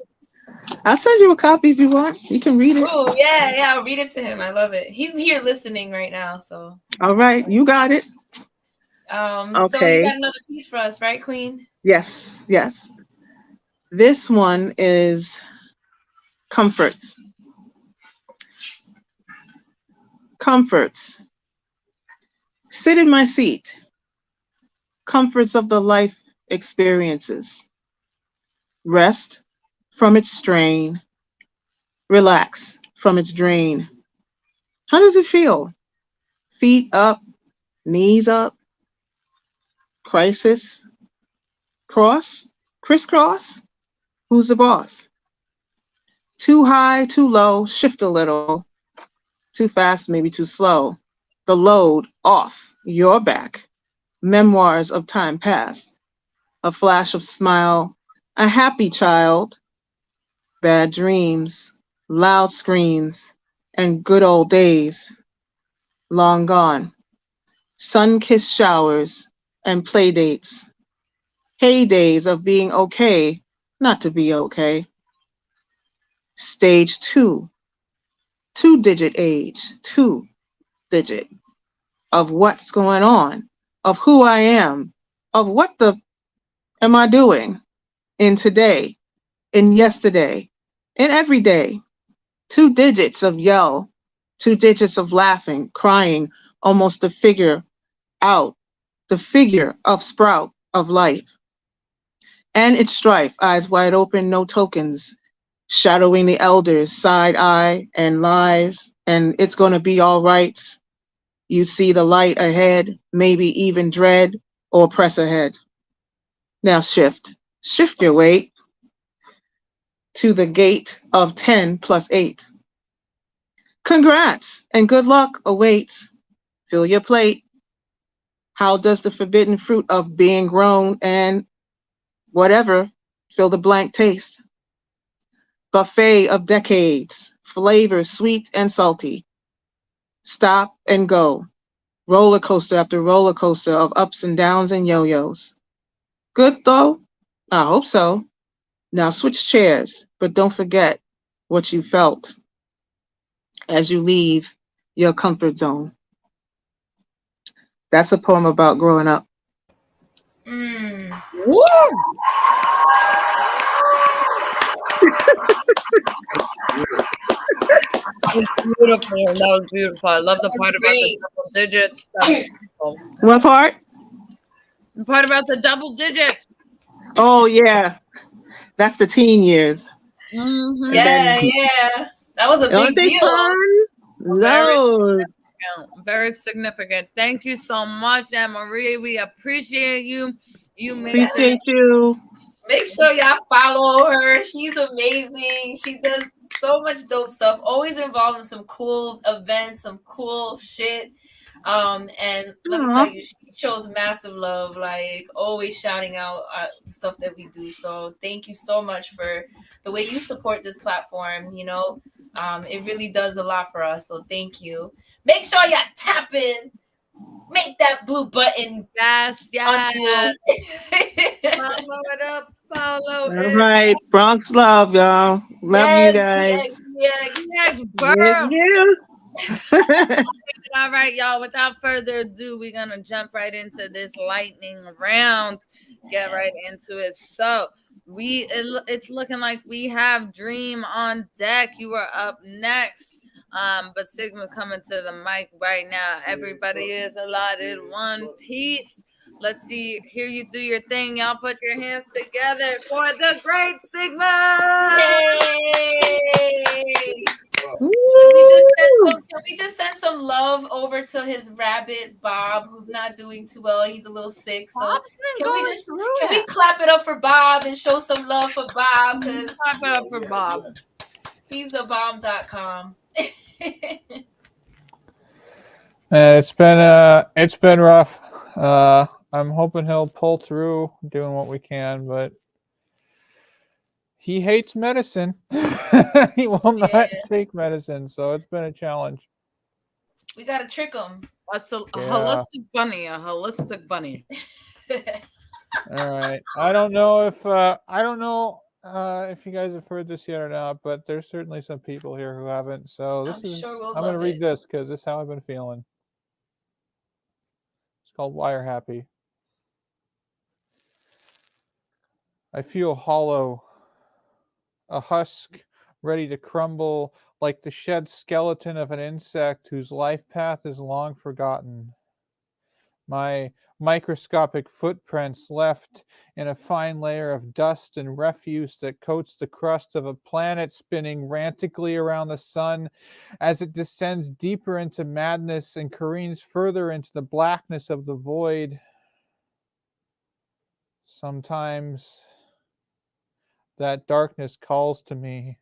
I'll send you a copy if you want. You can read it. Oh, yeah, I'll read it to him. I love it. He's here listening right now, so. All right, you got it. So you got another piece for us, right, Queen? Yes, yes. This one is comforts. Comforts. Sit in my seat. Comforts of the life experiences. Rest from its strain. Relax from its drain. How does it feel? Feet up, knees up, crisis, cross, crisscross? Who's the boss? Too high, too low, shift a little. Too fast, maybe too slow. The load off your back. Memoirs of time past. A flash of smile. A happy child. Bad dreams. Loud screams. And good old days. Long gone. Sun-kissed showers and play dates. Heydays of being okay, not to be okay. Stage 2. 2-digit age. 2-digit. Of what's going on. Of who I am. Of what the am I doing in today, in yesterday, in every day. 2 digits of yell. 2 digits of laughing, crying, almost the figure out. The figure of sprout of life. And its strife, eyes wide open, no tokens, shadowing the elders, side eye and lies, and it's gonna be all right. You see the light ahead, maybe even dread or press ahead. Now shift your weight to the gate of 10 plus 8. Congrats and good luck awaits. Fill your plate. How does the forbidden fruit of being grown and whatever fill the blank taste? Buffet of decades, flavors sweet and salty. Stop and go. Roller coaster after roller coaster of ups and downs and yo-yos. Good though? I hope so. Now switch chairs, but don't forget what you felt as you leave your comfort zone. That's a poem about growing up. Woo! That was beautiful. That was beautiful. I love the part about the double digits. That was beautiful. What part? The part about the double digits. Oh yeah, that's the teen years. Mm-hmm. Yeah. That was a big deal. Loads. Very significant. Thank you so much, Anne-Marie. We appreciate you. Appreciate you. Make sure y'all follow her. She's amazing. She does so much dope stuff. Always involved in some cool events, some cool shit. And let me tell you, she shows massive love, like always shouting out stuff that we do. So thank you so much for the way you support this platform. You know, it really does a lot for us. So thank you. Make sure y'all tap in. Make that blue button. Yes. Follow it up. Follow it. All right. Bronx love, y'all. Love you guys. Yes, girl. All right, y'all. Without further ado, we're going to jump right into this lightning round. Get right into it. So it's looking like we have Dream on deck. You are up next. But Sigma coming to the mic right now. Everybody is allotted one piece. Let's hear you do your thing. Y'all put your hands together for the great Sigma. Yay! Can we just send some love over to his rabbit Bob, who's not doing too well? He's a little sick. So can we clap it up for Bob and show some love for Bob? Because clap it up for Bob. He's a bomb.com. It's been rough. I'm hoping he'll pull through, doing what we can, but he hates medicine. He will not take medicine, so it's been a challenge. We gotta trick them. A holistic bunny. A holistic bunny. All right. I don't know if you guys have heard this yet or not, but there's certainly some people here who haven't. So I'm sure we'll I'm gonna love read it. this because this is how I've been feeling. It's called Wire Happy. I feel hollow, a husk ready to crumble like the shed skeleton of an insect whose life path is long forgotten. My microscopic footprints left in a fine layer of dust and refuse that coats the crust of a planet spinning frantically around the sun as it descends deeper into madness and careens further into the blackness of the void. Sometimes that darkness calls to me,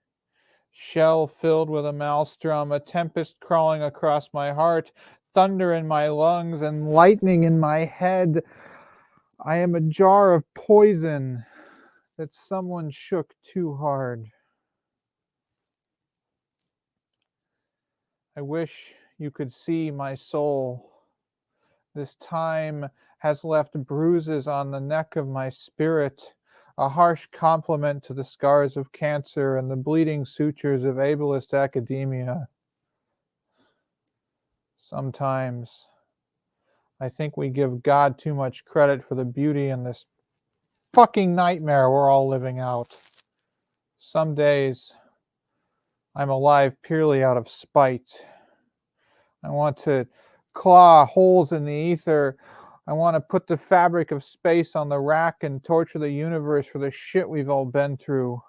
shell filled with a maelstrom, a tempest crawling across my heart, thunder in my lungs, and lightning in my head. I am a jar of poison that someone shook too hard. I wish you could see my soul. This time has left bruises on the neck of my spirit, a harsh compliment to the scars of cancer and the bleeding sutures of ableist academia. Sometimes I think we give God too much credit for the beauty in this fucking nightmare we're all living out. Some days I'm alive purely out of spite. I want to claw holes in the ether. I want to put the fabric of space on the rack and torture the universe for the shit we've all been through.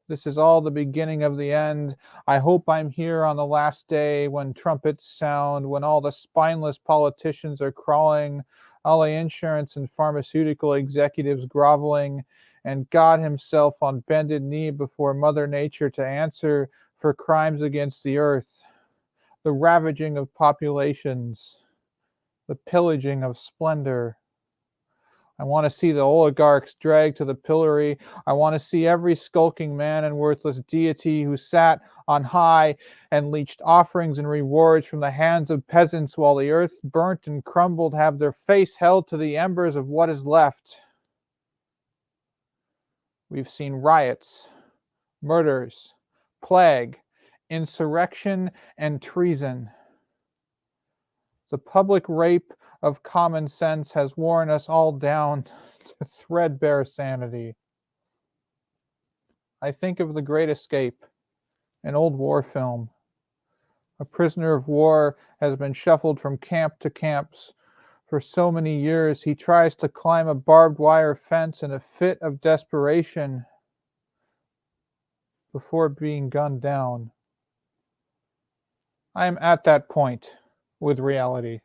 This is all the beginning of the end. I hope I'm here on the last day when trumpets sound, when all the spineless politicians are crawling, all the insurance and pharmaceutical executives groveling, and God himself on bended knee before Mother Nature to answer for crimes against the earth, the ravaging of populations, the pillaging of splendor. I want to see the oligarchs dragged to the pillory. I want to see every skulking man and worthless deity who sat on high and leached offerings and rewards from the hands of peasants while the earth burnt and crumbled have their face held to the embers of what is left. We've seen riots, murders, plague, insurrection, and treason. The public rape of common sense has worn us all down to threadbare sanity. I think of The Great Escape, an old war film. A prisoner of war has been shuffled from camp to camps. For so many years, he tries to climb a barbed wire fence in a fit of desperation before being gunned down. I am at that point with reality.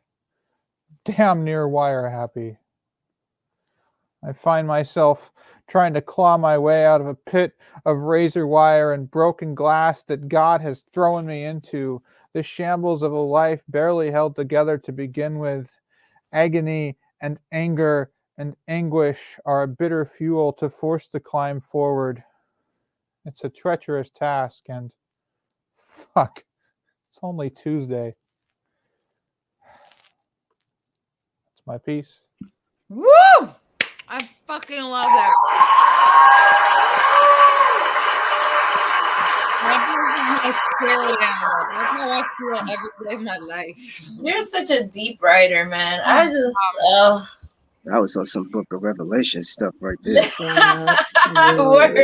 Damn near wire happy. I find myself trying to claw my way out of a pit of razor wire and broken glass that God has thrown me into, the shambles of a life barely held together to begin with. Agony and anger and anguish are a bitter fuel to force the climb forward. It's a treacherous task, and fuck, it's only Tuesday. That's my piece. Woo! I fucking love that. That brings my spirit out. That's how I feel every day of my life. You're such a deep writer, man. I just, That was on some Book of Revelation stuff right there. word.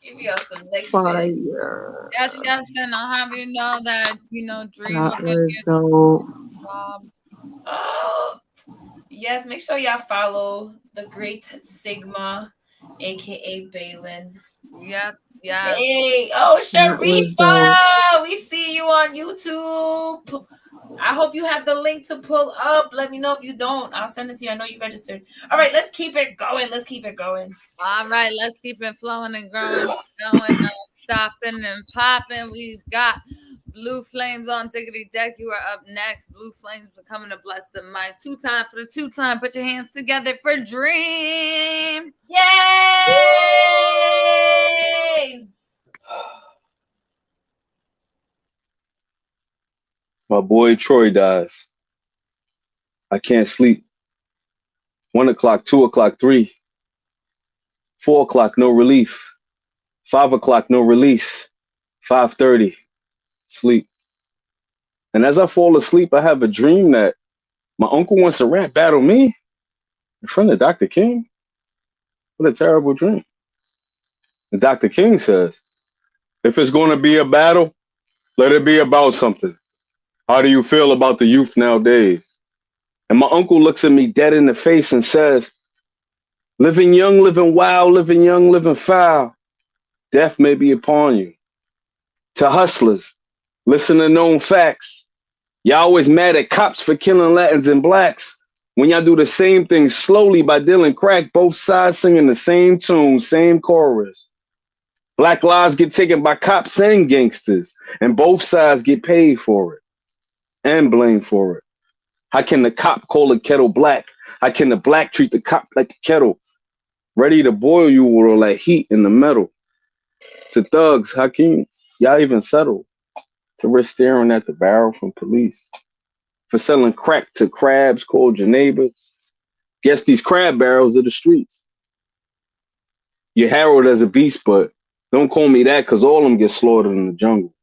You be on some next shit. Fire. Yes, and I'll have you know that, dream That about was your dope. job. Oh, yes, make sure y'all follow the Great Sigma, aka Balin. Yes. Hey, oh, Sharifa, we see you on YouTube. I hope you have the link to pull up. Let me know if you don't. I'll send it to you. I know you registered. All right, let's keep it going. All right, let's keep it flowing and growing, going, stopping and popping. We've got Blue Flames on Tickety Deck. You are up next. Blue Flames are coming to bless the mic. 2 time for the 2 time. Put your hands together for Dream. Yay! My boy Troy dies. I can't sleep. 1 o'clock, 2 o'clock, 3, 4 o'clock, no relief. 5 o'clock, no release. 5:30, sleep. And as I fall asleep, I have a dream that my uncle wants to rap battle me in front of Dr. King. What a terrible dream. And Dr. King says, if it's going to be a battle, let it be about something. How do you feel about the youth nowadays? And my uncle looks at me dead in the face and says, living young, living wild, living young, living foul. Death may be upon you. To hustlers, listen to known facts. Y'all always mad at cops for killing Latins and blacks. When y'all do the same thing slowly by dealing crack, both sides singing the same tune, same chorus. Black lives get taken by cops and gangsters, and both sides get paid for it and blamed for it. How can the cop call a kettle black? How can the black treat the cop like a kettle? Ready to boil you with all that heat in the metal. To thugs, how can y'all even settle? To risk staring at the barrel from police. For selling crack to crabs called your neighbors. Guess these crab barrels are the streets. You're heralded as a beast, but don't call me that because all of them get slaughtered in the jungle.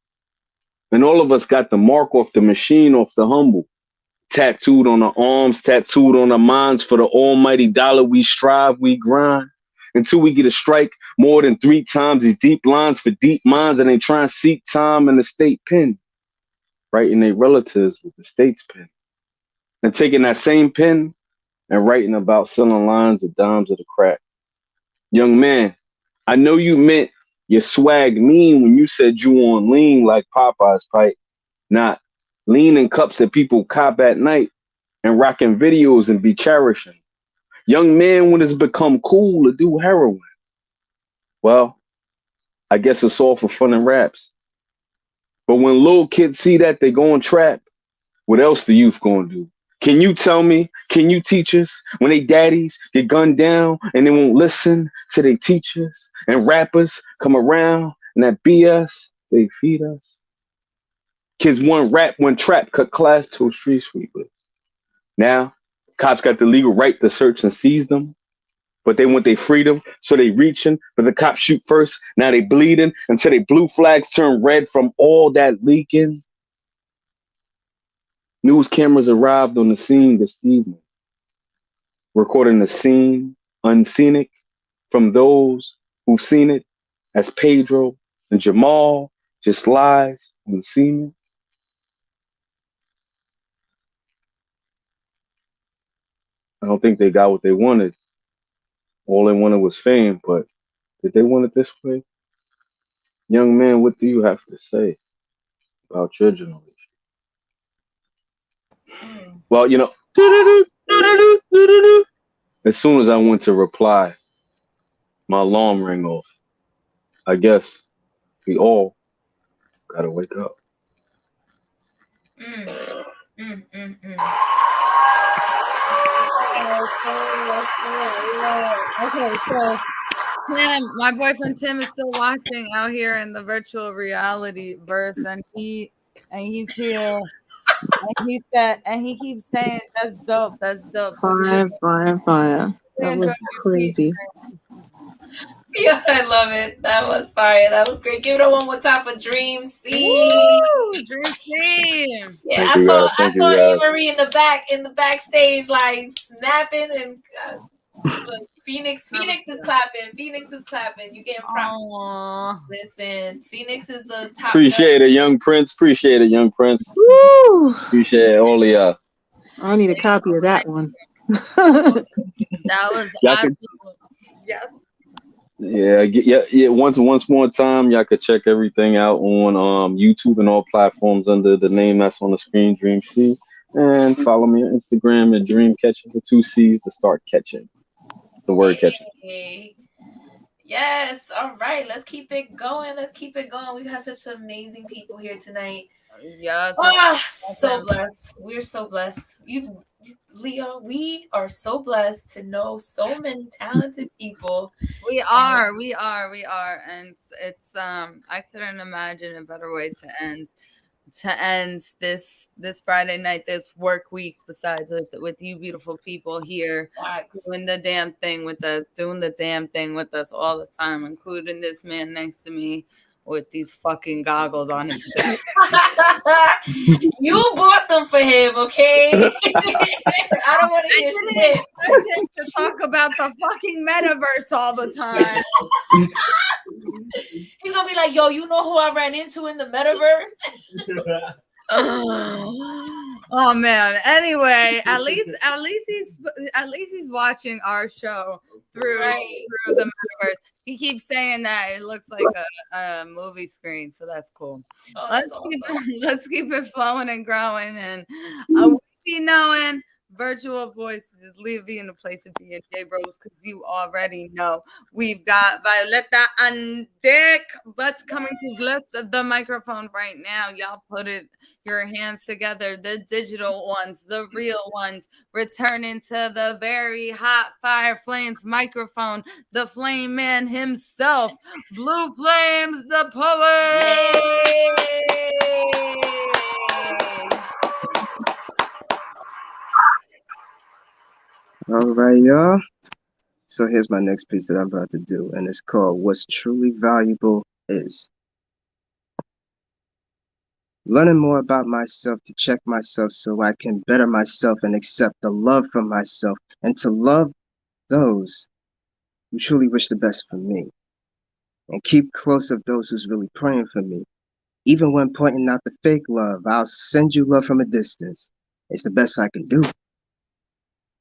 And all of us got the mark off the machine, off the humble. Tattooed on our arms, tattooed on our minds. For the almighty dollar we strive, we grind. Until we get a strike more than 3 times these deep lines for deep minds that ain't trying to seek time in the state pen. Writing their relatives with the state's pen. And taking that same pen and writing about selling lines of dimes of the crack. Young man, I know you meant your swag mean when you said you on lean like Popeye's pipe, not leaning cups that people cop at night and rocking videos and be cherishing. Young man, when it's become cool to do heroin. Well, I guess it's all for fun and raps. But when little kids see that, they go and trap. What else the youth gonna do? Can you tell me, can you teach us when they daddies get gunned down and they won't listen to their teachers and rappers come around and that BS, they feed us? Kids one rap, one trap, cut class to a street sweeper. Now, cops got the legal right to search and seize them, but they want their freedom, so they reaching, but the cops shoot first, now they bleeding until they blue flags turn red from all that leaking. News cameras arrived on the scene this evening, recording the scene, unscenic, from those who've seen it, as Pedro and Jamal just lies on the semen. I don't think they got what they wanted. All they wanted was fame, but did they want it this way? Young man, what do you have to say about your generation? Well, you know, as soon as I went to reply, my alarm rang off. I guess we all gotta wake up. Okay, so Tim, my boyfriend Tim is still watching out here in the virtual reality verse, and he's here, and he keeps saying, "That's dope, that's dope." So Fire. That was crazy. Yeah, I love it. That was fire. That was great. Give it a one more time for Dream C. Woo! Dream C. Yeah, I saw Ava Marie in the backstage, like snapping, and Phoenix is clapping. Phoenix is clapping. You getting props. Listen, Phoenix is the top. Appreciate it, young Prince. Appreciate it, young Prince. Woo! Appreciate it, all of y'all. I need a copy of that one. That was absolutely yes. Yeah. Once more time, y'all could check everything out on YouTube and all platforms under the name that's on the screen, Dream C. And follow me on Instagram at Dream Catching with 2 C's to start catching. The word catching. Yes. All right. Let's keep it going. We've had such amazing people here tonight. Yes. So blessed. We're so blessed. Leah, we are so blessed to know so many talented people. We are. And it's I couldn't imagine a better way to end to end this Friday night, this work week, besides with you beautiful people here doing the damn thing with us, all the time, including this man next to me with these fucking goggles on his face. You bought them for him, okay? I don't want to hear shit. I tend to talk about the fucking metaverse all the time. He's gonna be like, yo, you know who I ran into in the metaverse? Oh man. Anyway, at least he's watching our show through the metaverse. He keeps saying that it looks like a movie screen, so that's cool. Let's keep it flowing and growing, and we be knowing virtual voices leave you in a place of being J Bros, because you already know we've got Violetta and Dick. Let's coming to bless the microphone right now. Y'all put your hands together, the digital ones, the real ones, returning to the very hot fire flames microphone, the flame man himself, Blue Flames, the poet. All right, y'all. So here's my next piece that I'm about to do, and it's called What's Truly Valuable Is. Learning more about myself to check myself so I can better myself and accept the love from myself, and to love those who truly wish the best for me, and keep close of those who's really praying for me. Even when pointing out the fake love, I'll send you love from a distance. It's the best I can do.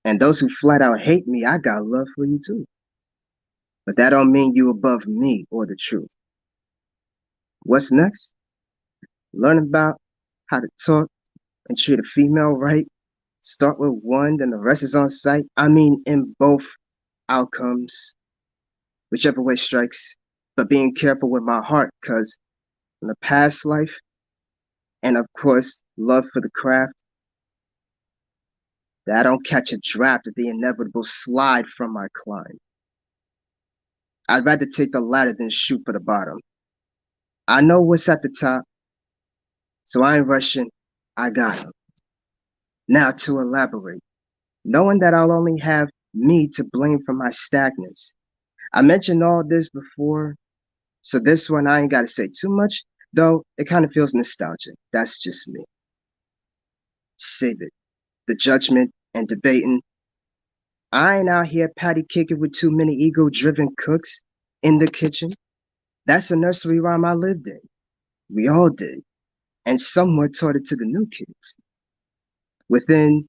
And those who flat out hate me, I got love for you too. But that don't mean you above me or the truth. What's next? Learn about how to talk and treat a female right. Start with one, then the rest is on sight. I mean, in both outcomes, whichever way strikes. But being careful with my heart, because in the past life, and of course, love for the craft, that I don't catch a draft of the inevitable slide from my climb. I'd rather take the ladder than shoot for the bottom. I know what's at the top, so I ain't rushing. I got him. Now to elaborate, knowing that I'll only have me to blame for my stagnance. I mentioned all this before, so this one I ain't got to say too much, though it kind of feels nostalgic. That's just me. Save it. The judgment and debating. I ain't out here patty kicking with too many ego-driven cooks in the kitchen. That's a nursery rhyme I lived in. We all did. And somewhat taught it to the new kids. Within,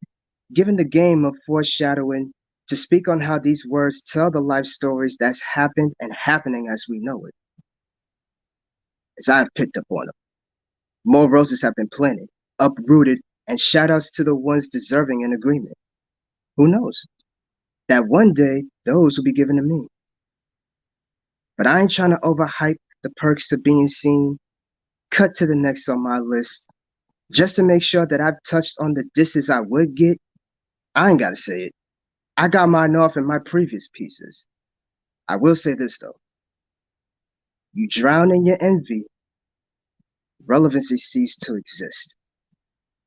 given the game of foreshadowing, to speak on how these words tell the life stories that's happened and happening as we know it. As I've picked up on them. More roses have been planted, uprooted, and shout outs to the ones deserving in agreement. Who knows? That one day, those will be given to me. But I ain't trying to overhype the perks to being seen. Cut to the next on my list. Just to make sure that I've touched on the disses I would get. I ain't gotta say it. I got mine off in my previous pieces. I will say this though. You drown in your envy, relevancy ceased to exist.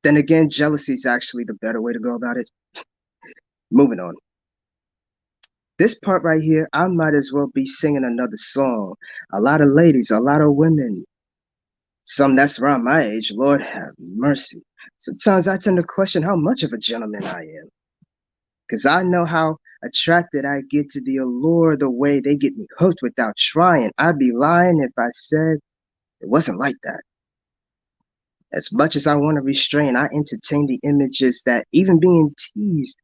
Then again, jealousy is actually the better way to go about it. Moving on. This part right here, I might as well be singing another song. A lot of ladies, a lot of women. Some that's around my age, Lord have mercy. Sometimes I tend to question how much of a gentleman I am. Because I know how attracted I get to the allure, the way they get me hooked without trying. I'd be lying if I said it wasn't like that. As much as I want to restrain, I entertain the images that even being teased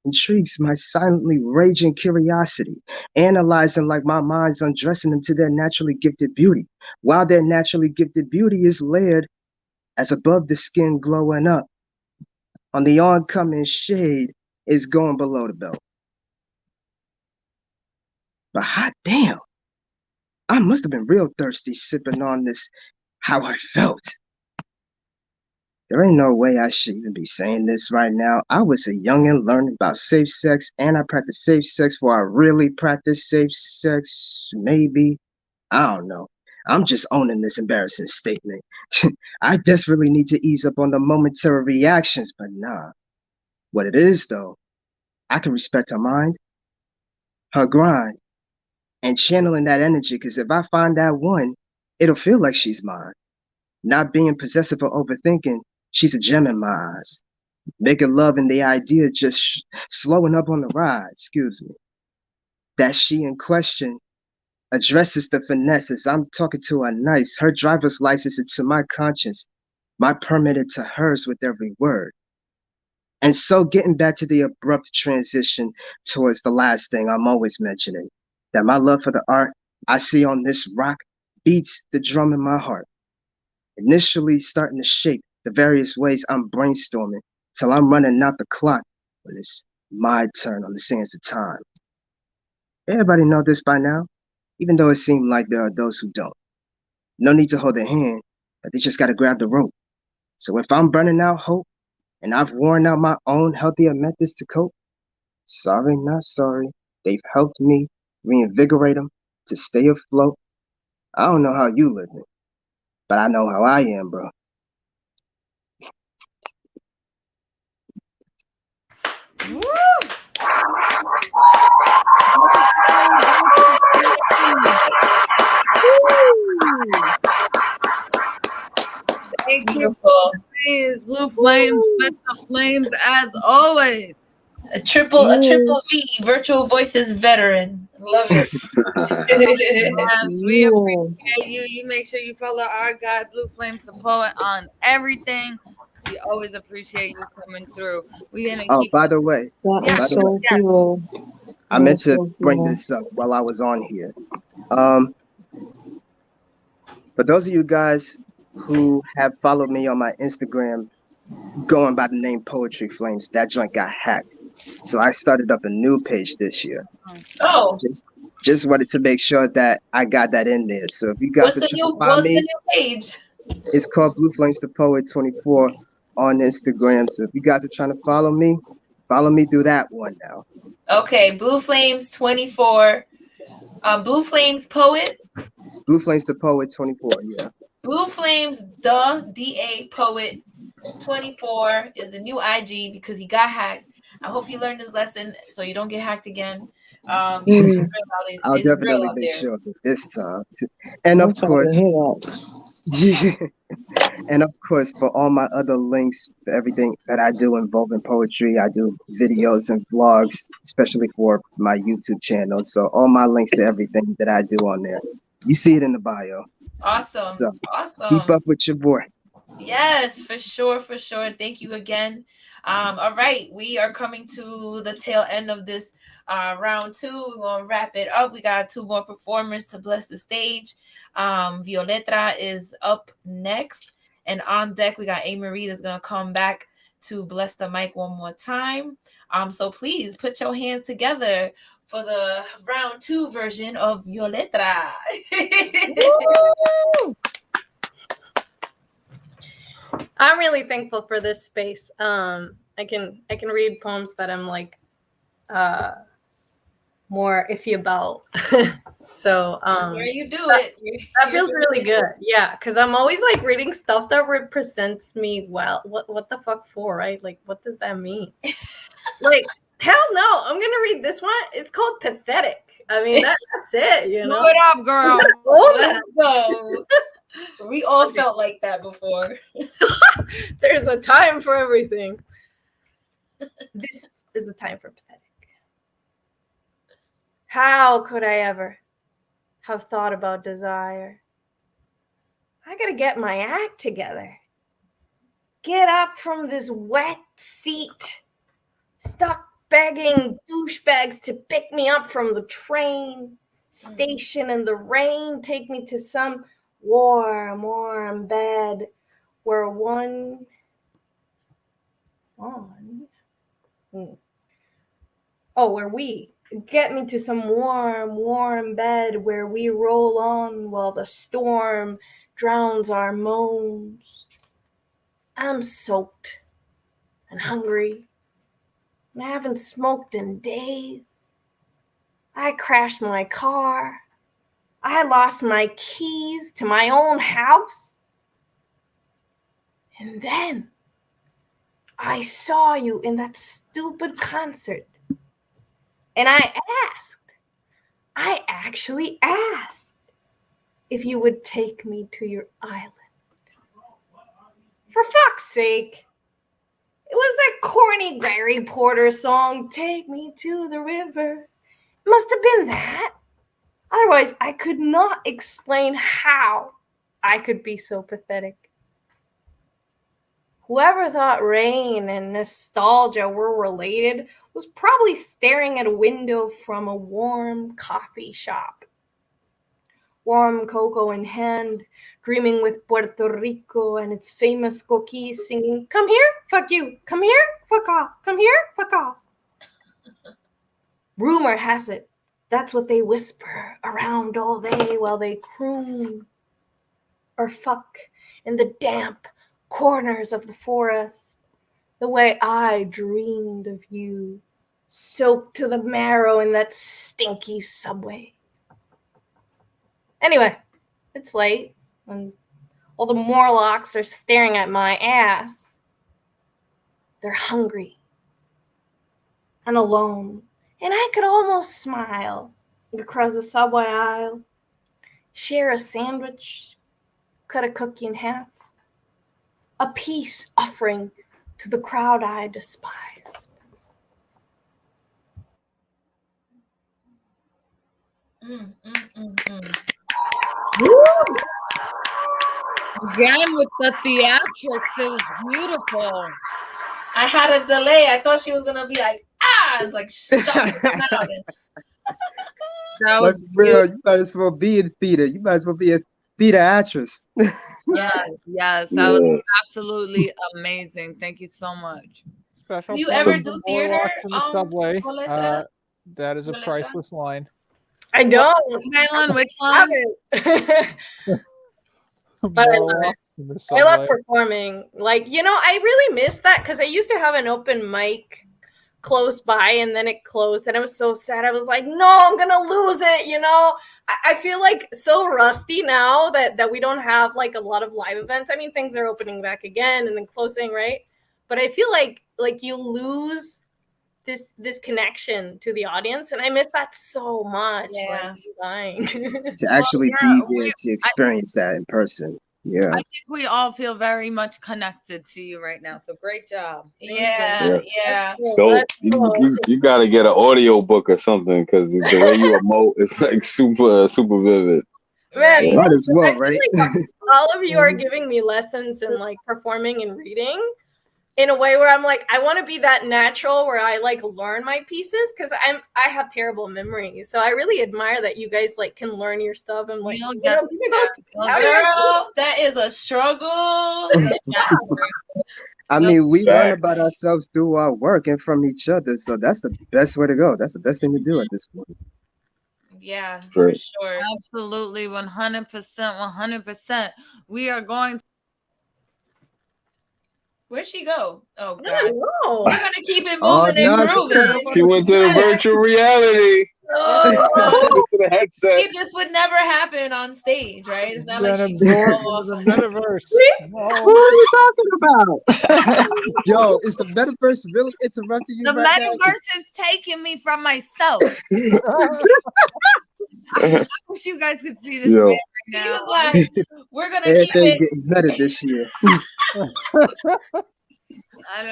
intrigues my silently raging curiosity, analyzing like my mind's undressing them to their naturally gifted beauty, while their naturally gifted beauty is layered as above the skin glowing up. On the oncoming shade is going below the belt. But hot damn, I must have been real thirsty sipping on this how I felt. There ain't no way I should even be saying this right now. I was a youngin' learning about safe sex, and I practiced safe sex before I really practiced safe sex. Maybe. I don't know. I'm just owning this embarrassing statement. I desperately need to ease up on the momentary reactions, but nah. What it is, though, I can respect her mind, her grind, and channeling that energy, because if I find that one, it'll feel like she's mine. Not being possessive or overthinking, she's a gem in my eyes. Making love and the idea just slowing up on the ride, excuse me. That she in question addresses the finesses. I'm talking to her nice. Her driver's license is to my conscience, my permitted to hers with every word. And so getting back to the abrupt transition towards the last thing I'm always mentioning, that my love for the art I see on this rock beats the drum in my heart. Initially starting to shape the various ways I'm brainstorming till I'm running out the clock when it's my turn on the sands of time. Everybody know this by now, even though it seems like there are those who don't. No need to hold their hand, but they just gotta grab the rope. So if I'm burning out hope, and I've worn out my own healthier methods to cope, sorry, not sorry, they've helped me reinvigorate them to stay afloat. I don't know how you live it, but I know how I am, bro. Woo! Thank you, Beautiful. Blue Flames with the flames as always. A triple V, virtual voices veteran. Love it. Yes, we appreciate you. You make sure you follow our guy, Blue Flames the Poet, on everything. We always appreciate you coming through. We're gonna Oh, keep. by the way, I meant to bring this up while I was on here. For those of you guys who have followed me on my Instagram, going by the name Poetry Flames, that joint got hacked. So I started up a new page this year. Oh. Just wanted to make sure that I got that in there. So if you guys What's are the trying to new find me, the new page? it's called Blue Flames the Poet 24 on Instagram. So if you guys are trying to follow me through that one now. Okay, Blue Flames 24. Blue Flames Poet. Blue Flames the Poet 24, yeah. Blue Flames the DA Poet 24 is the new IG because he got hacked. I hope he learned his lesson so you don't get hacked again. I'll definitely make sure of it this time. And of course, and of course, for all my other links, for everything that I do involving poetry, I do videos and vlogs, especially for my YouTube channel. So all my links to everything that I do on there, you see it in the bio. Awesome. So Awesome. keep up with your boy. Yes, for sure, for sure. Thank you again. All right, we are coming to the tail end of this round 2. We're gonna wrap it up. We got 2 more performers to bless the stage. Violeta is up next, and on deck we got A. Marie that's gonna come back to bless the mic one more time. So please put your hands together for the round 2 version of Violeta. I'm really thankful for this space. I can read poems that I'm like more iffy about. So where you do it. That feels really good. Yeah, because I'm always like reading stuff that represents me well. What the fuck for, right? Like, what does that mean? Like, hell no, I'm gonna read this one. It's called Pathetic. I mean, that's it, you know. Blow it up, girl. Let's go. We all felt like that before. There's a time for everything. This is the time for pathetic. How could I ever have thought about desire? I gotta get my act together. Get up from this wet seat. Stuck begging douchebags to pick me up from the train station in the rain. Take me to some warm bed where where we get me to some warm bed where we roll on while the storm drowns our moans. I'm soaked and hungry, and I haven't smoked in days. I crashed my car. I lost my keys to my own house. And then I saw you in that stupid concert. And I actually asked if you would take me to your island. For fuck's sake. It was that corny Gary Porter song, Take Me to the River. It must have been that. Otherwise, I could not explain how I could be so pathetic. Whoever thought rain and nostalgia were related was probably staring at a window from a warm coffee shop. Warm cocoa in hand, dreaming with Puerto Rico and its famous coquis singing, come here, fuck you, come here, fuck off, come here, fuck off. Rumor has it, that's what they whisper around all day while they croon or fuck in the damp corners of the forest, the way I dreamed of you, soaked to the marrow in that stinky subway. Anyway, it's late, and all the Morlocks are staring at my ass. They're hungry and alone, and I could almost smile across the subway aisle, share a sandwich, cut a cookie in half, a peace offering to the crowd I despise. Again with the theatrics, it was beautiful. I had a delay. I thought she was gonna be like, ah, it's like shut down. That was real. You might as well be in theater. You might as well be a theater actress. Yes, that was absolutely amazing. Thank you so much. Special Do you point ever of do Morlocks theater? in the subway. Coletta? That is a priceless line. I don't. Galen, which one? But I love it. In the I love subway. performing. Like, you know, I really miss that because I used to have an open mic close by and then it closed and I was so sad. I was like, no, I'm gonna lose it, you know. I feel like so rusty now that we don't have like a lot of live events. I mean, things are opening back again and then closing, right? But I feel like you lose this connection to the audience, and I miss that so much. Yeah. Like, To actually be there to experience that in person. Yeah. I think we all feel very much connected to you right now. So great job. Yeah. So you got to get an audio book or something because the way you emote is like super vivid. Man, Might as well, I feel right? like all of you are giving me lessons in like performing and reading in a way where I'm like, I want to be that natural where I like learn my pieces because I have terrible memory. So I really admire that you guys like can learn your stuff and like, give me those. Girl, that is a struggle. I mean, we learn about ourselves through our work and from each other. So that's the best way to go. That's the best thing to do at this point. Yeah, for sure. Absolutely, 100%, 100%. We are going. Where'd she go? Oh God! No. We're gonna keep it moving and grooving. She went to the virtual reality. Oh. To the headset. See, this would never happen on stage, right? It's not like she Absorbed can into go off the on metaverse. What are you talking about? Yo, is the metaverse really interrupting you? The right now? metaverse is taking me from myself. I wish you guys could see this Yo. man right now. She was like, we're gonna keep Everything it. getting better this year. I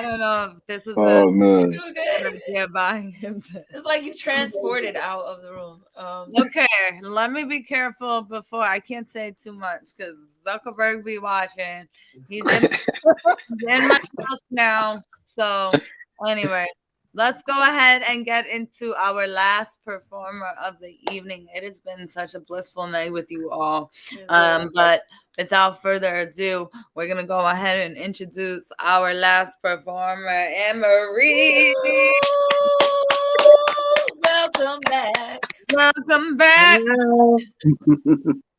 don't know if this was Oh, a man. You good? idea by him. It's like you transported out of the room. Okay, let me be careful before I can't say too much because Zuckerberg be watching. He's in my house now. So anyway, let's go ahead and get into our last performer of the evening. It has been such a blissful night with you all. But without further ado, we're going to go ahead and introduce our last performer, Anne-Marie. Welcome back. Welcome back.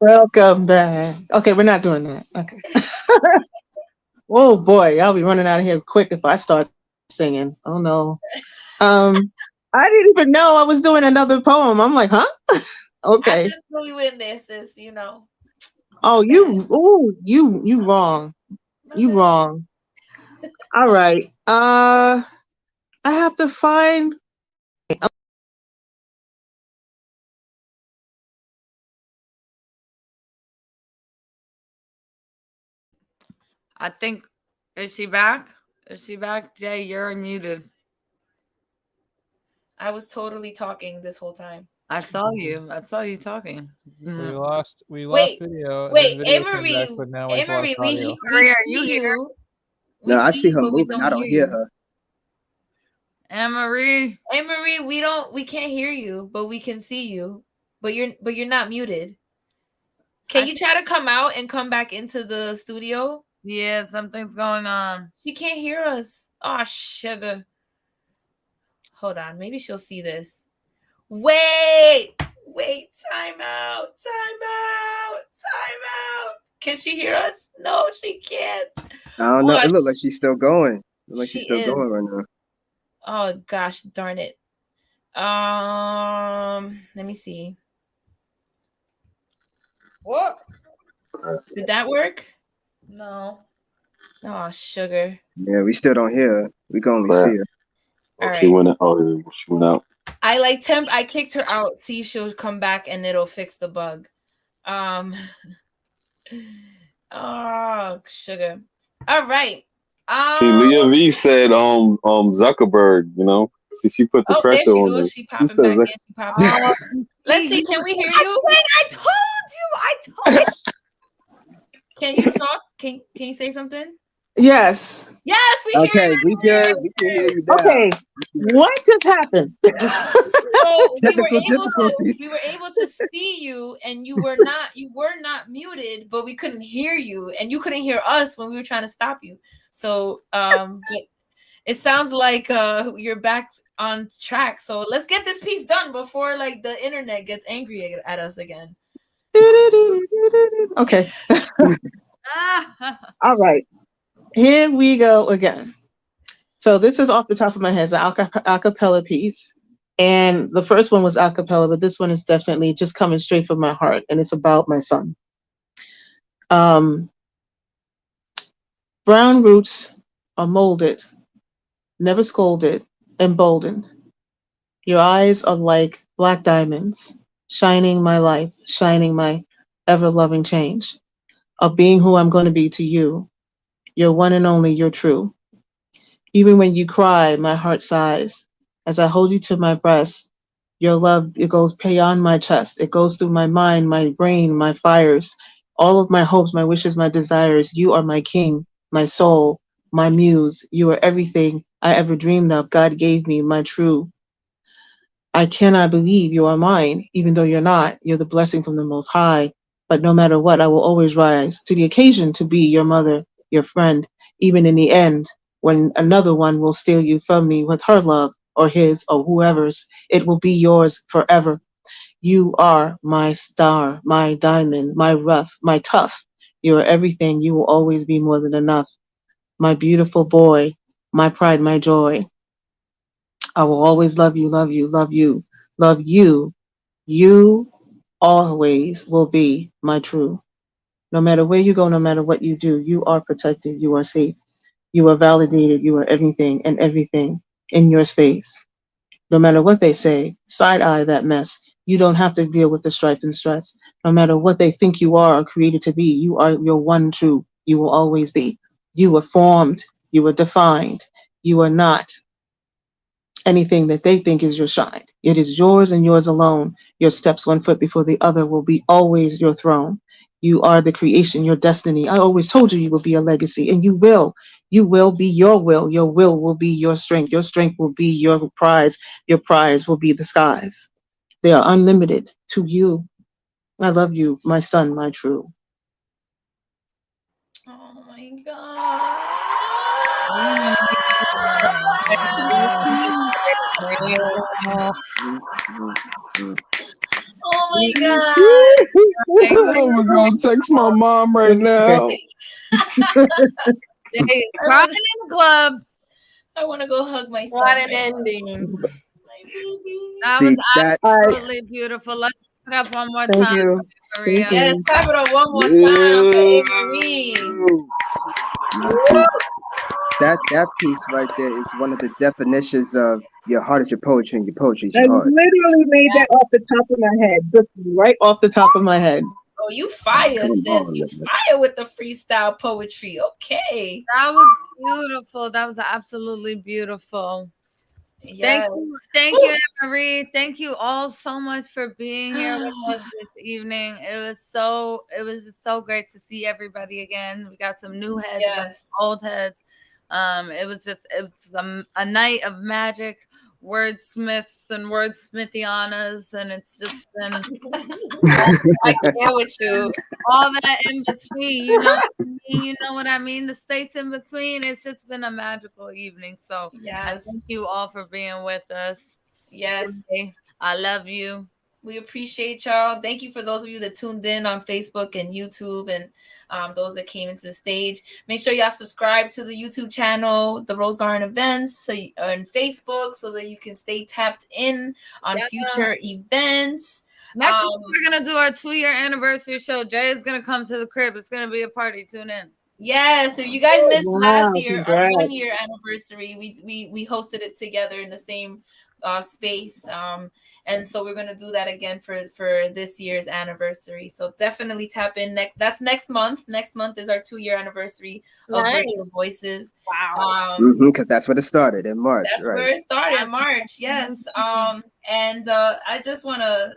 Welcome back. Okay, we're not doing that. Okay. Oh boy, I'll be running out of here quick if I start singing. Oh no. I didn't even know I was doing another poem. I'm like, huh? I Okay. just threw you in there, sis. You know. Oh, My bad. you wrong. My You bad. wrong. All right. I have to find. I think, is she back? Is she back? Jay, you're muted. I was totally talking this whole time. I saw you. I saw you talking. We Mm. lost Wait, video, and then wait, video came Emery, back, but now we've lost Emery, audio. Marie, are you see here? you. We No, I see see you, her but we moving. I don't don't hear hear you. her. Anne-Marie. Emery, we can't hear you, but we can see you. But you're not muted. Can you try to come out and come back into the studio? Yeah, something's going on. She can't hear us. Oh, sugar. Hold on. Maybe she'll see this. Wait. Time out. Can she hear us? No, she can't. I don't know. Oh, It looked like she's still going. It look like she's she still going is. right now. Oh, gosh, darn it. Let me see. What? Did that work? No. Oh, sugar. Yeah, we still don't hear her. We can only Crap. see her. Oh, All she right. went out. Oh, she went out. I kicked her out. See if she'll come back and it'll fix the bug. Oh, sugar. All right. See, Leah V said, Zuckerberg. You know, see, she put the Oh, there pressure she on goes. us. She She popping said, back in. She popping back in. Let's see. Can we hear you? I told you. Can you talk? Can you say something? Yes. Yes, we hear Okay, you. we good. We can hear you now. Okay. What just happened? So Technical difficulties. we were able to see you, and you were not muted, but we couldn't hear you, and you couldn't hear us when we were trying to stop you. So but it sounds like you're back on track. So let's get this piece done before like the internet gets angry at us again. Okay. All right. Here we go again. So this is off the top of my head, it's an acapella piece. And the first one was acapella, but this one is definitely just coming straight from my heart. And it's about my son. Brown roots are molded, never scolded, emboldened. Your eyes are like black diamonds, shining my life, shining my ever-loving change of being who I'm going to be to you. You're one and only, you're true. Even when you cry, my heart sighs. As I hold you to my breast, your love, it goes beyond my chest. It goes through my mind, my brain, my fires, all of my hopes, my wishes, my desires. You are my king, my soul, my muse. You are everything I ever dreamed of. God gave me my true. I cannot believe you are mine, even though you're not. You're the blessing from the Most High. But no matter what, I will always rise to the occasion to be your mother, your friend, even in the end, when another one will steal you from me with her love or his or whoever's. It will be yours forever. You are my star, my diamond, my rough, my tough. You are everything. You will always be more than enough. My beautiful boy, my pride, my joy. I will always love you, love you, love you, love you. You always will be my true. No matter where you go, no matter what you do, you are protected, you are safe, you are validated, you are everything and everything in your space. No matter what they say, side eye that mess. You don't have to deal with the strife and stress. No matter what they think you are or created to be, you are your one true. You will always be. You were formed, you were defined. You are not anything that they think is your shine. It is yours and yours alone. Your steps 1 foot before the other will be always your throne. You are the creation, your destiny. I always told you you will be a legacy, and you will. You will be your will. Your will be your strength. Your strength will be your prize. Your prize will be the skies. They are unlimited to you. I love you, my son, my true. Oh my god. Oh my god. I'm gonna text my mom right now. Jay is crying in the club. I want to go hug my son. What an ending. That See, was that absolutely beautiful. Put up one more Thank time, you. Maria. Thank Yes, you. clap it up one more time for Avery. Now, see, that piece right there is one of the definitions of your heart is your poetry and your poetry is I your heart. literally made that off the top of my head. Just right off the top of my head. Oh, you fire, Come sis. on, You man. fire with the freestyle poetry. Okay. That was beautiful. That was absolutely beautiful. Yes. Thank you, Marie. Thank you all so much for being here with us this evening. It was just so great to see everybody again. We got some new heads, we got Yes. some old heads. It was a night of magic, wordsmiths and wordsmithianas, and it's just been I care with you. all that in between. You know what I mean? You know what I mean? The space in between. It's just been a magical evening. So I Yes. thank you all for being with us. Yes. Today. I love you. We appreciate y'all. Thank you for those of you that tuned in on Facebook and YouTube, and those that came into the stage. Make sure y'all subscribe to the YouTube channel, the Rose Garden Events, on Facebook, so that you can stay tapped in on future events. Next week we're gonna do our 2-year anniversary show. Jay is gonna come to the crib. It's gonna be a party. Tune in. Yes, if you guys missed last year, our congrats. 1-year anniversary, we hosted it together in the same space, and so we're gonna do that again for this year's anniversary. So definitely tap in next month. Next month is our 2-year anniversary of Nice. Virtual Voices. Wow. Because that's what it started in March, That's right? where it started in March. Yes. And I just want to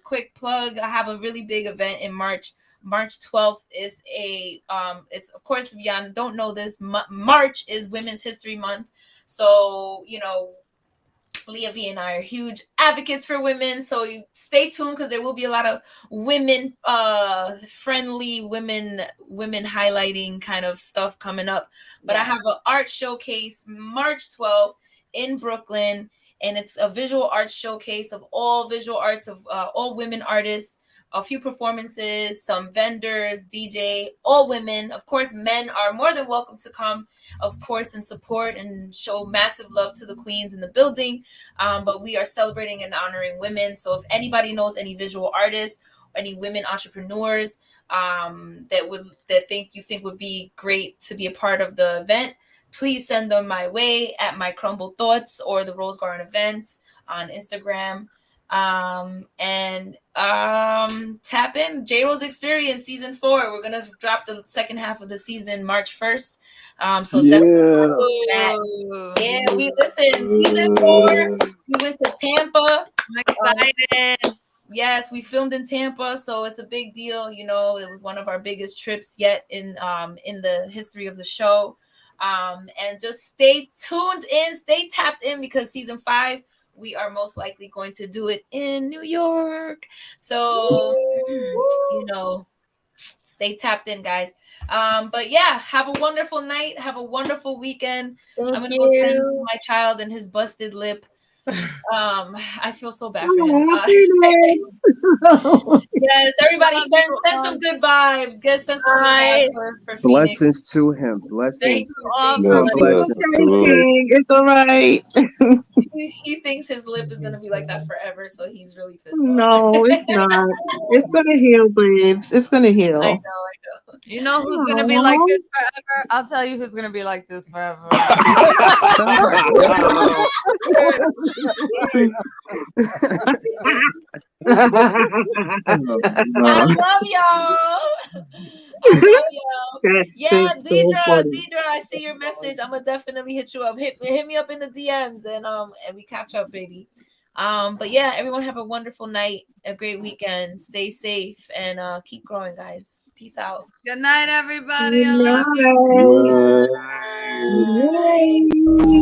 quick plug. I have a really big event in March. March 12th is it's, of course, if y'all don't know this, March is Women's History Month. So, Leah V and I are huge advocates for women. So you stay tuned, because there will be a lot of women friendly, women highlighting kind of stuff coming up. But I have an art showcase March 12th in Brooklyn, and it's a visual arts showcase of all visual arts of all women artists, a few performances, some vendors, DJ, all women. Of course, men are more than welcome to come, of course, and support and show massive love to the queens in the building. But we are celebrating and honoring women. So if anybody knows any visual artists, any women entrepreneurs that you think would be great to be a part of the event, please send them my way at my Crumble Thoughts or the Rose Garden Events on Instagram. Tap in J-Rose Experience Season 4. We're gonna drop the second half of the season March 1st. So definitely that. Yeah, we listen. Season 4. We went to Tampa. I'm excited. Yes, we filmed in Tampa, so it's a big deal. It was one of our biggest trips yet in the history of the show. And just stay tuned in, stay tapped in, because season 5, we are most likely going to do it in New York. So, stay tapped in, guys. But yeah, have a wonderful night. Have a wonderful weekend. I'm going to go tend to my child and his busted lip. I feel so bad for him. Yes, everybody send some good vibes. Send some good vibes for Phoenix. Blessings to him. Blessings. Thank you all More for blessings. It's all right. He thinks his lip is gonna be like that forever, so he's really pissed off. No, it's not. It's gonna heal, babes. It's gonna heal. I know. You know who's gonna be like this forever? I'll tell you who's gonna be like this forever. I love y'all. Yeah, Deidre, I see your message. I'm gonna definitely hit you up. Hit me up in the DMs, and we catch up, baby. But yeah, everyone have a wonderful night, a great weekend. Stay safe and keep growing, guys. Peace out. Good night, everybody. I love you. Bye.